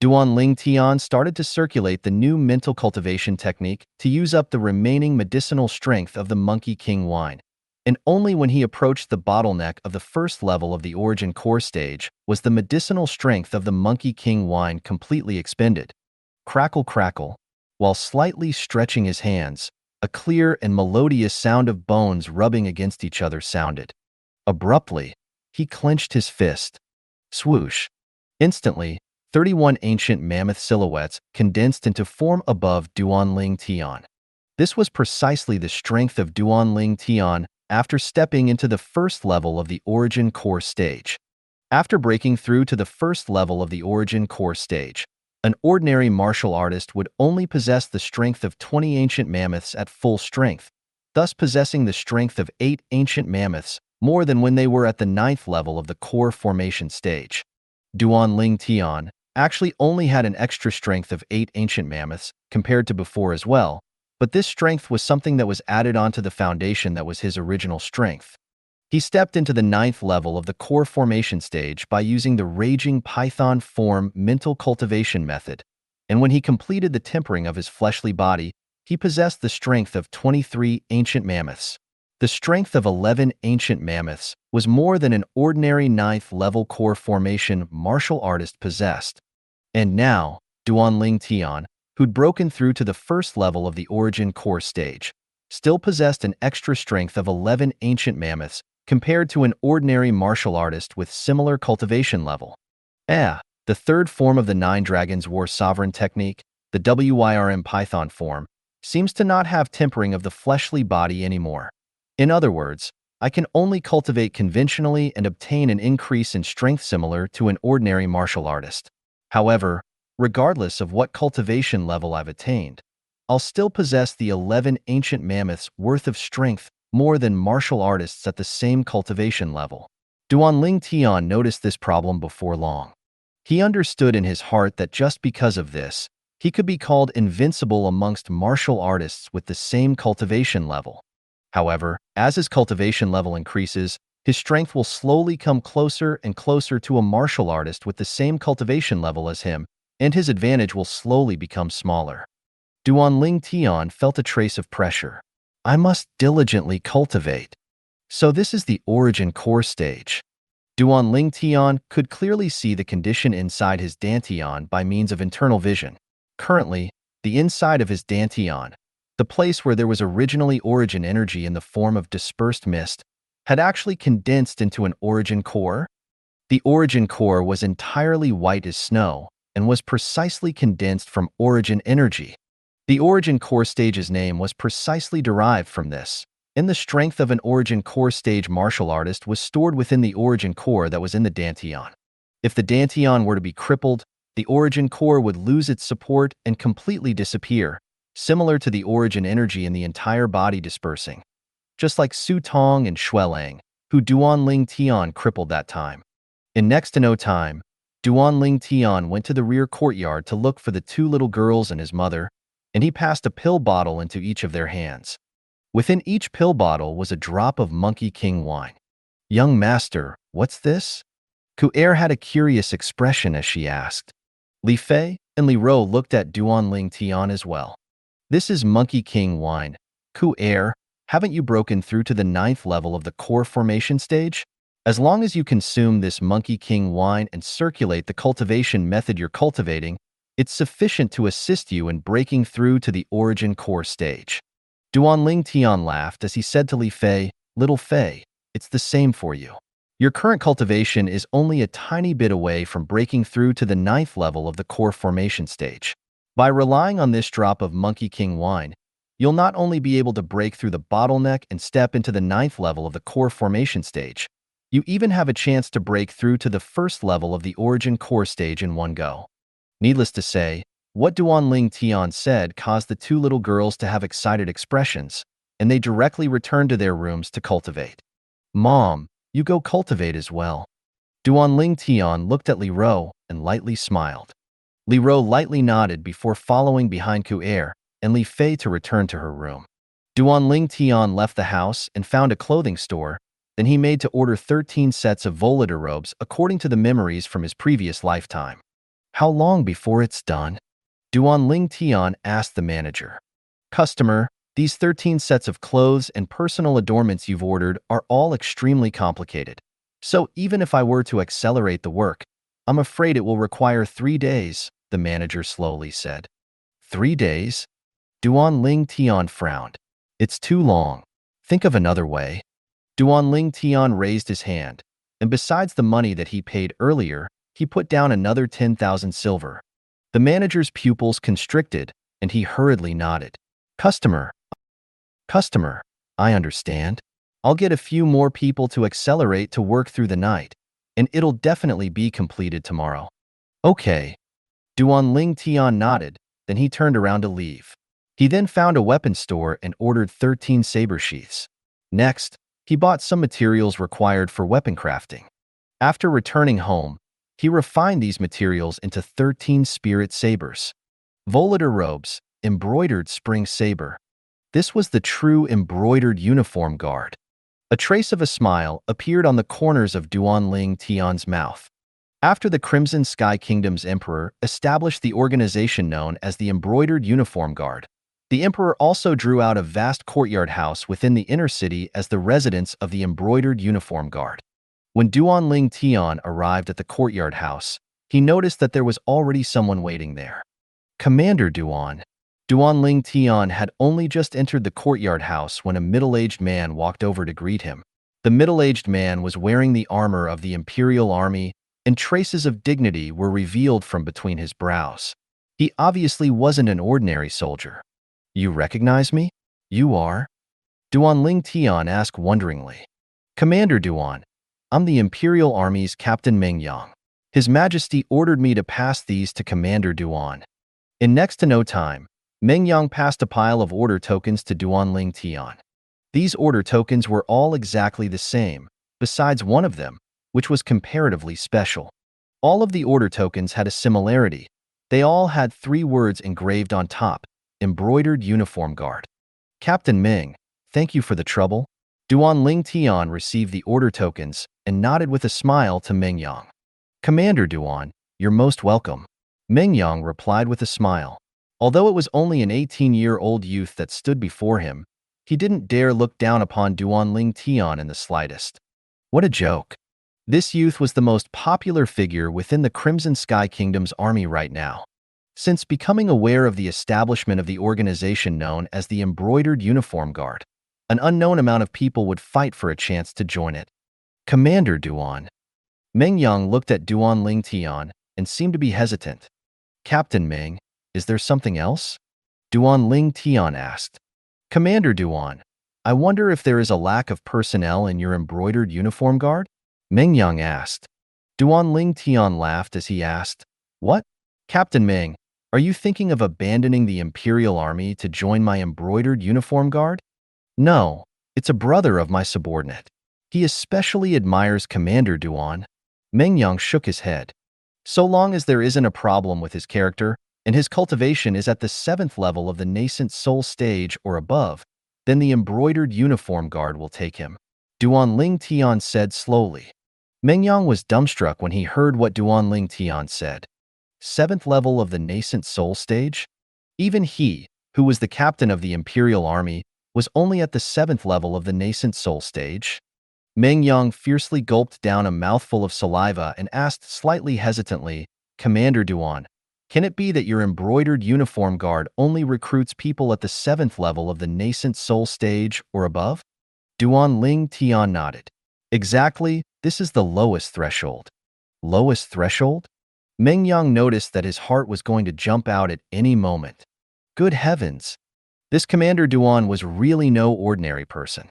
Duanling Tian started to circulate the new mental cultivation technique to use up the remaining medicinal strength of the Monkey King wine, and only when he approached the bottleneck of the 1st level of the origin core stage was the medicinal strength of the Monkey King wine completely expended. Crackle, crackle. While slightly stretching his hands, a clear and melodious sound of bones rubbing against each other sounded. Abruptly, he clenched his fist. Swoosh. Instantly, 31 ancient mammoth silhouettes condensed into form above Duanling Tian. This was precisely the strength of Duanling Tian after stepping into the 1st level of the origin core stage. After breaking through to the 1st level of the origin core stage, an ordinary martial artist would only possess the strength of 20 ancient mammoths at full strength, thus possessing the strength of 8 ancient mammoths more than when they were at the 9th level of the core formation stage. Duanling Tian actually only had an extra strength of 8 ancient mammoths compared to before as well, but this strength was something that was added onto the foundation that was his original strength. He stepped into the 9th level of the core formation stage by using the Raging Python form mental cultivation method, and when he completed the tempering of his fleshly body, he possessed the strength of 23 ancient mammoths. The strength of 11 ancient mammoths was more than an ordinary 9th level core formation martial artist possessed. And now, Duanling Tian, who'd broken through to the 1st level of the origin core stage, still possessed an extra strength of 11 ancient mammoths compared to an ordinary martial artist with similar cultivation level. The 3rd form of the 9 Dragons War Sovereign Technique, the WYRM Python form, seems to not have tempering of the fleshly body anymore. In other words, I can only cultivate conventionally and obtain an increase in strength similar to an ordinary martial artist. However, regardless of what cultivation level I've attained, I'll still possess the 11 ancient mammoths worth of strength more than martial artists at the same cultivation level. Duanling Tian noticed this problem before long. He understood in his heart that just because of this, he could be called invincible amongst martial artists with the same cultivation level. However, as his cultivation level increases, his strength will slowly come closer and closer to a martial artist with the same cultivation level as him, and his advantage will slowly become smaller. Duanling Tian felt a trace of pressure. I must diligently cultivate. So this is the origin core stage. Duanling Tian could clearly see the condition inside his dantian by means of internal vision. Currently, the inside of his dantian, The place where there was originally origin energy in the form of dispersed mist had actually condensed into an origin core. The origin core was entirely white as snow and was precisely condensed from origin energy. The origin core stage's name was precisely derived from this, and the strength of an origin core stage martial artist was stored within the origin core that was in the dantian. If the dantian were to be crippled, the origin core would lose its support and completely disappear, similar to the origin energy in the entire body dispersing, just like Su Tong and Xuelang, who Duanling Tian crippled that time. In next to no time, Duanling Tian went to the rear courtyard to look for the two little girls and his mother, and he passed a pill bottle into each of their hands. Within each pill bottle was a drop of Monkey King wine. "Young master, what's this?" Ku'er had a curious expression as she asked. Li Fei and Li Rou looked at Duanling Tian as well. "This is Monkey King wine. Ku'er, haven't you broken through to the 9th level of the core formation stage? As long as you consume this Monkey King wine and circulate the cultivation method you're cultivating, it's sufficient to assist you in breaking through to the origin core stage." Duanling Tian laughed as he said to Li Fei, "Little Fei, it's the same for you. Your current cultivation is only a tiny bit away from breaking through to the 9th level of the core formation stage. By relying on this drop of Monkey King wine, you'll not only be able to break through the bottleneck and step into the 9th level of the core formation stage, you even have a chance to break through to the 1st level of the origin core stage in one go." Needless to say, what Duanling Tian said caused the two little girls to have excited expressions, and they directly returned to their rooms to cultivate. "Mom, you go cultivate as well." Duanling Tian looked at Li Rou and lightly smiled. Li Rou lightly nodded before following behind Ku'er and Li Fei to return to her room. Duanling Tian left the house and found a clothing store. Then he made to order 13 sets of volator robes according to the memories from his previous lifetime. "How long before it's done?" Duanling Tian asked the manager. "Customer, these 13 sets of clothes and personal adornments you've ordered are all extremely complicated. So even if I were to accelerate the work, I'm afraid it will require 3 days," the manager slowly said. 3 days? Duanling Tian frowned. "It's too long. Think of another way." Duanling Tian raised his hand, and besides the money that he paid earlier, he put down another 10,000 silver. The manager's pupils constricted, and he hurriedly nodded. Customer, I understand. I'll get a few more people to accelerate to work through the night, and it'll definitely be completed tomorrow." "Okay." Duanling Tian nodded, then he turned around to leave. He then found a weapon store and ordered 13 saber sheaths. Next, he bought some materials required for weapon crafting. After returning home, he refined these materials into 13 spirit sabers. Volator robes, embroidered spring saber. This was the true embroidered uniform guard. A trace of a smile appeared on the corners of Duanling Tian's mouth. After the Crimson Sky Kingdom's emperor established the organization known as the Embroidered Uniform Guard, the emperor also drew out a vast courtyard house within the inner city as the residence of the Embroidered Uniform Guard. When Duanling Tian arrived at the courtyard house, he noticed that there was already someone waiting there. "Commander Duan." Duanling Tian had only just entered the courtyard house when a middle-aged man walked over to greet him. The middle-aged man was wearing the armor of the Imperial Army, and traces of dignity were revealed from between his brows. He obviously wasn't an ordinary soldier. "You recognize me?" "You are?" Duanling Tian asked wonderingly. "Commander Duan, I'm the Imperial Army's Captain Mengyang. His Majesty ordered me to pass these to Commander Duan." In next to no time, Mengyang passed a pile of order tokens to Duanling Tian. These order tokens were all exactly the same, besides one of them, which was comparatively special. All of the order tokens had a similarity. They all had 3 words engraved on top: Embroidered Uniform Guard. "Captain Meng, thank you for the trouble." Duanling Tian received the order tokens and nodded with a smile to Mengyang. "Commander Duan, you're most welcome." Mengyang replied with a smile. Although it was only an 18-year-old youth that stood before him, he didn't dare look down upon Duanling Tian in the slightest. What a joke. This youth was the most popular figure within the Crimson Sky Kingdom's army right now. Since becoming aware of the establishment of the organization known as the Embroidered Uniform Guard, an unknown amount of people would fight for a chance to join it. Commander Duan. Meng Yang looked at Duan Ling Tian and seemed to be hesitant. Captain Meng, is there something else? Duan Ling Tian asked. Commander Duan, I wonder if there is a lack of personnel in your embroidered uniform guard? Meng Yang asked. Duan Ling Tian laughed as he asked, What? Captain Meng, are you thinking of abandoning the Imperial Army to join my embroidered uniform guard? No, it's a brother of my subordinate. He especially admires Commander Duan. Meng Yang shook his head. So long as there isn't a problem with his character, and his cultivation is at the 7th level of the nascent soul stage or above, then the embroidered uniform guard will take him. Duan Ling Tian said slowly. Meng Yang was dumbstruck when he heard what Duan Ling Tian said. 7th level of the nascent soul stage? Even he, who was the captain of the Imperial Army, was only at the 7th level of the nascent soul stage. Meng Yang fiercely gulped down a mouthful of saliva and asked slightly hesitantly, Commander Duan, can it be that your embroidered uniform guard only recruits people at the 7th level of the nascent soul stage or above? Duan Ling Tian nodded. Exactly, this is the lowest threshold. Lowest threshold? Meng Yang noticed that his heart was going to jump out at any moment. Good heavens! This Commander Duan was really no ordinary person.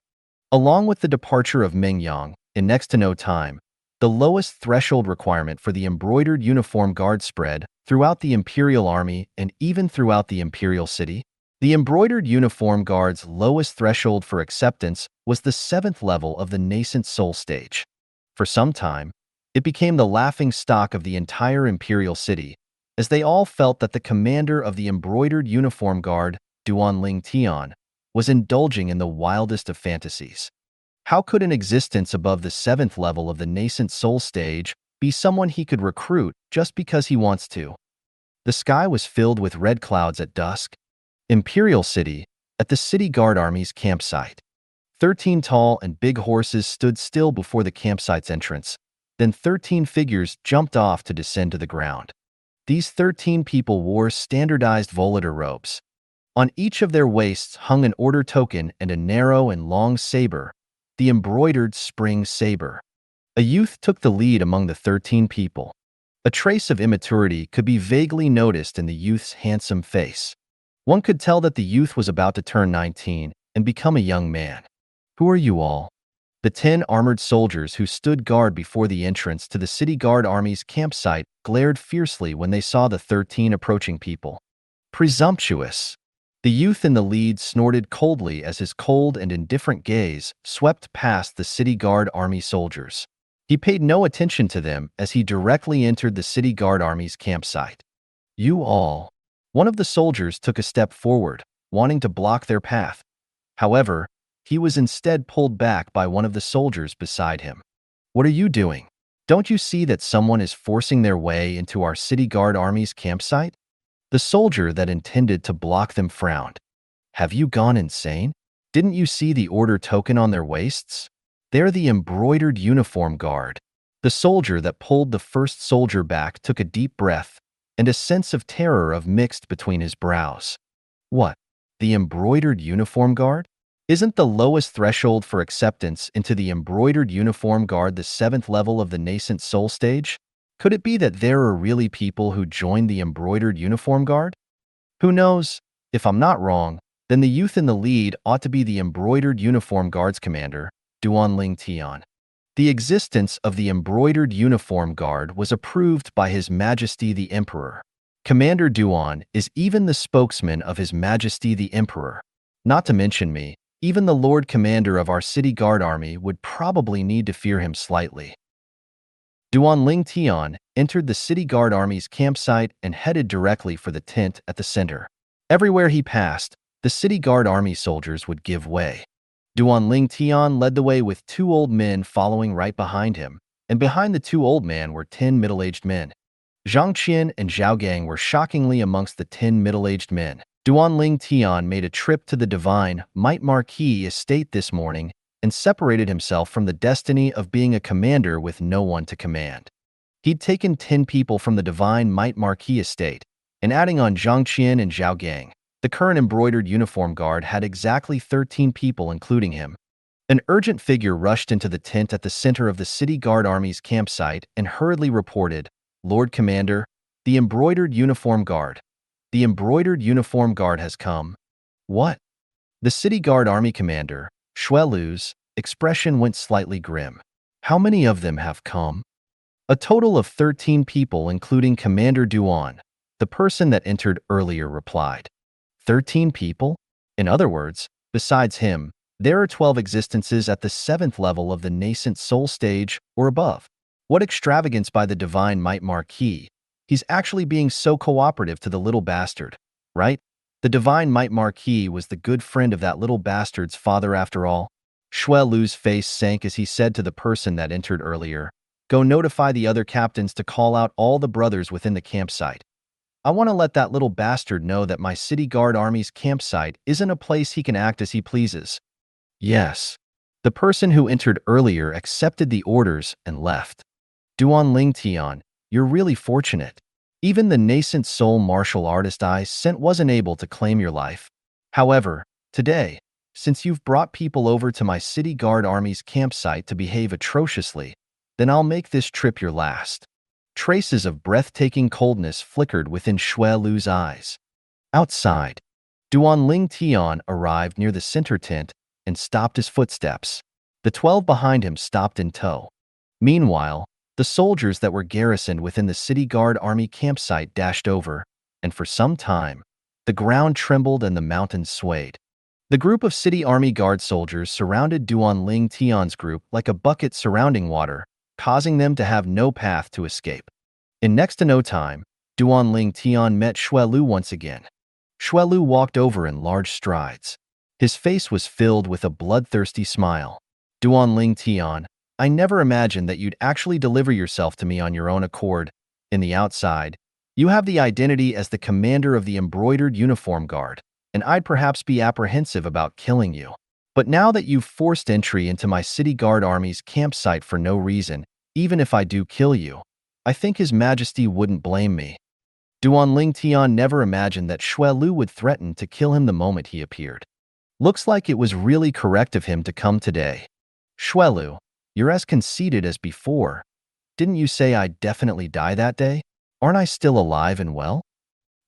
Along with the departure of Meng Yang, in next to no time, the lowest threshold requirement for the embroidered uniform guard spread throughout the Imperial Army and even throughout the Imperial City. The embroidered uniform guard's lowest threshold for acceptance was the 7th level of the nascent soul stage. For some time, it became the laughing stock of the entire Imperial City, as they all felt that the commander of the embroidered uniform guard, Duan Ling Tian, was indulging in the wildest of fantasies. How could an existence above the 7th level of the nascent soul stage be someone he could recruit just because he wants to? The sky was filled with red clouds at dusk. Imperial City, at the City Guard Army's campsite. 13 tall and big horses stood still before the campsite's entrance. Then 13 figures jumped off to descend to the ground. These 13 people wore standardized volator robes. On each of their waists hung an order token and a narrow and long saber, the embroidered spring saber. A youth took the lead among the 13 people. A trace of immaturity could be vaguely noticed in the youth's handsome face. One could tell that the youth was about to turn 19 and become a young man. Who are you all? The 10 armored soldiers who stood guard before the entrance to the City Guard Army's campsite glared fiercely when they saw the 13 approaching people. Presumptuous! The youth in the lead snorted coldly as his cold and indifferent gaze swept past the City Guard Army soldiers. He paid no attention to them as he directly entered the City Guard Army's campsite. You all. One of the soldiers took a step forward, wanting to block their path. However, he was instead pulled back by one of the soldiers beside him. What are you doing? Don't you see that someone is forcing their way into our City Guard Army's campsite? The soldier that intended to block them frowned. Have you gone insane? Didn't you see the order token on their waists? They're the embroidered uniform guard. The soldier that pulled the first soldier back took a deep breath, and a sense of terror mixed between his brows. What? The embroidered uniform guard? Isn't the lowest threshold for acceptance into the embroidered uniform guard the 7th level of the nascent soul stage? Could it be that there are really people who joined the embroidered uniform guard? Who knows? If I'm not wrong, then the youth in the lead ought to be the embroidered uniform guard's commander, Duan Ling Tian. The existence of the embroidered uniform guard was approved by His Majesty the Emperor. Commander Duan is even the spokesman of His Majesty the Emperor. Not to mention me, even the Lord Commander of our City Guard Army would probably need to fear him slightly. Duan Ling Tian entered the City Guard Army's campsite and headed directly for the tent at the center. Everywhere he passed, the City Guard Army soldiers would give way. Duan Ling Tian led the way with 2 old men following right behind him, and behind the 2 old men were 10 middle-aged men. Zhang Qian and Zhao Gang were shockingly amongst the 10 middle-aged men. Duan Ling Tian made a trip to the divine Might Marquis estate this morning and separated himself from the destiny of being a commander with no one to command. He'd taken 10 people from the divine Might Marquis estate, and adding on Zhang Qian and Zhao Gang, the current embroidered uniform guard had exactly 13 people including him. An urgent figure rushed into the tent at the center of the city guard army's campsite and hurriedly reported, "Lord Commander, the embroidered uniform guard. The embroidered uniform guard has come." "What?" The city guard army commander, Xue Lu's, expression went slightly grim. "How many of them have come?" "A total of 13 people including Commander Duan," the person that entered earlier replied. 13 people? In other words, besides him, there are 12 existences at the 7th level of the nascent soul stage or above. What extravagance by the divine might Marquis. He's actually being so cooperative to the little bastard, right? The divine might Marquis was the good friend of that little bastard's father after all. Xue Lu's face sank as he said to the person that entered earlier, "Go notify the other captains to call out all the brothers within the campsite. I want to let that little bastard know that my city guard army's campsite isn't a place he can act as he pleases." "Yes." The person who entered earlier accepted the orders and left. "Duan Ling Tian, you're really fortunate. Even the nascent soul martial artist I sent wasn't able to claim your life. However, today, since you've brought people over to my city guard army's campsite to behave atrociously, then I'll make this trip your last." Traces of breathtaking coldness flickered within Xue Lu's eyes. Outside, Duan Ling Tian arrived near the center tent and stopped his footsteps. The 12 behind him stopped in tow. Meanwhile, the soldiers that were garrisoned within the city guard army campsite dashed over, and for some time, the ground trembled and the mountains swayed. The group of city army guard soldiers surrounded Duan Ling Tian's group like a bucket surrounding water, causing them to have no path to escape. In next to no time, Duan Ling Tian met Xue Lu once again. Xue Lu walked over in large strides. His face was filled with a bloodthirsty smile. "Duan Ling Tian, I never imagined that you'd actually deliver yourself to me on your own accord. In the outside, you have the identity as the commander of the embroidered uniform guard, and I'd perhaps be apprehensive about killing you. But now that you've forced entry into my city guard army's campsite for no reason, even if I do kill you, I think His Majesty wouldn't blame me." Duan Ling Tian never imagined that Xue Lu would threaten to kill him the moment he appeared. "Looks like it was really correct of him to come today. Xue Lu, you're as conceited as before. Didn't you say I'd definitely die that day? Aren't I still alive and well?"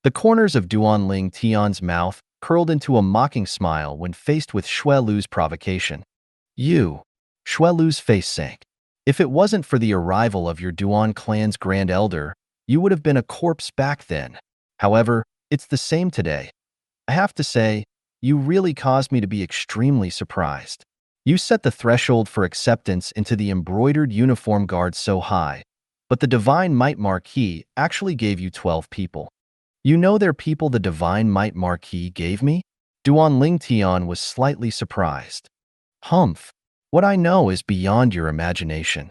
The corners of Duan Ling Tian's mouth curled into a mocking smile when faced with Xue Lu's provocation. "You." Xue Lu's face sank. "If it wasn't for the arrival of your Duan clan's Grand Elder, you would have been a corpse back then. However, it's the same today. I have to say, you really caused me to be extremely surprised. You set the threshold for acceptance into the embroidered uniform guard so high, but the Divine Might Marquis actually gave you 12 people. You know they're people the Divine Might Marquis gave me?" Duan Ling Tian was slightly surprised. "Humph. What I know is beyond your imagination."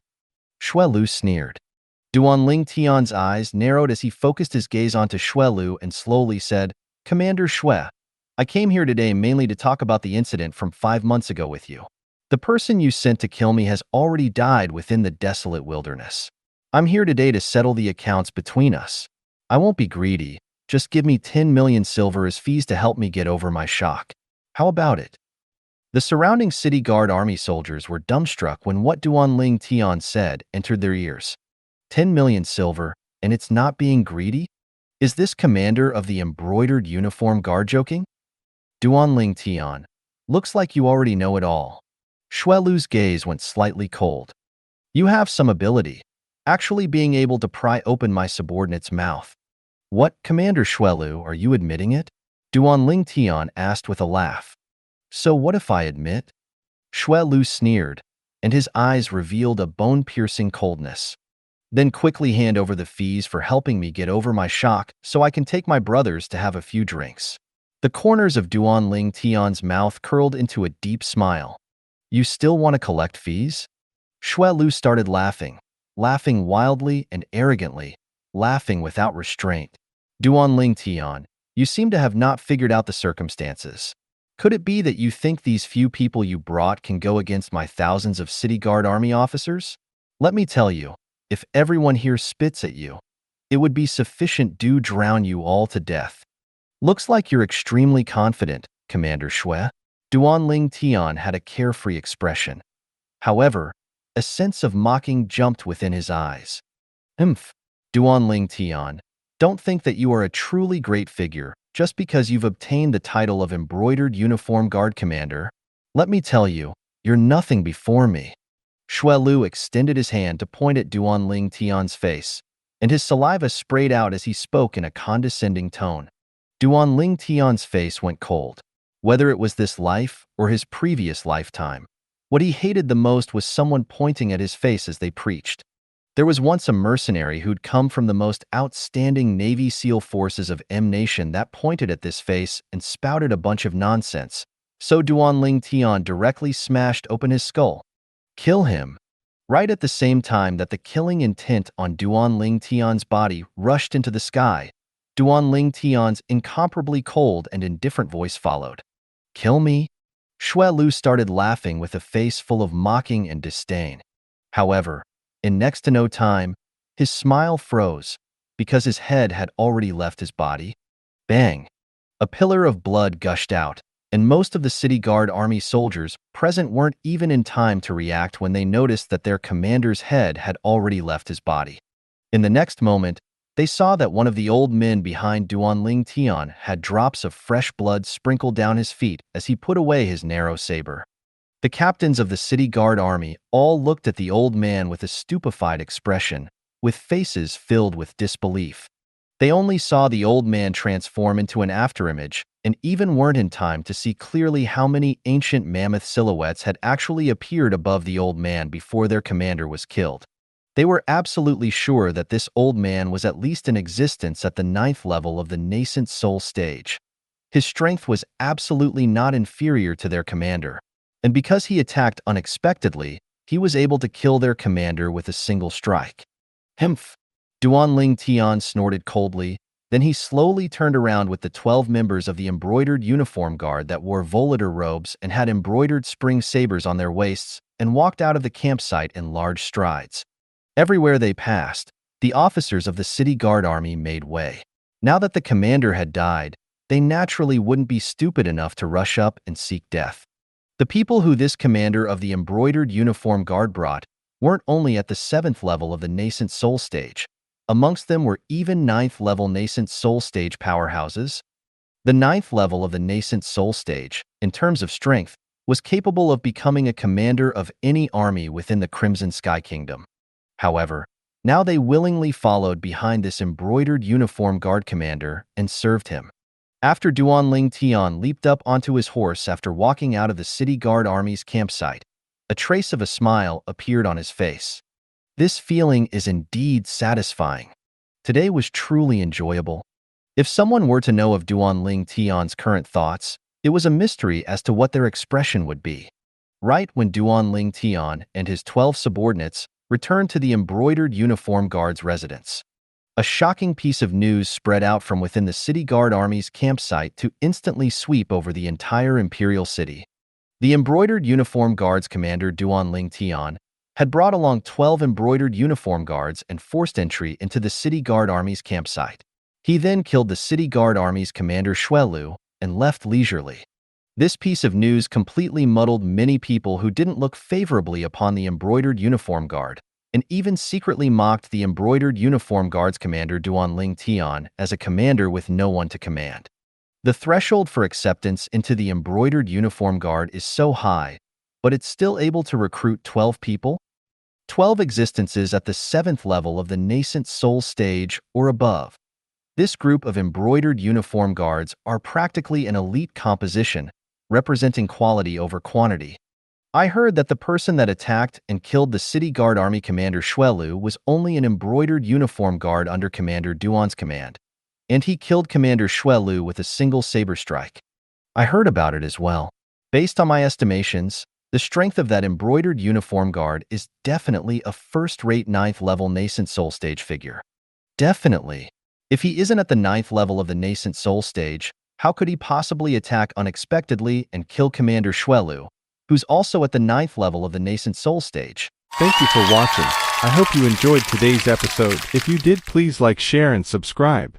Xue Lu sneered. Duan Ling Tian's eyes narrowed as he focused his gaze onto Xue Lu and slowly said, "Commander Xue, I came here today mainly to talk about the incident from 5 months ago with you. The person you sent to kill me has already died within the desolate wilderness. I'm here today to settle the accounts between us. I won't be greedy. Just give me 10 million silver as fees to help me get over my shock. How about it?" The surrounding city guard army soldiers were dumbstruck when what Duan Ling Tian said entered their ears. 10 million silver, and it's not being greedy? Is this commander of the embroidered uniform guard joking? Duan Ling Tian, looks like you already know it all. Xue Lu's gaze went slightly cold. You have some ability, actually being able to pry open my subordinate's mouth. What, Commander Xue Lu, are you admitting it? Duan Ling Tian asked with a laugh. So what if I admit? Xue Lu sneered, and his eyes revealed a bone-piercing coldness. Then quickly hand over the fees for helping me get over my shock so I can take my brothers to have a few drinks. The corners of Duan Ling Tian's mouth curled into a deep smile. You still want to collect fees? Xue Lu started laughing, laughing wildly and arrogantly, laughing without restraint. Duan Ling Tian, you seem to have not figured out the circumstances. Could it be that you think these few people you brought can go against my thousands of city guard army officers? Let me tell you, if everyone here spits at you, It would be sufficient to drown you all to death. Looks like you're extremely confident, Commander Shui. Duanling Tian had a carefree expression. However, a sense of mocking jumped within his eyes. Humph, Duanling Tian, don't think that you are a truly great figure just because you've obtained the title of Embroidered Uniform Guard Commander. Let me tell you, you're nothing before me. Shui Lu extended his hand to point at Duanling Tian's face, and his saliva sprayed out as he spoke in a condescending tone. Duanling Tian's face went cold. Whether it was this life or his previous lifetime, what he hated the most was someone pointing at his face as they preached. There was once a mercenary who'd come from the most outstanding Navy SEAL forces of M Nation that pointed at this face and spouted a bunch of nonsense, so Duanling Tian directly smashed open his skull. Kill him. Right at the same time that the killing intent on Duanling Tian's body rushed into the sky, Duanling Tian's incomparably cold and indifferent voice followed. Kill me? Shui Lu started laughing with a face full of mocking and disdain. However, in next to no time, his smile froze because his head had already left his body. Bang! A pillar of blood gushed out, and most of the city guard army soldiers present weren't even in time to react when they noticed that their commander's head had already left his body. In the next moment, they saw that one of the old men behind Duanling Tian had drops of fresh blood sprinkled down his feet as he put away his narrow saber. The captains of the city guard army all looked at the old man with a stupefied expression, with faces filled with disbelief. They only saw the old man transform into an afterimage and even weren't in time to see clearly how many ancient mammoth silhouettes had actually appeared above the old man before their commander was killed. They were absolutely sure that this old man was at least in existence at the 9th level of the nascent soul stage. His strength was absolutely not inferior to their commander, and because he attacked unexpectedly, he was able to kill their commander with a single strike. Humph! Duanling Tian snorted coldly, then he slowly turned around with the 12 members of the embroidered uniform guard that wore volator robes and had embroidered spring sabers on their waists and walked out of the campsite in large strides. Everywhere they passed, the officers of the city guard army made way. Now that the commander had died, they naturally wouldn't be stupid enough to rush up and seek death. The people who this commander of the embroidered uniform guard brought weren't only at the 7th level of the nascent soul stage. Amongst them were even 9th level nascent soul stage powerhouses. The 9th level of the nascent soul stage, in terms of strength, was capable of becoming a commander of any army within the Crimson Sky Kingdom. However, now they willingly followed behind this embroidered uniform guard commander and served him. After Duanling Tian leaped up onto his horse after walking out of the city guard army's campsite, a trace of a smile appeared on his face. This feeling is indeed satisfying. Today was truly enjoyable. If someone were to know of Duanling Tian's current thoughts, it was a mystery as to what their expression would be. Right when Duanling Tian and his 12 subordinates returned to the embroidered uniform guard's residence, a shocking piece of news spread out from within the city guard army's campsite to instantly sweep over the entire imperial city. The embroidered uniform guard's commander Duanling Tian had brought along 12 embroidered uniform guards and forced entry into the city guard army's campsite. He then killed the city guard army's commander Shui Lu and left leisurely. This piece of news completely muddled many people who didn't look favorably upon the embroidered uniform guard, and even secretly mocked the embroidered uniform guard's commander Duanling Tian as a commander with no one to command. The threshold for acceptance into the embroidered uniform guard is so high, but it's still able to recruit 12 people? 12 existences at the 7th level of the nascent soul stage or above. This group of embroidered uniform guards are practically an elite composition, representing quality over quantity. I heard that the person that attacked and killed the city guard army commander Shui Lu was only an embroidered uniform guard under Commander Duan's command, and he killed Commander Shui Lu with a single saber strike. I heard about it as well. Based on my estimations, the strength of that embroidered uniform guard is definitely a first-rate 9th level nascent soul stage figure. Definitely. If he isn't at the 9th level of the nascent soul stage, how could he possibly attack unexpectedly and kill Commander Shui Lu, who's also at the 9th level of the nascent soul stage? Thank you for watching. I hope you enjoyed today's episode. If you did, please like, share, and subscribe.